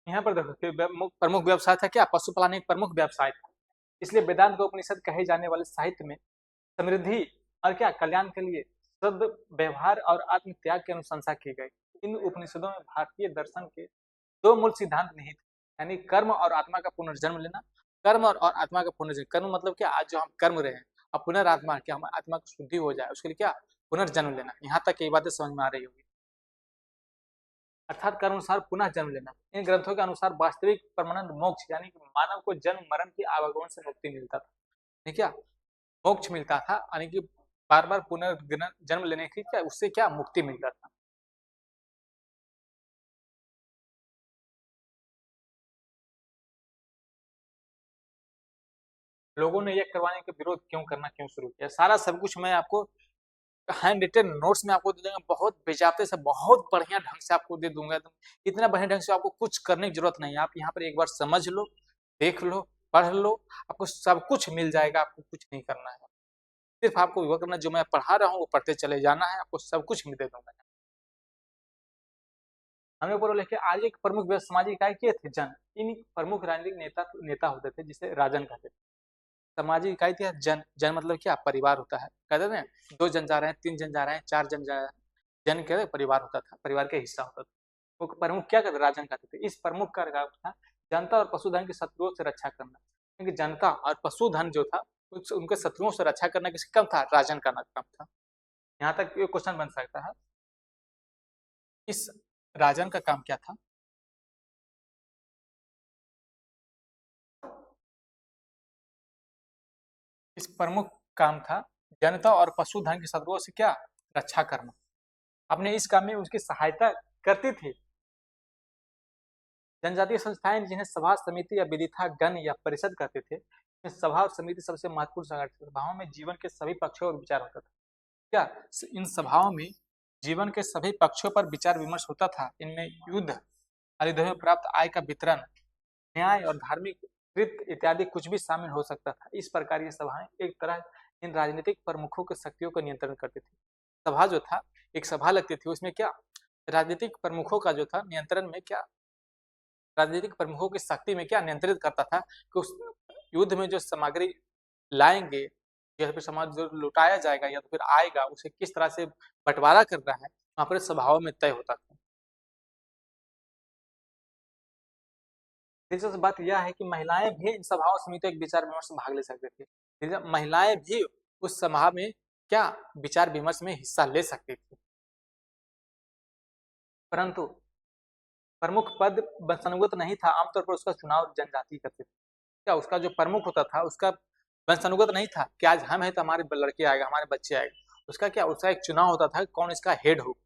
यहाँ पर देखो कि प्रमुख व्यवसाय था क्या, पशुपालन एक प्रमुख व्यवसाय था। इसलिए वेदांत को उपनिषद कहे जाने वाले साहित्य में समृद्धि और क्या कल्याण के लिए सद व्यवहार और आत्म त्याग की अनुशंसा की गई। इन उपनिषदों में भारतीय दर्शन के दो मूल सिद्धांत निहित, यानी कर्म और आत्मा का पुनर्जन्म लेना। कर्म और आत्मा का पुनर्जन्म, कर्म मतलब क्या, आज जो हम कर्म रहे हैं, अब पुनर्आत्मा क्या हमारी आत्मा की शुद्धि हो जाए, उसके लिए क्या पुनर्जन्म लेना। यहाँ तक ये बातें समझ में आ रही होगी। अर्थात कर्म अनुसार पुनः जन्म लेना। इन ग्रंथों के अनुसार वास्तविक परमानंद मोक्ष, यानी कि मानव को जन्म मरण की आवागमन से मुक्ति मिलता था, ठीक है, मोक्ष मिलता था, यानी कि बार बार पुनर्जन्म लेने की क्या उससे क्या मुक्ति मिलता था। लोगों ने यह करवाने का विरोध क्यों करना क्यों शुरू किया, सारा सब कुछ मैं आपको हैंड रिटन नोट्स में आपको दे दूंगा, बहुत बेजाते से बहुत बढ़िया ढंग से आपको दे दूंगा। इतना बढ़िया ढंग से आपको कुछ करने की जरूरत नहीं है, आप यहाँ पर एक बार समझ लो, देख लो, पढ़ लो, आपको सब कुछ मिल जाएगा। आपको कुछ नहीं करना है, सिर्फ आपको वो करना जो मैं पढ़ा रहा हूँ वो पढ़ते चले जाना है, आपको सब कुछ मैं दे दूंगा। हमने ऊपर लिखे आज एक प्रमुख सामाजिक इकाई के थे जन। इन प्रमुख राजनीतिक नेता होते थे जिसे राजन कहते थे। सामाजिक इकाई थी जन। जन मतलब क्या, परिवार होता है, कहते थे 2 जन जा रहे हैं, 3 जन जा रहे हैं, 4 जन जा रहे हैं, जन के परिवार होता था, परिवार के हिस्सा होता था। वो प्रमुख क्या कहते, राजन कहते थे। इस प्रमुख का काम था जनता और पशुधन के शत्रुओं से रक्षा करना, क्योंकि जनता और पशुधन जो था उनके शत्रुओं से रक्षा करना किसका काम था, राजन का काम था। यहाँ तक ये क्वेश्चन बन सकता है, इस राजन का काम क्या था। इस प्रमुख काम था जनता और पशुधन के शत्रुओं से क्या रक्षा करना। अपने इस काम में उसकी सहायता करती थी जनजातीय संस्थाएं, जिन्हें सभा समिति या विदिता गण या परिषद कहते थे। सभा और समिति सबसे महत्वपूर्ण संगठन, सभाओं में जीवन के सभी पक्षों पर विचार होता था। क्या इन सभाओं में जीवन के सभी पक्षों पर विचार विमर्श होता था। इनमें युद्ध, अधिधर्म में प्राप्त आय का वितरण, न्याय और धार्मिक कृत इत्यादि कुछ भी शामिल हो सकता था। इस प्रकार ये सभाएं एक तरह इन राजनीतिक प्रमुखों की शक्तियों को नियंत्रण करती थी। सभा जो था, एक सभा लगती थी, उसमें क्या राजनीतिक प्रमुखों का जो था नियंत्रण में, क्या राजनीतिक प्रमुखों की शक्ति में क्या नियंत्रित करता था कि उस युद्ध में जो सामग्री लाएंगे या फिर समाज जो लुटाया जाएगा या तो फिर आएगा, उसे किस तरह से बंटवारा करना है, वहां पर सभाओं में तय होता था। दिलचस्प बात यह है कि महिलाएं भी इन सभाओं समितियों के विचार विमर्श में भाग ले सकती थी। महिलाएं भी उस सभा में क्या विचार विमर्श में हिस्सा ले सकती थी, परंतु प्रमुख पद वंशानुगत नहीं था। आमतौर पर उसका चुनाव जनजाति करते थे। क्या उसका जो प्रमुख होता था उसका वंशानुगत नहीं था कि आज हम है तो हमारे लड़के आएगा, हमारे बच्चे आएगा। उसका क्या, उसका एक चुनाव होता था कौन इसका हेड हो।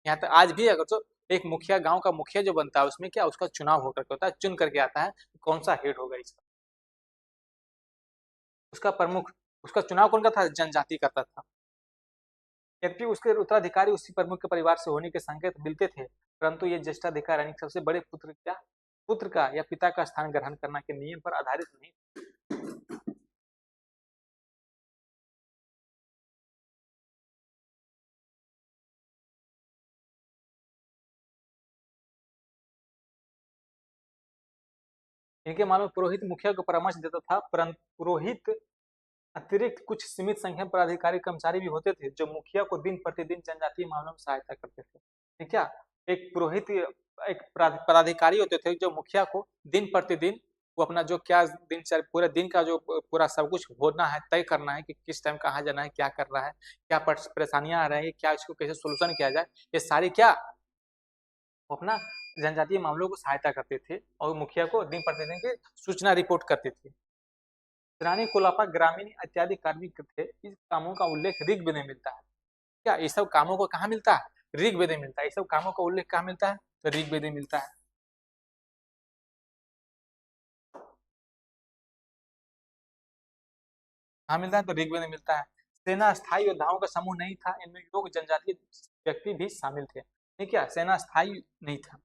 यहाँ तक आज भी अगर तो एक मुखिया, गांव का मुखिया जो बनता है, उसमें क्या उसका चुनाव होकर होता है, चुन करके आता है कौन सा हेड होगा इसका। उसका प्रमुख, उसका चुनाव कौन का था, जनजाति करता था। यद्यपि उसके उत्तराधिकारी उसी प्रमुख के परिवार से होने के संकेत मिलते थे, परंतु ये ज्येष्ठाधिकार यानी सबसे बड़े पुत्र का या पिता का स्थान ग्रहण करना के नियम पर आधारित नहीं। इनके मालूम पुरोहित मुखिया को परामर्श देता था, परंतु पुरोहित अतिरिक्त कुछ सीमित संख्या में पदाधिकारी कर्मचारी भी होते थे जो मुखिया को दिन प्रतिदिन जनजातीय मामलों में सहायता करते थे। ठीक है, एक पुरोहित एक पदाधिकारी होते थे जो मुखिया को दिन प्रतिदिन वो अपना जो क्या दिनचर्या पूरे दिन का जो पूरा सब कुछ होना है, तय करना है कि किस टाइम कहाँ जाना है, क्या कर रहा है, क्या परेशानियां आ रही है, क्या इसको कैसे सोल्यूशन किया जाए, ये सारी क्या वो अपना जनजातीय मामलों को सहायता करते थे और मुखिया को दिन प्रतिदिन की सूचना रिपोर्ट करते थे। रानी कोलापा ग्रामीण इत्यादि कार्मिक थे। इस कामों का उल्लेख ऋग्वेद में मिलता है। क्या ये सब कामों को कहाँ मिलता है? ऋग्वेद में मिलता है। ये सब कामों का उल्लेख कहाँ मिलता है? तो ऋग्वेद में मिलता है। कहाँ मिलता है? तो ऋग्वेद में मिलता है। सेना स्थायी योद्धाओं का समूह नहीं था, इनमें लोग जनजातीय व्यक्ति भी शामिल थे। ठीक है, सेना स्थायी नहीं था।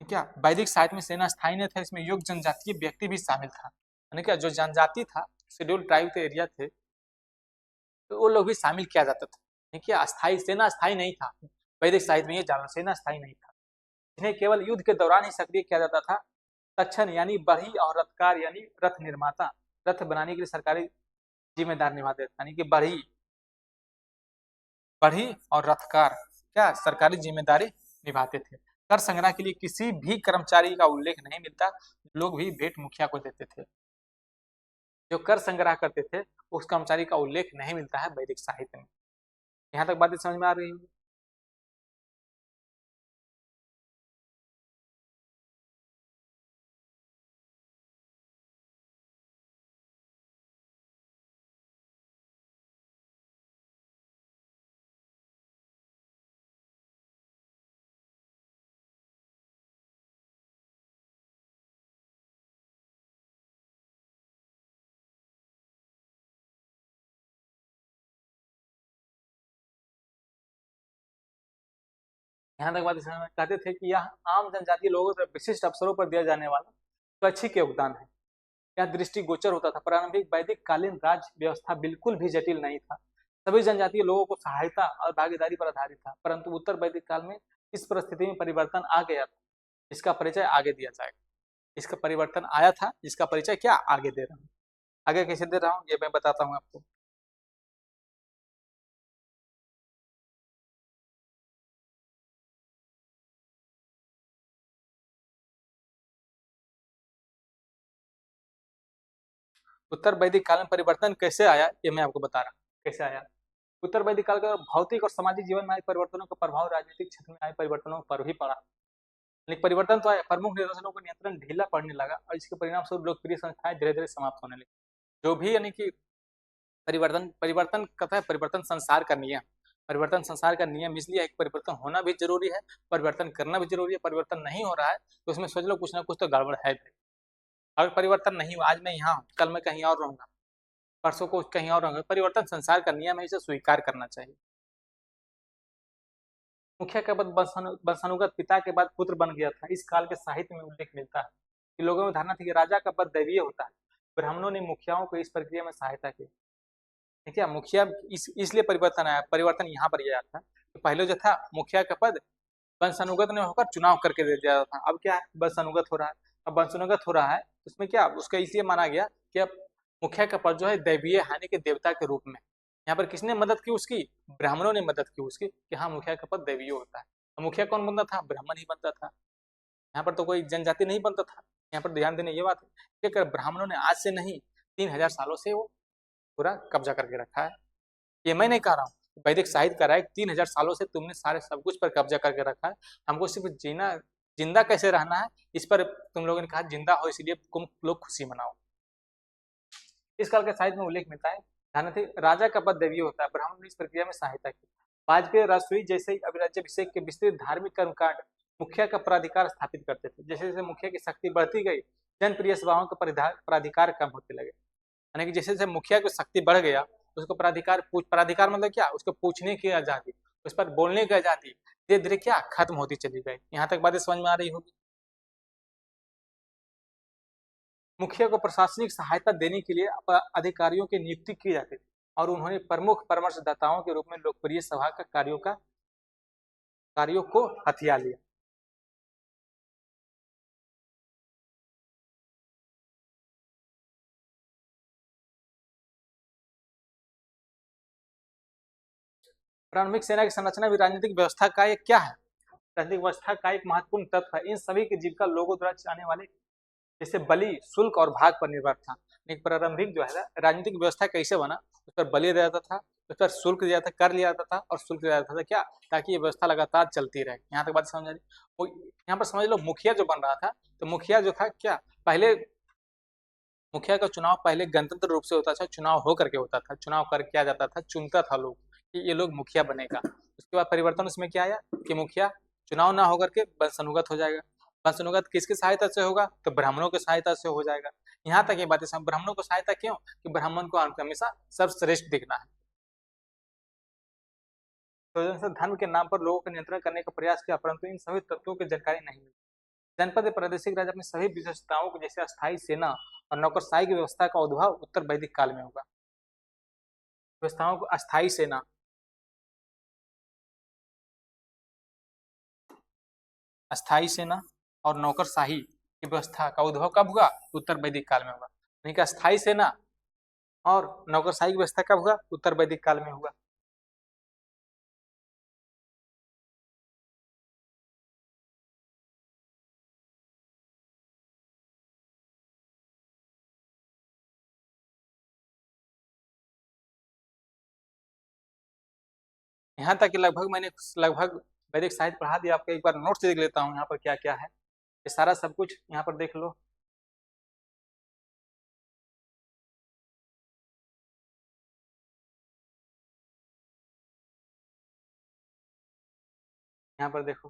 ठीक है, वैदिक साहित्य में सेना स्थायी नहीं था, इसमें योग जनजातीय व्यक्ति भी शामिल था। यानी क्या जो जनजाति था, शेड्यूल ट्राइब के एरिया थे, तो वो लोग भी शामिल किया जाता था। ठीक है, अस्थायी सेना स्थायी नहीं था। वैदिक साहित्य में ये जानो सेना स्थायी नहीं था। इन्हें केवल युद्ध के दौरान ही सक्रिय किया जाता था। तक्षण यानी बढ़ी और रथकार यानी रथ निर्माता, रथ बनाने के लिए सरकारी जिम्मेदार निभाते थे। यानी कि बढ़ी बढ़ी और रथकार क्या सरकारी जिम्मेदारी निभाते थे। कर संग्रह के लिए किसी भी कर्मचारी का उल्लेख नहीं मिलता, लोग भी भेंट मुखिया को देते थे। जो कर संग्रह करते थे उस कर्मचारी का उल्लेख नहीं मिलता है वैदिक साहित्य में। यहाँ तक बातें समझ में आ रही होगी। यहाँ तक बात समझ में कहते थे कि यह आम जनजातीय लोगों से विशिष्ट अवसरों पर दिया जाने वाला स्वैच्छिक योगदान है। यह दृष्टिगोचर होता था। प्रारंभिक वैदिक कालीन राज्य व्यवस्था बिल्कुल भी जटिल नहीं था, सभी जनजातीय लोगों को सहायता और भागीदारी पर आधारित था। परंतु उत्तर वैदिक काल में इस परिस्थिति में परिवर्तन आ गया था, इसका परिचय आगे दिया जाएगा। इसका परिवर्तन आया था, इसका परिचय क्या आगे दे रहा हूँ। आगे कैसे दे रहा हूँ ये मैं बताता हूँ आपको। उत्तर वैदिक काल में परिवर्तन कैसे आया ये मैं आपको बता रहा हूँ कैसे आया। उत्तर वैदिक काल का भौतिक और सामाजिक जीवन में आए परिवर्तनों का प्रभाव राजनीतिक क्षेत्र में आए परिवर्तनों पर भी पड़ा। लेकिन परिवर्तन तो आया, प्रमुख निदर्शनों का नियंत्रण ढीला पड़ने लगा और इसके परिणाम स्वरूप लोकप्रिय संस्थाएं धीरे धीरे समाप्त होने लगी। जो भी यानी कि परिवर्तन परिवर्तन कहता है, परिवर्तन संसार का नियम। परिवर्तन संसार का नियम इसलिए है कि परिवर्तन होना भी जरूरी है, परिवर्तन करना भी जरूरी है। परिवर्तन नहीं हो रहा है तो उसमें सोच लो कुछ ना कुछ तो गड़बड़ है भी। अगर परिवर्तन नहीं हुआ, आज मैं यहाँ हूँ, कल मैं कहीं और रहूंगा, परसों को कहीं और रहूंगा, परिवर्तन संसार का नियम है, इसे स्वीकार करना चाहिए। मुखिया का पद वंशानुगत पिता के बाद पुत्र बन गया था। इस काल के साहित्य में उल्लेख मिलता है कि लोगों में धारणा थी कि राजा का पद दैवीय होता है। ब्राह्मणों ने मुखियाओं को इस प्रक्रिया में सहायता की। ठीक है, मुखिया इसलिए परिवर्तन आया, परिवर्तन यहाँ पर यह था कि पहले जो था मुखिया का पद वंशानुगत ने होकर चुनाव करके दे दिया था। अब क्या है, वंशानुगत हो रहा है। अब वंशानुगत हो रहा है उसमें क्या उसका इसलिए माना गया कि अब मुखिया का पद जो है दैवीय हानि के देवता के रूप में। यहाँ पर किसने मदद की उसकी? ब्राह्मणों ने मदद की उसकी कि हाँ मुखिया का पद दैवीय होता है। मुखिया कौन बनता था? ब्राह्मण ही बनता था। यहाँ पर तो कोई जनजाति नहीं बनता था। यहाँ पर ध्यान देने ये बात है कि अगर ब्राह्मणों ने आज से नहीं 3000 सालों से वो पूरा कब्जा करके रखा है। ये मैं नहीं कह रहा हूँ, वैदिक साहित्य कह रहा है 3000 सालों से तुमने सारे सब कुछ पर कब्जा करके रखा है। हमको सिर्फ जीना, जिंदा कैसे रहना है इस पर तुम लोगों ने कहा जिंदा हो इसलिए तुम लोग खुशी मनाओ। इस काल के साहित्य में उल्लेख मिलता है थे राजा का पद दैवीय होता है। ब्राह्मण ने इस प्रक्रिया में सहायता की। वाजपेयी राजसूय जैसे ही अभिराज्याभिषेक के विस्तृत धार्मिक कर्मकांड मुखिया का प्राधिकार स्थापित करते थे। जैसे जैसे मुखिया की शक्ति बढ़ती गई, जनप्रिय सभाओं का प्राधिकार कम होते लगे। यानी कि जैसे जैसे मुखिया की शक्ति बढ़ गया उसको प्राधिकार मतलब क्या, उसको पूछने की आजादी, उस पर बोलने की आजादी धीरे धीरे क्या खत्म होती चली गई। यहाँ तक बातें समझ में आ रही होगी। मुखिया को प्रशासनिक सहायता देने के लिए अधिकारियों की नियुक्ति की जाती थी और उन्होंने प्रमुख परामर्शदाताओं के रूप में लोकप्रिय सभा का कार्यों को हथिया लिया। प्रारंभिक सेना की संरचना भी राजनीतिक व्यवस्था का एक क्या है, राजनीतिक व्यवस्था का एक महत्वपूर्ण तत्व है। इन सभी की जीविका लोगों द्वारा चलाने वाले जैसे बलि, शुल्क और भाग पर निर्भर था। एक प्रारंभिक जो है राजनीतिक व्यवस्था कैसे बना, उस पर बलि दिया जाता था, उस पर शुल्क दिया था, कर लिया जाता था और शुल्क दिया जाता था, क्या, ताकि ये व्यवस्था लगातार चलती रहे। यहाँ तक बात समझ आ रही। वो यहाँ पर समझ लो मुखिया जो बन रहा था, तो मुखिया जो था क्या, पहले मुखिया का चुनाव पहले गणतंत्र रूप से होता था, चुनाव हो करके होता था, चुनाव कर किया जाता था, चुनता था लोग कि ये लोग मुखिया बनेगा। उसके बाद परिवर्तन उसमें क्या आया कि मुखिया चुनाव ना होकर के वंशानुगत हो जाएगा। वंशानुगत किसकी सहायता से होगा, तो ब्राह्मणों की सहायता से हो जाएगा। यहाँ तक ये बातें ब्राह्मणों को सहायता क्यों, कि ब्राह्मण को हमेशा सर्वश्रेष्ठ दिखना है। तो धर्म के नाम पर लोगों को नियंत्रण करने का प्रयास किया, परंतु इन सभी तत्वों की जानकारी नहीं मिली। जनपद प्रादेशिक राज अपनी सभी विशेषताओं को जैसे अस्थायी सेना और नौकरशाही की व्यवस्था का उद्भव उत्तर वैदिक काल में होगा। व्यवस्थाओं को अस्थायी सेना, अस्थायी सेना और नौकरशाही की व्यवस्था का उद्भव कब हुआ, उत्तर वैदिक काल में होगा। यानी कि अस्थायी सेना और नौकरशाही की व्यवस्था कब हुआ, उत्तर वैदिक काल में हुआ। यहाँ तक कि लगभग मैंने लगभग वैदिक साहित्य पढ़ा दिया आपको, एक बार नोट्स देख लेता हूँ यहाँ पर क्या क्या है। ये सारा सब कुछ यहाँ पर देख लो। यहाँ पर देखो,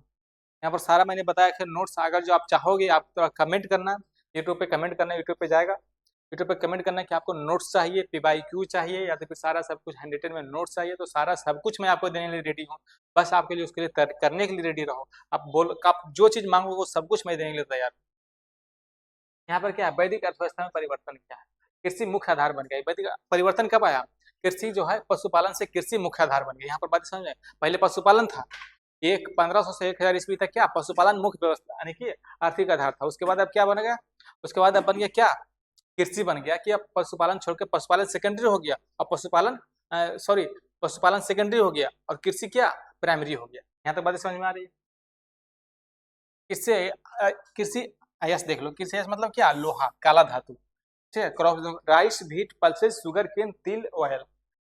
यहाँ पर सारा मैंने बताया कि नोट्स, अगर जो आप चाहोगे आप तो कमेंट करना, यूट्यूब पे कमेंट करना, यूट्यूब पे जाएगा, यूट्यूब पे कमेंट करना कि आपको नोट्स चाहिए, पीवाईक्यू चाहिए, या तो फिर सारा सब कुछ हैंड रिटन में नोट्स चाहिए, तो सारा सब कुछ मैं आपको देने के लिए रेडी हूँ। बस आपके लिए उसके लिए करने के लिए रेडी रहो। आप जो चीज मांगो वो सब कुछ मैं देने के लिए तैयार हूँ। यहाँ पर क्या है, वैदिक अर्थव्यवस्था में परिवर्तन क्या है, कृषि मुख्य आधार बन गया। वैदिक परिवर्तन कब आया, कृषि जो है पशुपालन से कृषि मुख्य आधार बन गया। यहाँ पर बात समझ में, पहले पशुपालन था, एक 1500 से 1000 ईस्वी तक क्या पशुपालन मुख्य व्यवस्था यानी कि आर्थिक आधार था। उसके बाद अब क्या बन गया, उसके बाद अब बन गया क्या, कृषि बन गया, कि अब पशुपालन छोड़ के पशुपालन सेकेंडरी हो गया, और पशुपालन सेकेंडरी हो गया और कृषि क्या प्राइमरी हो गया। यहाँ तक बातें समझ में आ रही है। इससे कृषि यस देख लो, कृषि यस मतलब क्या, लोहा, काला धातु, ठीक है। Crop rice, wheat, pulses, sugar cane, तिल, ऑयल।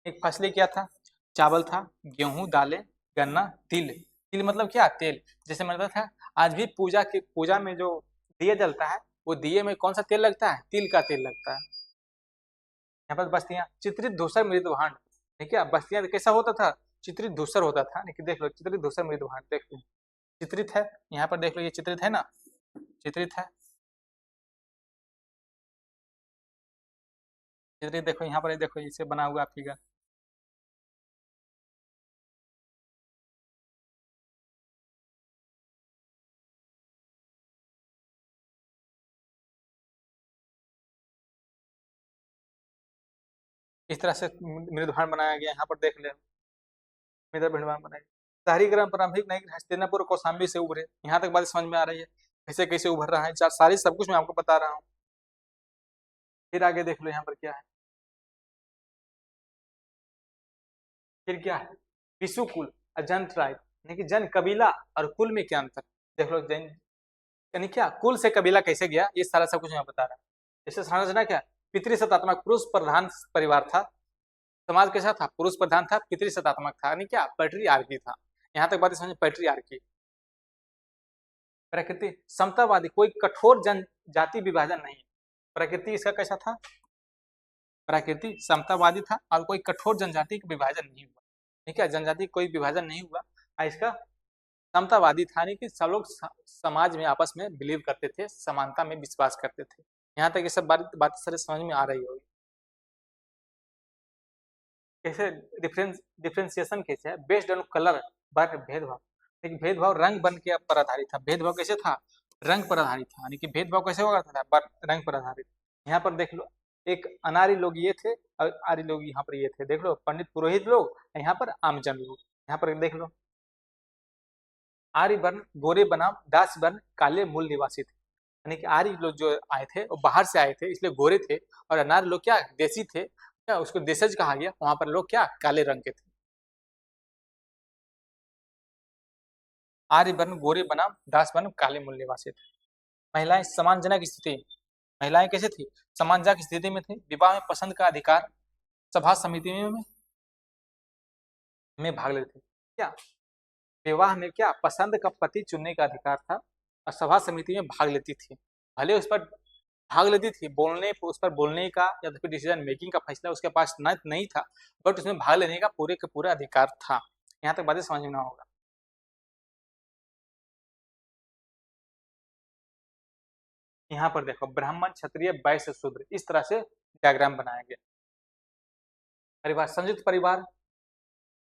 एक फसलें क्या था, चावल था, गेहूं, दालें, गन्ना, तिल। तिल मतलब क्या, तेल। जैसे मतलब था, आज भी पूजा में जो दिए जलता है, वो दिए में कौन सा तेल लगता है, तिल का तेल लगता है। यहाँ पर बस्तियां, चित्रित धूसर मृद भांड, ठीक है। बस्तियां कैसा होता था, चित्रित धूसर होता था। लेकिन देख लो, चित्रित धूसर मृद भांड देख लो, चित्रित है, यहाँ पर देख लो, ये चित्रित है ना, चित्रित है, चित्रित देखो यहाँ पर, देखो इसे बना हुआ फिगर। इस तरह से मृद भांड बनाया गया, यहाँ पर देख ले, मृद भांड बनाया। शहरीकरण प्रारंभिक नहीं, हस्तिनापुर और कौशाम्बी से उभरे। यहाँ तक बात समझ में आ रही है, कैसे कैसे उभर रहा है, सारी सब कुछ मैं आपको बता रहा हूँ। फिर आगे देख लो यहाँ पर क्या है, फिर क्या है, विशु कुल और जन ट्राइब, यानी कि जन कबीला और कुल में क्या अंतर। देख लो जैन, यानी क्या कुल से कबीला कैसे गया, ये सारा सब कुछ मैं बता रहा हूँ। जैसे संरचना क्या, पितृसत्तात्मक पुरुष प्रधान परिवार था। समाज कैसा था, पुरुष प्रधान था, पितृसत्तात्मक था, यानी क्या पैट्रियार्की था। यहाँ तक बात समझ, पैट्रियार्की। प्रकृति समतावादी, कोई कठोर जनजाति विभाजन नहीं। प्रकृति इसका कैसा था, प्रकृति समतावादी था और कोई कठोर जनजाति का विभाजन नहीं हुआ, ठीक है। जनजाति कोई विभाजन नहीं हुआ और इसका समतावादी था, यानी कि सब लोग समाज में आपस में बिलीव करते थे, समानता में विश्वास करते थे। यहाँ तक ये सब बात सारे समझ में आ रही होगी। कैसे डिफ्रेंसिएशन कैसे है, बेस्ड ऑन कलर बट भेदभाव। लेकिन भेदभाव रंग बन के पर आधारित था। भेदभाव कैसे था, रंग पर आधारित था, यानी कि भेदभाव कैसे होगा था, रंग पर आधारित। यहाँ पर देख लो, एक अनारी लोग ये थे और आर्य लोग यहाँ पर ये थे। देख लो, पंडित पुरोहित लोग, यहाँ पर आमजन लोग। यहाँ पर देख लो, आर्य वर्ण गोरे बनाम दास वर्ण काले मूल निवासी थे। यानी कि आर्य लोग जो आए थे वो बाहर से आए थे, इसलिए गोरे थे। और अनार्य लोग क्या देसी थे, क्या उसको देशज कहा गया, वहां पर लोग क्या काले रंग के थे। आर्य वर्ण गोरे बनाम दास वर्ण काले मूल निवासी थे। महिलाएं सम्मानजनक स्थिति, महिलाएं कैसे थी, सम्मानजनक स्थिति में थी। विवाह में पसंद का अधिकार, सभा समिति में भाग लेते थे। क्या विवाह में क्या पसंद का पति चुनने का अधिकार था, और सभा समिति में भाग लेती थी। भले उस पर भाग लेती थी, बोलने उस पर बोलने का या तो फिर डिसीजन मेकिंग का फैसला उसके पास नहीं था, बट उसमें भाग लेने का पूरे का पूरा अधिकार था। यहाँ तक बातें समझ में ना होगा। यहाँ पर देखो, ब्राह्मण क्षत्रिय वैश्य शूद्र, इस तरह से डायग्राम बनाया गया। परिवार संयुक्त परिवार,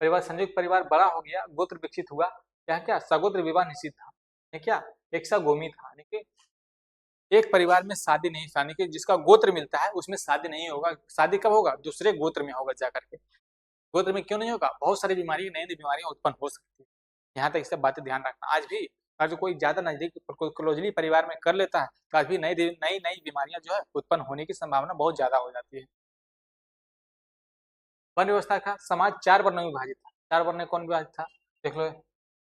परिवार संयुक्त परिवार बड़ा हो गया, गोत्र विकसित हुआ। क्या क्या सगोत्र विवाह निषिद्ध था। ये क्या एक गोमी था, यानी कि एक परिवार में शादी नहीं, यानी कि जिसका गोत्र मिलता है उसमें शादी नहीं होगा। शादी कब होगा, दूसरे गोत्र में होगा जाकर के। गोत्र में क्यों नहीं होगा, बहुत सारी बीमारी, नई नई बीमारियां उत्पन्न हो सकती है। यहाँ तक सब बातें ध्यान रखना। आज भी अगर कोई ज्यादा नजदीक क्लोजली परिवार में कर लेता है तो आज भी नई नई नई बीमारियां जो है उत्पन्न होने की संभावना बहुत ज्यादा हो जाती है। वर्ण व्यवस्था का समाज चार वर्णों में विभाजित था। चार वर्ण कौन विभाजित था, देख लो,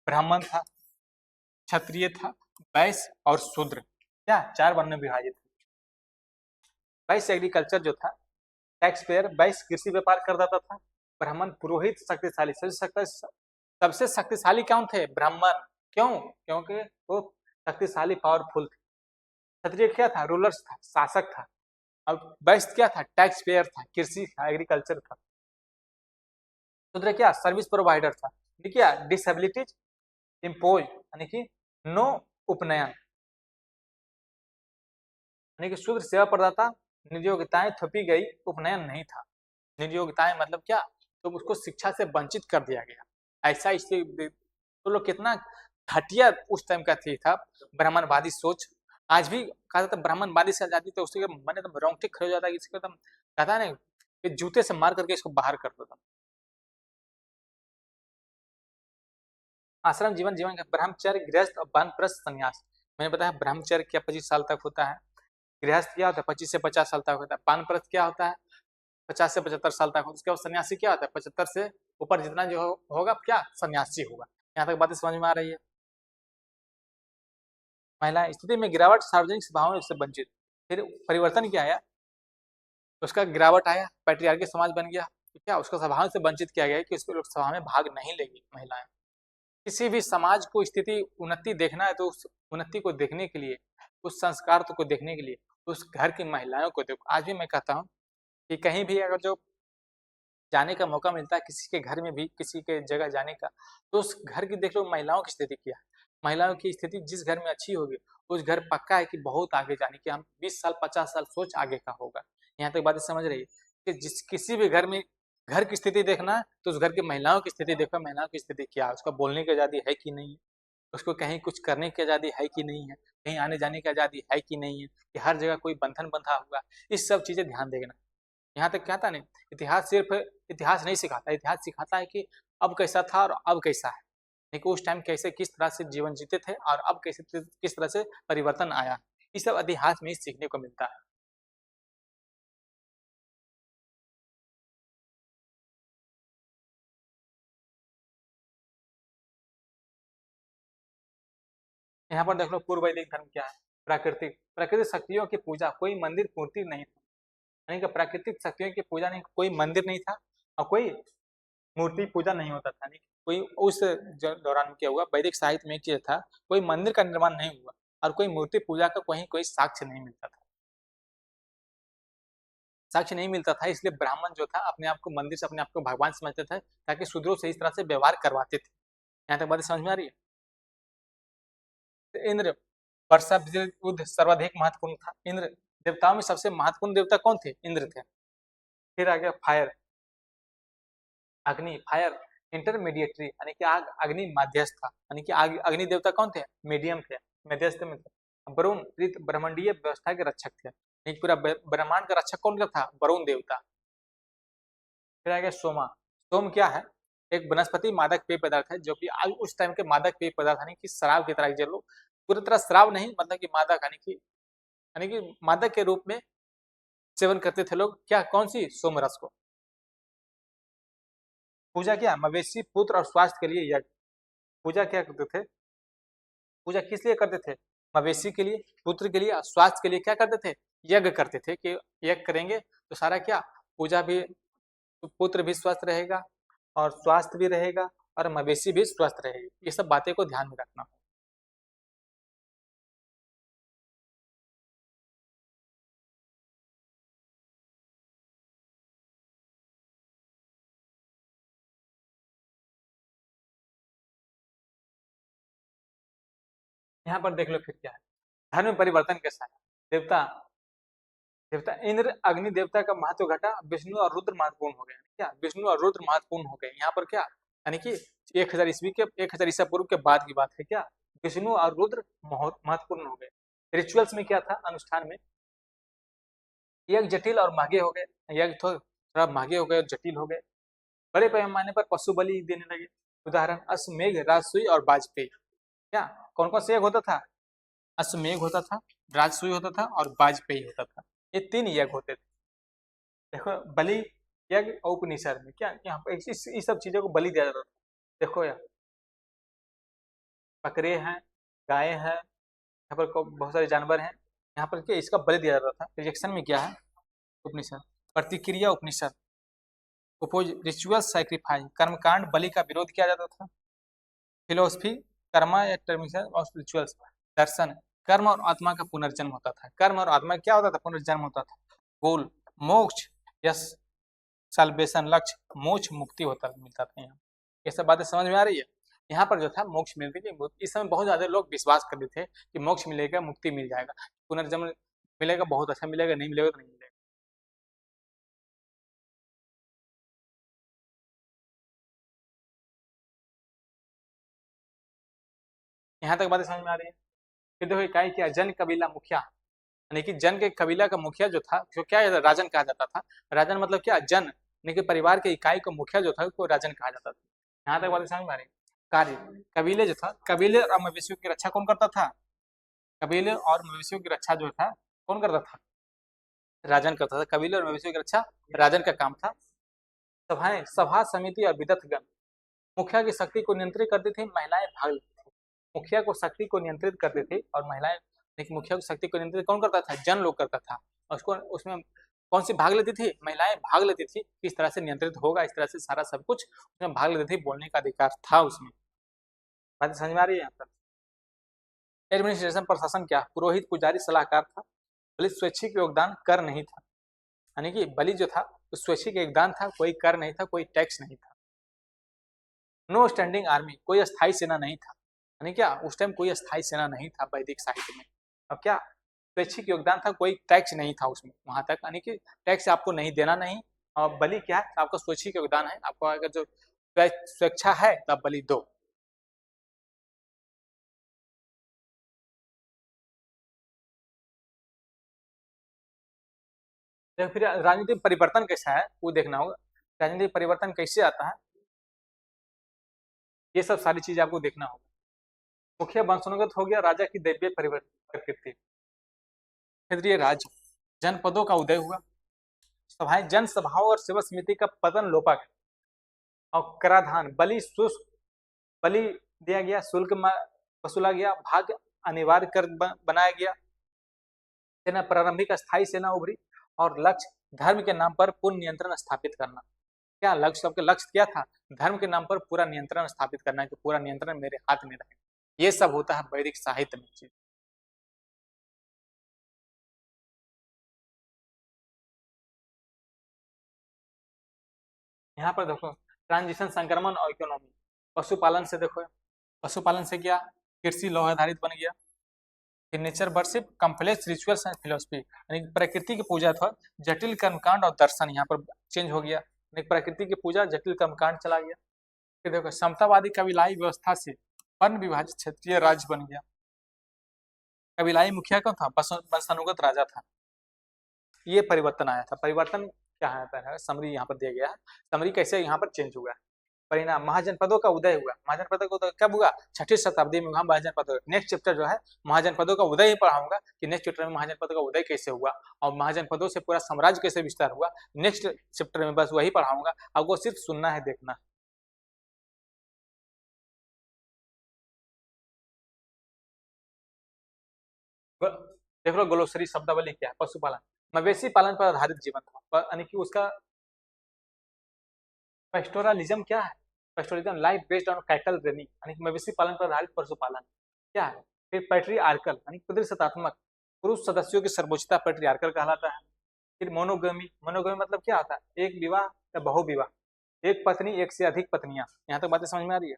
ब्राह्मण था, क्षत्रिय था, वैश्य और शूद्र, क्या चार वर्ण में विभाजित। वैश्य एग्रीकल्चर जो था, टैक्स पेयर। वैश्य कृषि व्यापार कर देता था। ब्राह्मण पुरोहित शक्तिशाली, सबसे शक्तिशाली कौन थे, ब्राह्मण। क्यों, क्योंकि वो शक्तिशाली पावरफुल थे। क्षत्रिय क्या था, रूलर्स था, शासक था। अब वैश्य क्या था, टैक्स पेयर था, कृषि था, एग्रीकल्चर था। शूद्र क्या, सर्विस प्रोवाइडर था। क्या डिसेबिलिटीज इम्पोज, यानी कि नो उपनयन, यानी कि शूद्र सेवा प्रदाता, नियोगिताएं थोपी गई, उपनयन नहीं था। नियोगिताएं मतलब क्या, तो उसको शिक्षा से वंचित कर दिया गया। ऐसा इसलिए तो लोग कितना घटिया उस टाइम का थी था ब्राह्मणवादी सोच। आज भी कहा जाता है ब्राह्मणवादी से आजादी, तो उसके मन एकदम रोंगटे खड़े हो जाता है, इसको एकदम कहता है ना, जूते से मार करके इसको बाहर कर देता। आश्रम जीवन, जीवन का ब्रह्मचर्य, गृहस्थ और वानप्रस्थ संन्यास। मैंने बताया ब्रह्मचर्य क्या 25 साल तक होता है, गृहस्थ क्या होता है 25 से 50 साल तक होता है, वानप्रस्थ क्या होता है 50 से 75 साल तक होता है। उसके बाद सन्यासी क्या होता है 75 से ऊपर जितना जो होगा क्या सन्यासी होगा। यहाँ तक बातें समझ में आ रही है। महिला स्थिति में गिरावट, सार्वजनिक सभाओं से वंचित। फिर परिवर्तन क्या आया, उसका गिरावट आया, पैट्रियार्की समाज बन गया। क्या उसको सभाओं से वंचित किया गया कि उसको लोग सभा में भाग नहीं लेगी महिलाएं। किसी भी समाज को स्थिति उन्नति देखना है तो उस उन्नति को देखने के लिए, उस संस्कार को देखने के लिए उस घर की महिलाओं को देखो। आज भी मैं कहता हूँ कि कहीं भी अगर जो जाने का मौका मिलता है किसी के घर में भी, किसी के जगह जाने का, तो उस घर की देख लो महिलाओं की स्थिति क्या है। महिलाओं की स्थिति जिस घर में अच्छी होगी उस घर पक्का है कि बहुत आगे जाने की, हम 20 साल 50 साल सोच आगे का होगा। यहाँ तक बातें समझ रही है कि जिस किसी भी घर में घर की स्थिति देखना है तो उस घर की महिलाओं की स्थिति देखो, महिलाओं की स्थिति क्या है, उसका बोलने की आजादी है कि नहीं है, उसको कहीं कुछ करने की आजादी है कि नहीं है, कहीं आने जाने की आजादी है कि नहीं है, कि हर जगह कोई बंधन बंधा हुआ। इस सब चीजें ध्यान देना। यहाँ तक क्या था नहीं, इतिहास सिर्फ इतिहास नहीं सिखाता, इतिहास सिखाता है कि अब कैसा था और अब कैसा है, लेकिन उस टाइम कैसे किस तरह से जीवन जीते थे और अब कैसे किस तरह से परिवर्तन आया, ये सब इतिहास में ही सीखने को मिलता है। यहाँ पर देख लो पूर्व वैदिक धर्म क्या है, प्राकृतिक प्राकृतिक शक्तियों की पूजा, कोई मंदिर मूर्ति नहीं था। यानी कि प्राकृतिक शक्तियों की पूजा नहीं, कोई मंदिर नहीं था और कोई मूर्ति पूजा नहीं होता था। नहीं कोई उस दौरान क्या हुआ, वैदिक साहित्य में एक चीज था, कोई मंदिर का निर्माण नहीं हुआ और कोई मूर्ति पूजा का कहीं कोई साक्ष्य नहीं मिलता था। साक्ष्य नहीं मिलता था, इसलिए ब्राह्मण जो था अपने आप को मंदिर से अपने आप को भगवान समझते थे, ताकि शूद्रों से इस तरह से व्यवहार करवाते थे। यहाँ तक बात समझ में आ रही है। तो इंद्र वर्षा युद्ध सर्वाधिक महत्वपूर्ण था। इंद्र देवताओं में सबसे महत्वपूर्ण देवता कौन थे, इंद्र थे। फिर आ गया फायर, अग्नि फायर, इंटरमीडिएटरी यानी कि आग, अग्नि मध्यस्थ था, यानी कि आग, अग्नि देवता कौन थे, मीडियम थे, मध्यस्थ में थे। वरुण ऋत ब्रह्मांडीय व्यवस्था के रक्षक थे, यानी पूरा ब्रह्मांड का रक्षक कौन का था, वरुण देवता। फिर आ गया सोमा। सोम क्या है, एक वनस्पति मादक पेय पदार्थ है, जो कि उस टाइम के मादक पेय पदार्थ यानी कि शराब की तरह, जो लोग पूरी तरह शराब नहीं, मतलब कि मादक यानी कि मादक के रूप में सेवन करते थे लोग, क्या, कौन सी, सोमरस को। पूजा क्या, मवेशी पुत्र और स्वास्थ्य के लिए यज्ञ। पूजा क्या करते थे, पूजा किस लिए करते थे, मवेशी के लिए, पुत्र के लिए, स्वास्थ्य के लिए क्या करते थे, यज्ञ करते थे कि यज्ञ करेंगे तो सारा क्या, पूजा भी, पुत्र भी स्वस्थ रहेगा और स्वास्थ्य भी रहेगा और मवेशी भी स्वस्थ रहेगी। ये सब बातें को ध्यान में रखना। यहाँ पर देख लो फिर क्या है, धर्म में परिवर्तन कैसा है। देवता, देवता इंद्र अग्नि देवता का महत्व घटा, विष्णु और रुद्र महत्वपूर्ण हो गए। क्या, विष्णु और रुद्र महत्वपूर्ण हो गए यहाँ पर, क्या, यानी कि 1000 ईस्वी के, 1000 ईसा पूर्व के बाद की बात है, क्या, विष्णु और रुद्र महत्वपूर्ण हो गए। रिचुअल्स में क्या था, अनुष्ठान में, यज्ञ जटिल और महंगे हो गए, यज्ञ थोड़ा महंगे हो गए और जटिल हो गए। बड़े पैमाने पर पशु बलि देने लगे। उदाहरण, अश्वमेघ, राजसूय और वाजपेयी। क्या, कौन कौन से यज्ञ होता था, अश्वमेघ होता था, राजसूय होता था और वाजपेयी होता था। ये 3 यज्ञ होते थे। देखो बलि यज्ञ और उपनिषद में क्या, यहाँ पर इस सब चीजों को बलि दिया जाता था। देखो यार, बकरे हैं, गाय हैं, यहाँ पर बहुत सारे जानवर हैं, यहाँ पर क्या, इसका बलि दिया जाता था। रिजेक्शन में क्या है, उपनिषद। प्रतिक्रिया उपनिषद, अपोज रिचुअल सैक्रिफाइस, कर्मकांड बलि का विरोध किया जाता था। फिलोसफी, कर्मा या टर्मिशन और रिचुअल्स। दर्शन, कर्म और आत्मा का पुनर्जन्म होता था। कर्म और आत्मा क्या होता था, पुनर्जन्म होता था। गोल, मोक्ष, यस, साल्वेशन, लक्ष्य, मोक्ष, मुक्ति होता मिलता था। यहाँ ये सब बातें समझ में आ रही है। यहाँ पर जो था मोक्ष मिलती थी। इस समय बहुत ज्यादा लोग विश्वास करते थे कि मोक्ष मिलेगा, मुक्ति मिल जाएगा, पुनर्जन्म मिलेगा, बहुत अच्छा मिलेगा, नहीं मिलेगा तो नहीं मिलेगा। यहाँ तक बातें समझ में आ रही है। फिर देखो इकाई क्या, जन कबीला मुखिया, यानी कि जन के कबीला का मुखिया जो था, जो क्या राजन कहा जाता था। राजन मतलब क्या, जन, यानी कि परिवार के इकाई का मुखिया जो था उसको राजन कहा जाता था। यहाँ तक बातें समझ में आ रही है। कार्य, कबीले जो था, कबीले और मवेशियों की रक्षा कौन करता था, कबीले और मवेशियों की रक्षा जो था कौन करता था, राजन करता था। कबीले और मवेशियों की रक्षा राजन का काम था। सभाएं, सभा समिति और विदग्धगण, मुखिया की शक्ति को नियंत्रित करती थी, महिलाएं भाग लेती थी। मुखिया को शक्ति को नियंत्रित करते थे और महिलाएं, लेकिन मुखिया की शक्ति को नियंत्रित कौन करता था, जन लोग करता था। और उसको, उसमें कौन सी भाग लेती थी, महिलाएं भाग लेती थी। किस तरह से नियंत्रित होगा, इस तरह से सारा सब कुछ उसमें भाग लेती थी, बोलने का अधिकार था उसमें। बात समझ में आ रही है यहाँ पर। एडमिनिस्ट्रेशन, प्रशासन क्या, पुरोहित, पुजारी, सलाहकार था। बलि स्वैच्छिक योगदान, कर नहीं था, यानी कि बलि जो था वो स्वैच्छिक योगदान था, कोई कर नहीं था, कोई टैक्स नहीं था। नो स्टैंडिंग आर्मी, कोई स्थायी सेना नहीं था, यानी क्या, उस टाइम कोई स्थायी सेना नहीं था वैदिक साहित्य में। अब क्या, स्वैच्छिक योगदान था, कोई टैक्स नहीं था उसमें, वहां तक, यानी कि टैक्स आपको नहीं देना नहीं। और बलि क्या है, आपका स्वैच्छिक योगदान है, आपको अगर जो स्वेच्छा है तब बलि दो। फिर राजनीतिक परिवर्तन कैसा है वो देखना होगा। राजनीतिक परिवर्तन कैसे आता है, ये सब सारी चीज आपको देखना होगा। मुखिया वंशानुगत हो गया, राजा की दैवीय प्रकृति, क्षेत्रीय राज्य, जनपदों का उदय हुआ। सभाएं, जन सभाओं और सेवा समिति का पतन लोपा गया। और कराधान, बलि शुल्क, बलि दिया गया, शुल्क वसूला गया, भाग अनिवार्य कर बनाया गया। सेना, प्रारंभिक स्थायी सेना उभरी। और लक्ष्य, धर्म के नाम पर पूर्ण नियंत्रण स्थापित करना। क्या लक्ष्य, सबके लक्ष्य क्या था, धर्म के नाम पर पूरा नियंत्रण स्थापित करना, कि पूरा नियंत्रण मेरे हाथ में रहे। ये सब होता है वैदिक साहित्य में चीज। यहाँ पर देखो, ट्रांजिशन, संक्रमण और इकोनॉमी। पशुपालन से देखो, पशुपालन से क्या, कृषि लौह आधारित बन गया। फिर nature worship, complex rituals and philosophy, यानी प्रकृति की पूजा था, जटिल कर्मकांड और दर्शन यहाँ पर चेंज हो गया। प्रकृति की पूजा, जटिल कर्मकांड चला गया। फिर देखो समतावादी कबीलाई व्यवस्था से वर्ण विभाजित क्षेत्रीय राज्य बन गया। कबीलाई मुखिया कौन था? वंशानुगत राजा था। ये परिवर्तन आया था। परिवर्तन क्या है? समरी यहाँ पर दिया गया है। समरी कैसे यहाँ पर चेंज हुआ है। परिणाम, महाजनपदों का उदय हुआ। महाजनपदों का उदय कब हुआ? 6ठी शताब्दी में वहां महाजनपदों। नेक्स्ट चैप्टर जो है महाजनपदों का उदय ही पढ़ाऊंगा कि नेक्स्ट चैप्टर में महाजनपदों का उदय कैसे हुआ और महाजनपदों से पूरा साम्राज्य कैसे विस्तार हुआ। नेक्स्ट चैप्टर में बस वही पढ़ाऊंगा, आपको सिर्फ सुनना है, देखना। देख लो ग्लोसरी शब्दावली क्या है। पशुपालन, मवेशी पालन पर आधारित जीवन था, यानी कि उसका पेस्टोरलिज्म क्या है? Pastoralism life based on cattle raining, यानी कि मवेशी पालन पर आधारित पशुपालन क्या है। फिर पैट्रियार्कल यानी पितृसत्तात्मक, पुरुष सदस्यों की सर्वोच्चता पैट्रियार्कल कहलाता है। फिर मोनोगमी, मोनोगमी मतलब क्या होता है? एक विवाह या बहुविवाह, एक पत्नी एक से अधिक पत्नियां। यहाँ तक बातें समझ में आ रही है?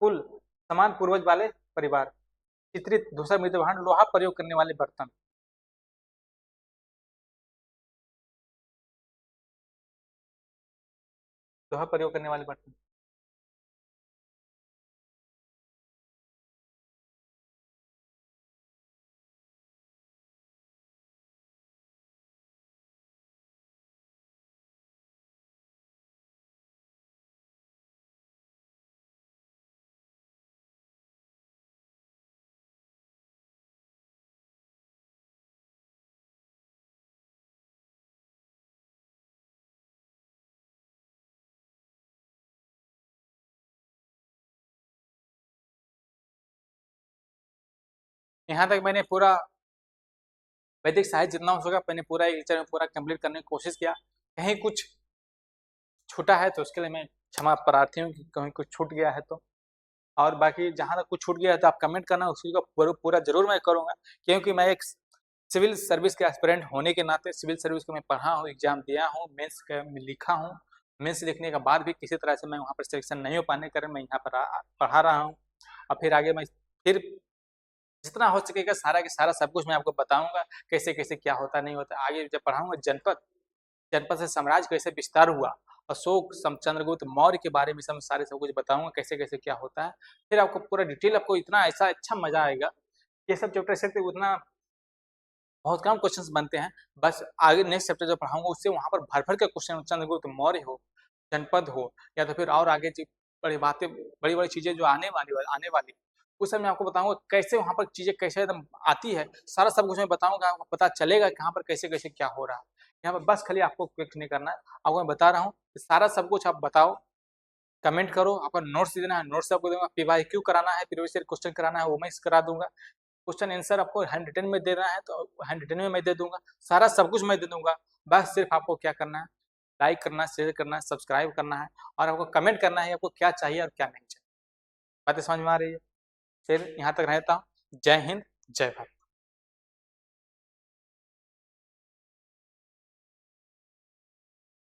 कुल, समान पूर्वज वाले परिवार। चित्रित, दूसरा मृत्यु, लोहा प्रयोग करने वाले बर्तन। लोहा प्रयोग करने वाले बर्तन। यहाँ तक मैंने पूरा वैदिक साहित्य जितना हो सका मैंने पूरा एक लेक्चर में पूरा कंप्लीट करने की कोशिश किया। कहीं कुछ छूटा है तो उसके लिए मैं क्षमा प्रार्थी हूँ कि कहीं कुछ छूट गया है तो। और बाकी जहाँ तक कुछ छूट गया है तो आप कमेंट करना, उसी को पूरा जरूर मैं करूँगा, क्योंकि मैं एक सिविल सर्विस के एस्पिरेंट होने के नाते सिविल सर्विस को मैं पढ़ा हूँ, एग्जाम दिया हूँ, मेंस लिखा हूँ। मेंस लिखने के बाद भी किसी तरह से मैं वहाँ पर सिलेक्शन नहीं हो पाने के कारण मैं यहाँ पर पढ़ा रहा हूँ। और फिर आगे मैं फिर जितना हो सकेगा सारा के सारा सब कुछ मैं आपको बताऊंगा, कैसे कैसे क्या होता नहीं होता। आगे जब पढ़ाऊंगा जनपद, जनपद से साम्राज्य कैसे विस्तार हुआ, अशोक चंद्रगुप्त मौर्य के बारे में सारे सब कुछ बताऊंगा, कैसे कैसे क्या होता है। फिर आपको पूरा डिटेल, आपको इतना ऐसा अच्छा मजा आएगा। ये सब चैप्टर से उतना बहुत कम क्वेश्चंस बनते हैं। बस आगे नेक्स्ट चैप्टर जो पढ़ाऊंगा उससे वहां पर भर भर के क्वेश्चन, चंद्रगुप्त मौर्य हो, जनपद हो, या तो फिर और आगे बड़ी बातें, बड़ी बड़ी चीजें जो आने वाली उस समय मैं आपको बताऊंगा कैसे वहां पर चीजें कैसे एकदम आती है। सारा सब कुछ मैं बताऊंगा, आपको पता चलेगा कहाँ पर कैसे कैसे क्या हो रहा है। यहाँ पर बस खाली आपको क्लिक नहीं करना है, आपको मैं बता रहा हूँ सारा सब कुछ। आप बताओ, कमेंट करो, आपको नोट्स देना है, नोट्स आपको दूंगा। PYQ कराना है, प्रीवियस ईयर क्वेश्चन कराना है, वो मैं करा दूंगा। क्वेश्चन आंसर आपको हैंड रिटन में देना है तो हैंड रिटन में मैं दे दूंगा, सारा सब कुछ मैं दे दूंगा। बस सिर्फ आपको क्या करना है, लाइक करना है, शेयर करना है, सब्सक्राइब करना है, और आपको कमेंट करना है आपको क्या चाहिए और क्या नहीं चाहिए। बातें समझ में आ रही है? फिर यहाँ तक रहता हूँ। जय हिंद, जय भारत।